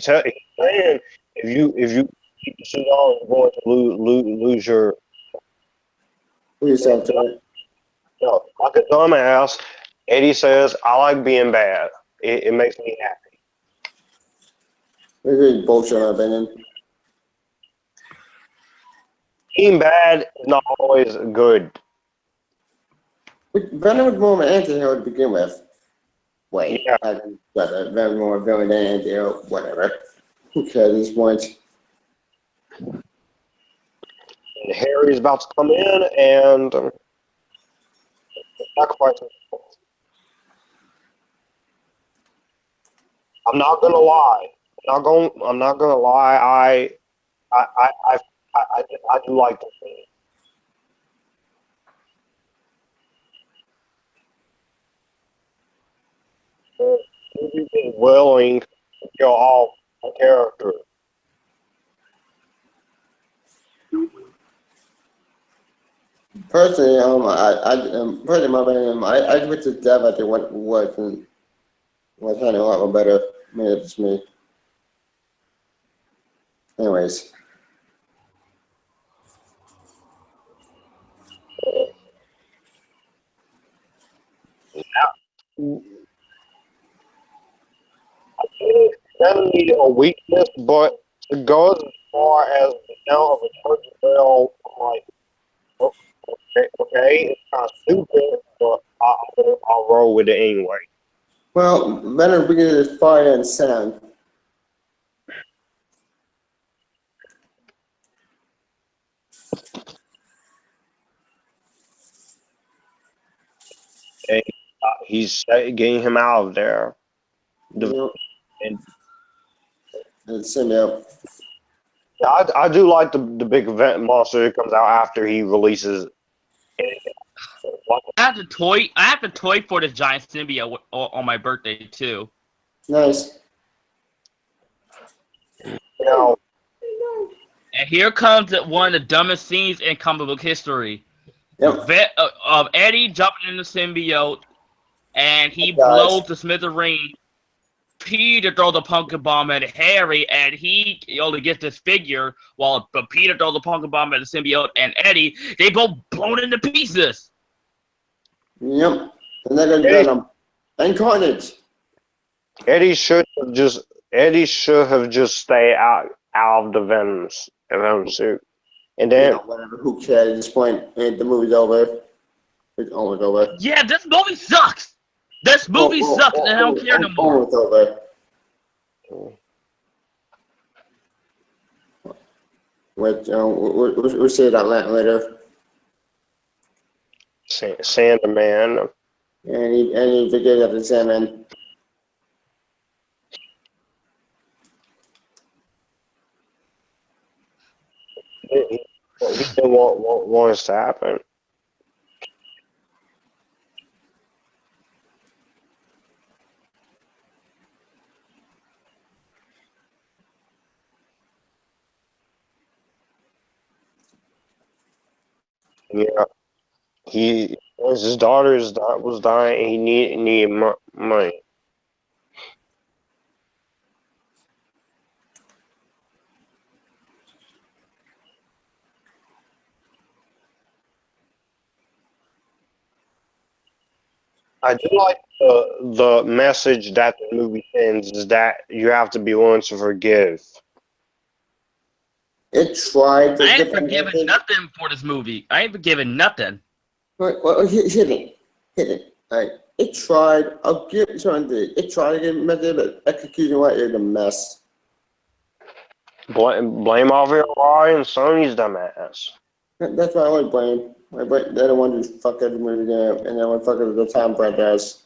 if you keep the suit on, you're going to lose your. Who you said to it? No, like a dumbass. Eddie says, "I like being bad. It makes me happy." It's really bullshit, in my opinion. Being bad is not always good. Venom was more of an anti-hero to begin with. Wait, Yeah. Venom more villain than anti-hero, whatever. Who cares at this point? And Harry's about to come in and sacrifice himself. I'm not gonna lie. I'm not gonna lie. I do like this movie. Movie is willing to kill off a character. Personally, personally, my opinion, I went to Dev. I think what was kind of a lot more better. Maybe it's just me. Anyways. I think Venom needed a weakness, but to go as far as the count of a church bell, I'm like, okay, it's kind of stupid, but I'll roll with it anyway. Well, Venom begins with fire and sound. And he's getting him out of there. And Yeah, I do like the big event monster that comes out after he releases. I have the toy for this giant symbiote on my birthday too. Nice. You know, And here comes one of the dumbest scenes in comic book history. Yep. Eddie jumping in the symbiote, and he Guys. blows the smithereen. Peter throws the pumpkin bomb at Harry, and he only gets this figure, while Peter throws the pumpkin bomb at the symbiote and Eddie. They both blown into pieces. Yep. And they're gonna them. And Carnage. Eddie should have just stayed out of the Venom suit. And then Whatever. Who cares at this point? And the movie's over. It's almost over. Yeah, this movie sucks. This movie sucks, and I don't care no more. Almost over. Wait, we'll see that later. Sandman. And he forget of the Sandman. He didn't want this to happen. Yeah, his daughter was dying. And he needed money. I do like the message that the movie sends is that you have to be willing to forgive. It tried to I ain't forgiving nothing for this movie. I ain't forgiving nothing. Well, hit it. Alright. It tried. I'll give it trying to. It tried to get method, but execution right is a mess. Blame all of Ryan and Sony's dumbass. That's why I like blame. They're the ones who fuck every movie up, and then when fuck up the time brothers.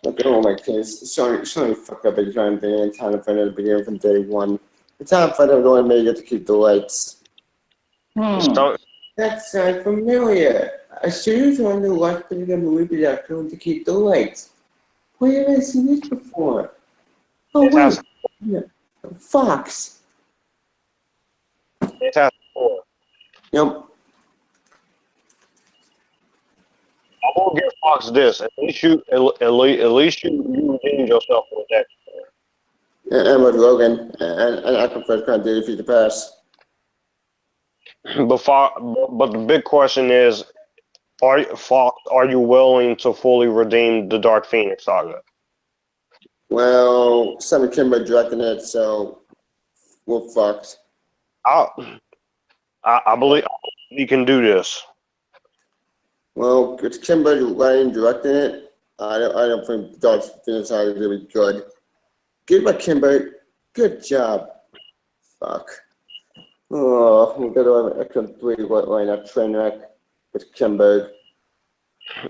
Look at all my kids. Sony fuck up big time thing and time for the beginning from day one. The time for them only made it to keep the lights. That sounds familiar. I seriously want to watch the movie production to keep the lights. Where have I seen this before? Oh wait, yeah. Fox. Fantastic Four. Yep. I will give Fox this. At least you redeemed yourself with that. And with Logan, and I prefer kind of do defeat the pass. But the big question is, are you willing to fully redeem the Dark Phoenix saga? Well, Simon Kimber directing it, so we're fucked. I believe you can do this. Well, it's Kimber writing directing it. I don't think Dark Phoenix saga is really good. Good by Kimber. Good job. Fuck. Oh, we're gonna have a complete lineup train wreck with Kimber.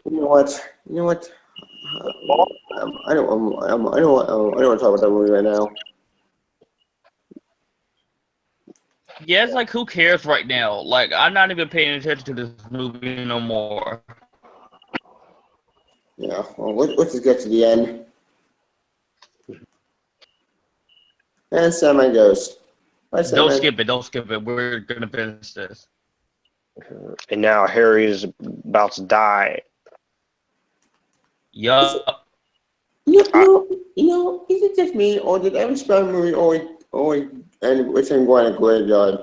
You know what? I don't want to talk about that movie right now. Yeah, it's like, who cares right now? Like, I'm not even paying attention to this movie no more. Yeah. Well, let's just get to the end. And Sandman goes. Bye, Don't Sandman. skip it. We're gonna finish this. And now Harry is about to die. Yup. You know, is it just me, or did every Spider-Man movie always end with him going to a graveyard?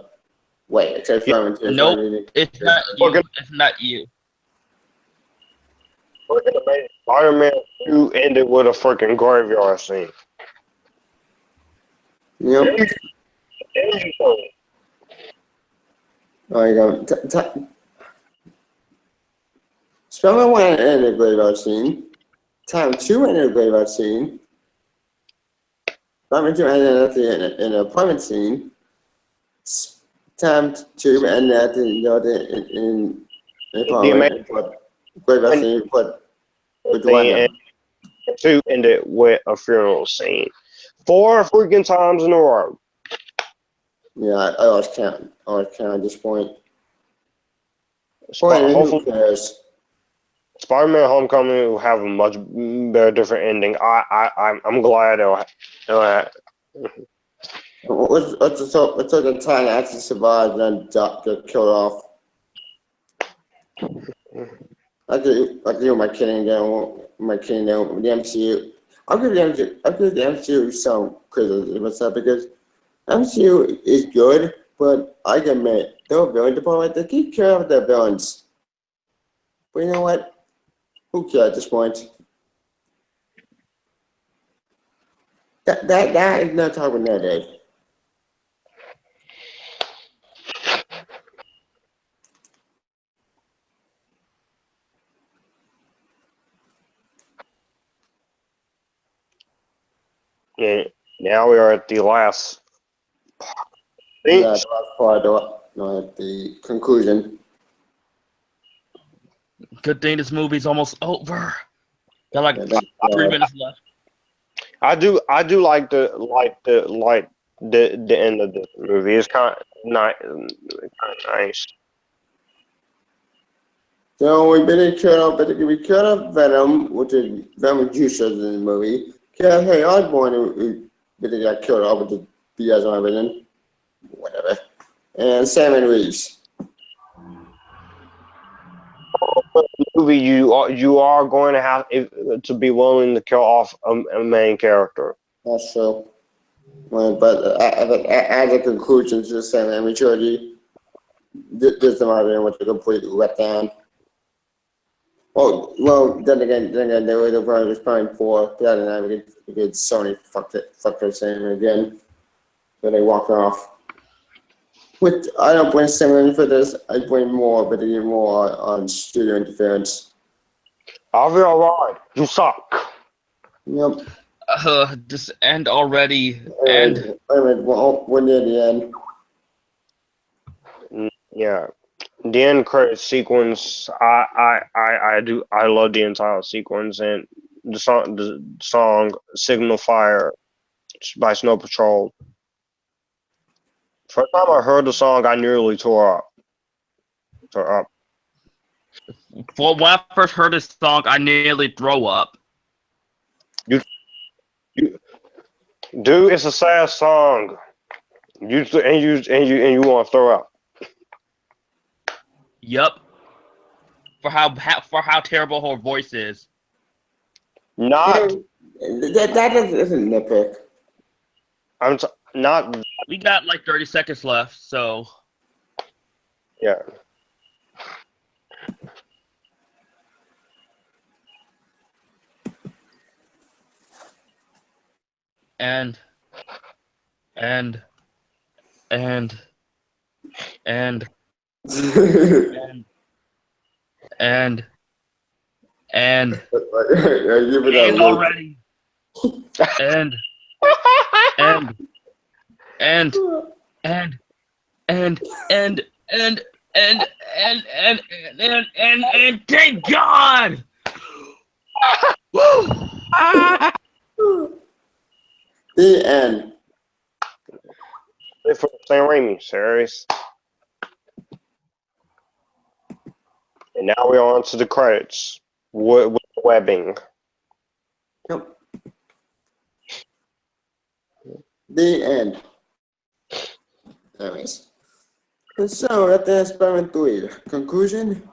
Wait, except Spider-Man 2. Nope, it's not you. It's not you. We're gonna make Spider-Man 2 ended with a freaking graveyard scene. Yep. Oh, you go. Spider-Man 1 ended a graveyard scene. Time 2 ended a graveyard scene. Spider-Man 2 ended in an apartment scene. Time 2 ended at in apartment. Graveyard scene, but with Dwayne. 2 ended with a funeral scene. 4 freaking times in a row. Yeah, I always count at this point. Who cares? Spider-Man: Homecoming will have a much better, different ending. I'm glad it'll What's the time actually survived and then get killed off? I give my kidding down, my kidding down, the MCU. I'll give the MCU some criticism because MCU is good, but I can admit, they're villain department, they keep care of their villains. But you know what? Who cares at this point? That is not talking that day. And now we are at the last Yeah, thing. the last part, the conclusion. Good thing this movie's almost over. Got like Yeah, 3 minutes left. I do like the end of the movie. It's kind of nice. So we killed off Venom, which is Venom Juicer in the movie. Killed Harry Osborn, who got killed off with the BS on everything. Whatever. And Sam and Reeves. Movie, you are going to have to be willing to kill off a main character. That's true. Well, but as a conclusion to the Sam Raimi trilogy, this might was a complete letdown. Oh, well, then again, they were probably responding for 2009 because Sony fucked their Sam again. So they walked off. Which I don't blame Sam Raimi for this. I blame more on studio interference. I'll be alright. You suck. Yep. Just end already. And well, we're near the end. Yeah. The end credit sequence, I love the entire sequence, and the song Signal Fire by Snow Patrol. First time I heard the song, I nearly tore up. Well, when I first heard this song, I nearly throw up. Dude, it's a sad song. You want to throw up. Yup. For how terrible her voice is. Not. That isn't nitpick. Not. We got like 30 seconds left, so. Yeah. And and already and thank God. Woo! The end. For Sam Raimi series. And now we're on to the credits with the webbing. Yep. The end. Anyways. So at the experiment 3. Conclusion?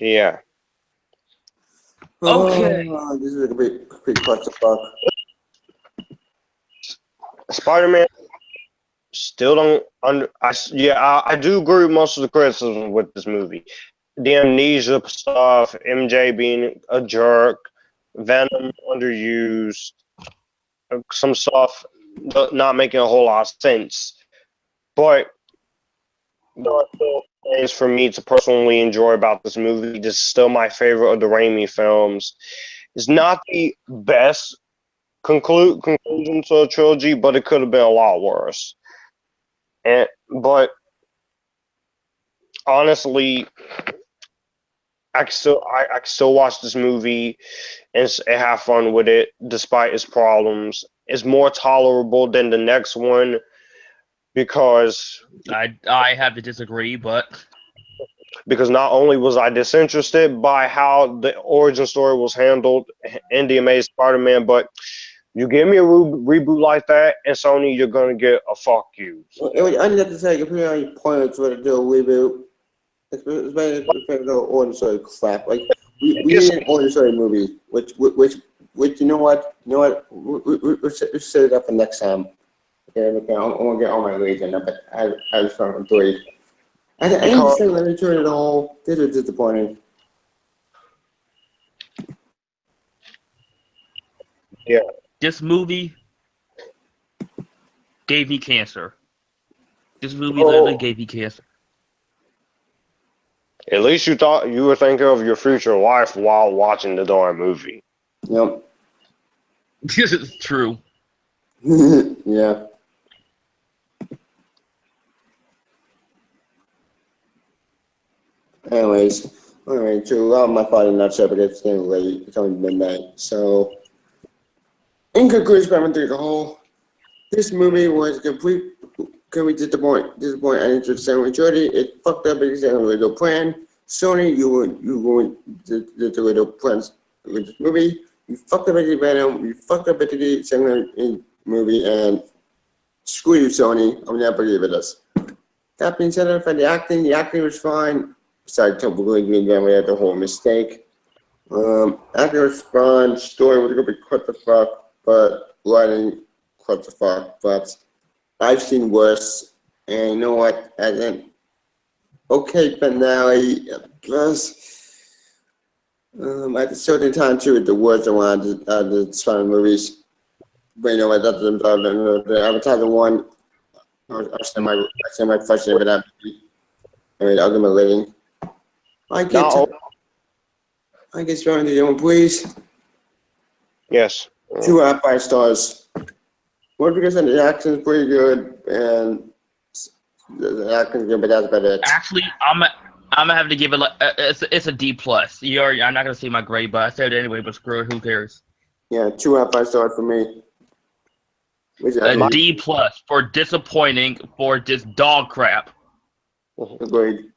Yeah. Okay. Oh, this is a big clusterfuck. Spider-Man still don't I do agree with most of the criticism with this movie. The amnesia stuff, MJ being a jerk, Venom underused, some stuff not making a whole lot of sense. But there are still things for me to personally enjoy about this movie. This is still my favorite of the Raimi films. It's not the best conclusion to a trilogy, but it could have been a lot worse. But honestly, I can still watch this movie and have fun with it despite its problems. It's more tolerable than the next one because I have to disagree, but because not only was I disinterested by how the origin story was handled in the Amazing Spider-Man, but you give me a reboot like that, and Sony, you're gonna get a fuck you. It was unnecessary comparing points with a reboot. Especially the origin story crap. Like we need an origin story movie, which you know what? We'll set it up for next time. Okay, I won't get all my grades in there, but I was from 3. I didn't think let me turn it all. This was disappointing. Yeah. This movie gave me cancer. This movie literally gave me cancer. At least you thought you were thinking of your future wife while watching the darn movie. Yep. This is true. Yeah. Anyways, all right. So a lot of my party not sure, but it's getting late. It's only midnight. So, in conclusion, Spider-Man 3 as a whole, this movie was completely disappointing. I didn't say majority. It fucked up because they had a little plan. Sony, you ruined the little plans with this movie. You fucked up at the Venom. You fucked up at the second movie, and screw you, Sony. I'm never giving this. That being said, for the acting was fine. Besides Tom Green we had the whole mistake. Acting was fine. Story was gonna be what the fuck, but writing what the fuck. But I've seen worse. And you know what? As an okay finale, plus at a certain time too, with the words around the Spider movies. But you know what? That's the Avatar one. I send my question for that movie. I mean, I'll give him a rating. I get Spider-Man 3, please. Yes. 2 out of 5 stars. One because the action's pretty good and the action's good, but that's about it. Actually, I'm gonna have to give it like it's a D plus. I'm not gonna say my grade, but I said it anyway. But screw it, who cares? Yeah, 2 out of 5 stars for me. A D plus for disappointing for this dog crap. Agreed.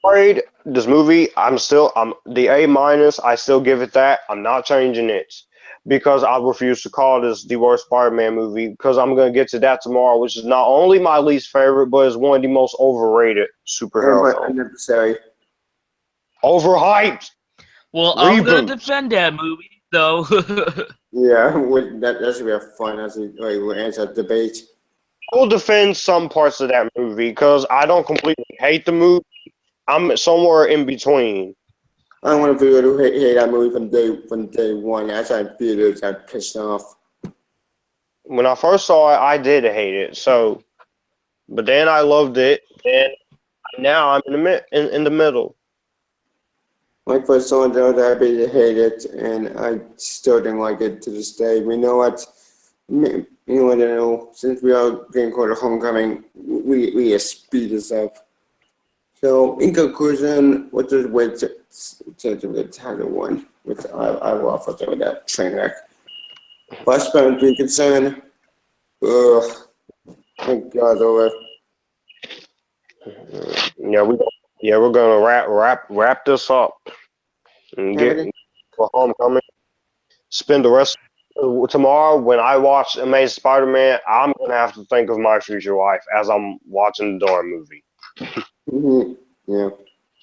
Afraid this movie, I'm the A minus. I still give it that. I'm not changing it because I refuse to call this the worst Spider-Man movie because I'm gonna get to that tomorrow, which is not only my least favorite, but is one of the most overrated superhero films. Unnecessary. Overhyped. Well, I'm gonna defend that movie though. Yeah, that should be a fun we'll answer debate. I will defend some parts of that movie because I don't completely hate the movie. I'm somewhere in between. I don't want to people who hate that movie from day one. I tried theaters, got pissed off. When I first saw it, I did hate it. So, but then I loved it, and now I'm in the middle. My first saw it, I really hate it, and I still didn't like it to this day. We know what, you know, since we are getting called a homecoming, we speed this up. So, in conclusion, what does wait to the title one, which I will offer to that train wreck. First parent being concerned, thank God over. Yeah, we're gonna wrap this up and get for homecoming. Spend the rest tomorrow when I watch Amazing Spider-Man. I'm gonna have to think of my future wife as I'm watching the darn movie. Mm-hmm. Yeah.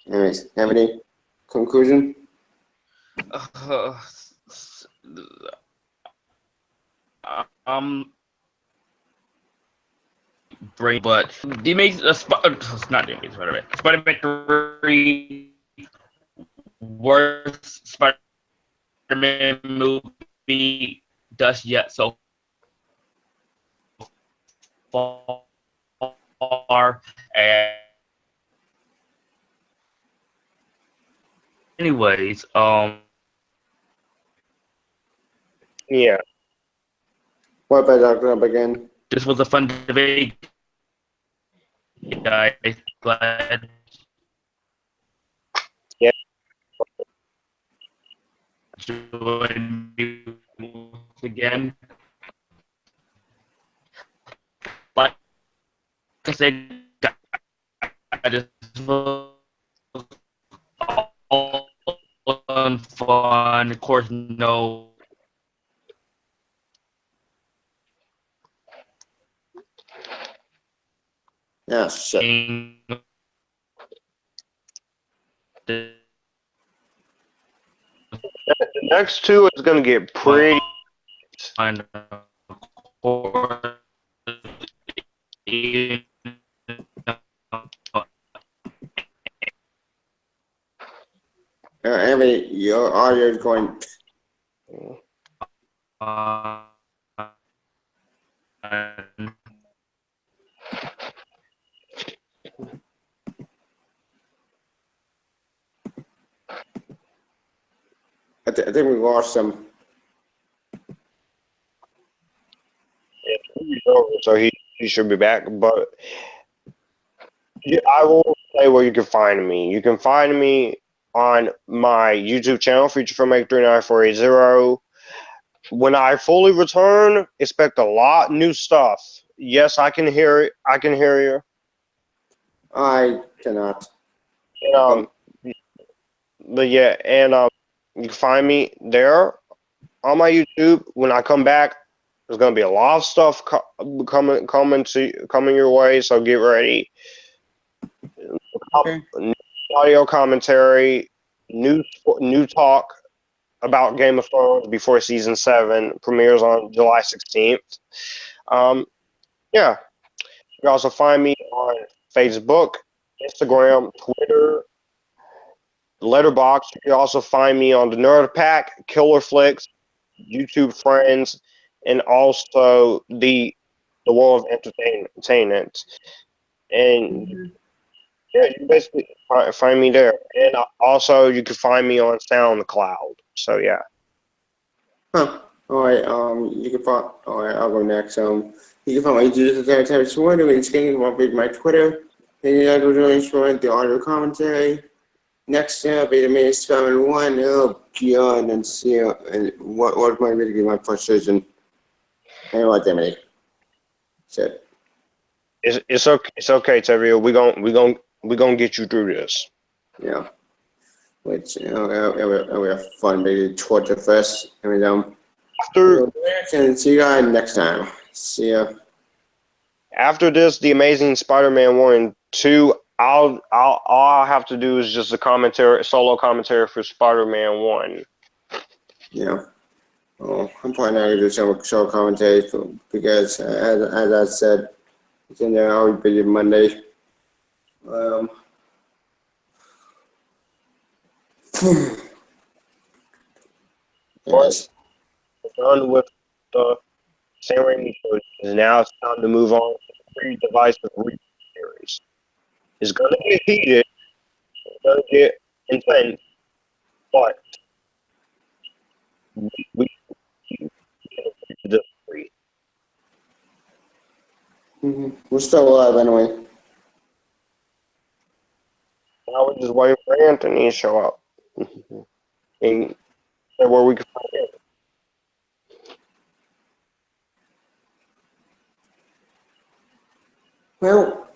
Anyways, have any conclusion? Brain, but the Amazing not the Amazing Spider-Man. Spider-Man 3 worst Spider-Man movie thus yet so far. And anyways, Yeah. What about Dr. Up again? this was a fun debate, guys. Glad. Yeah. Join you once again. Like I said, I just fun. Of course, no. Yeah, shit. The next two is gonna get pretty. And of course, you Anyway, your audio is going. know, I think we lost some. So he should be back. But yeah, I will say where you can find me. You can find me on my YouTube channel, Future Filmmaker 39480. When I fully return, expect a lot new stuff. Yes, I can hear it. I can hear you. I cannot. And, but yeah, and you can find me there on my YouTube. When I come back, there's gonna be a lot of stuff coming your way. So get ready. Okay. New audio commentary, new talk about Game of Thrones before season 7 premieres on July 16th. Yeah, you can also find me on Facebook, Instagram, Twitter, Letterboxd. You can also find me on the Nerd Pack, Killer Flicks, YouTube Friends, and also the World of Entertainment. And yeah, you can basically find me there. And also, you can find me on SoundCloud. So yeah. Huh. All right. You can find. All right. I'll go next. You can find my Jesus type Twitter. When scanning my Twitter. Then you go to the audio commentary. Next up, it means spelling one. Oh God, and see. And what might really be my frustration? And what damn it. Shit. It's okay. It's okay, Tevye. We gonna get you through this. Yeah. Which we have fun, maybe torture fest. And After and see you guys next time. See ya. After this, The Amazing Spider-Man 1 and 2, all I'll have to do is just a solo commentary for Spider-Man 1. Yeah. Oh, I'm probably not gonna do some show commentary because as I said, it's in there always busy Monday. Yes. Done with the Sam Raimi trilogy. Now it's time to move on to the Free Divisive Reboot series. It's gonna get heated, it's gonna get intense, but we can disagree. We're still alive anyway. Now we're just waiting for Anthony to show up. And where we can find him. Well,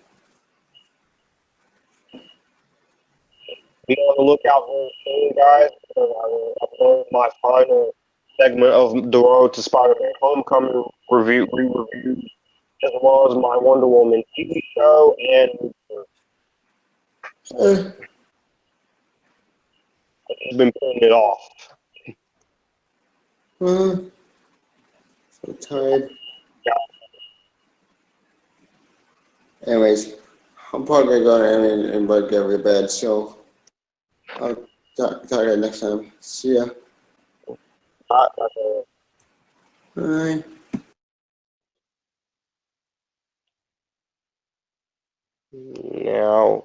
Be on the lookout for soon, guys, because I will upload my final segment of The Road to Spider-Man Homecoming re-review, as well as my Wonder Woman TV show and I've been putting it off. so tired. Anyways, I'm probably gonna go in and get to bed. So I'll talk to you next time. See ya. Bye. Now,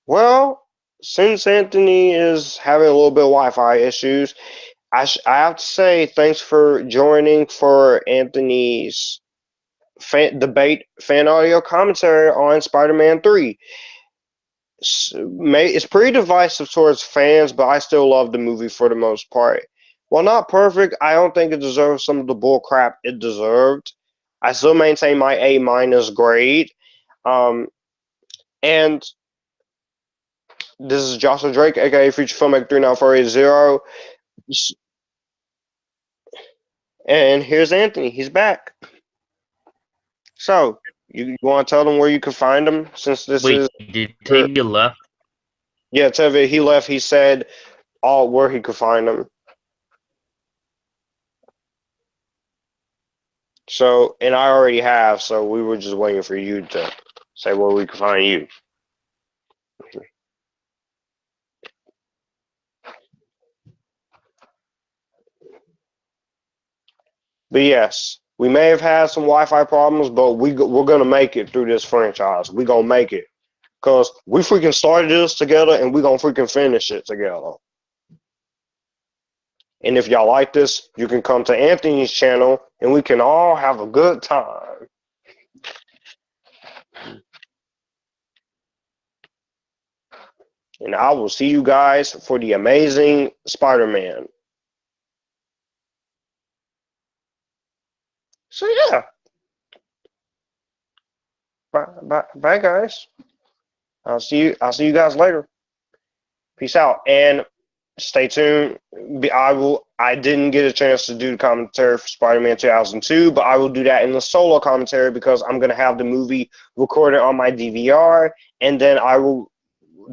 well, since Anthony is having a little bit of Wi-Fi issues, I have to say thanks for joining for Anthony's debate fan audio commentary on Spider-Man 3. It's pretty divisive towards fans, but I still love the movie for the most part. While not perfect, I don't think it deserves some of the bull crap it deserved. I still maintain my A- grade. And This is Joshua Drake, aka Future Filmmaker 39480. And here's Anthony. He's back. So, you want to tell them where you can find him since this Wait, is. did Tavia left? Yeah, Tevye, he left. He said all where he could find him. So, and I already have, so we were just waiting for you to say where we could find you. But yes, we may have had some Wi-Fi problems, but we're gonna make it through this franchise. We gonna make it, cause we freaking started this together, and we gonna freaking finish it together. And if y'all like this, you can come to Anthony's channel, and we can all have a good time. And I will see you guys for the Amazing Spider-Man. So yeah, bye guys. I'll see you guys later. Peace out and stay tuned. I didn't get a chance to do the commentary for Spider-Man 2002, but I will do that in the solo commentary because I'm gonna have the movie recorded on my DVR, and then I will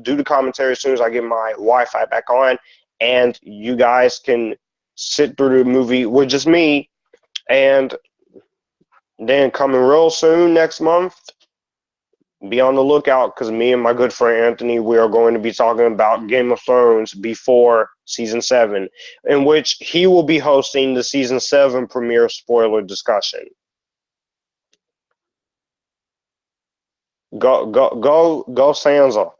do the commentary as soon as I get my Wi-Fi back on, and you guys can sit through the movie with just me. And then coming real soon next month, be on the lookout because me and my good friend Anthony, we are going to be talking about Game of Thrones before season 7, in which he will be hosting the season 7 premiere spoiler discussion. Go Sansa.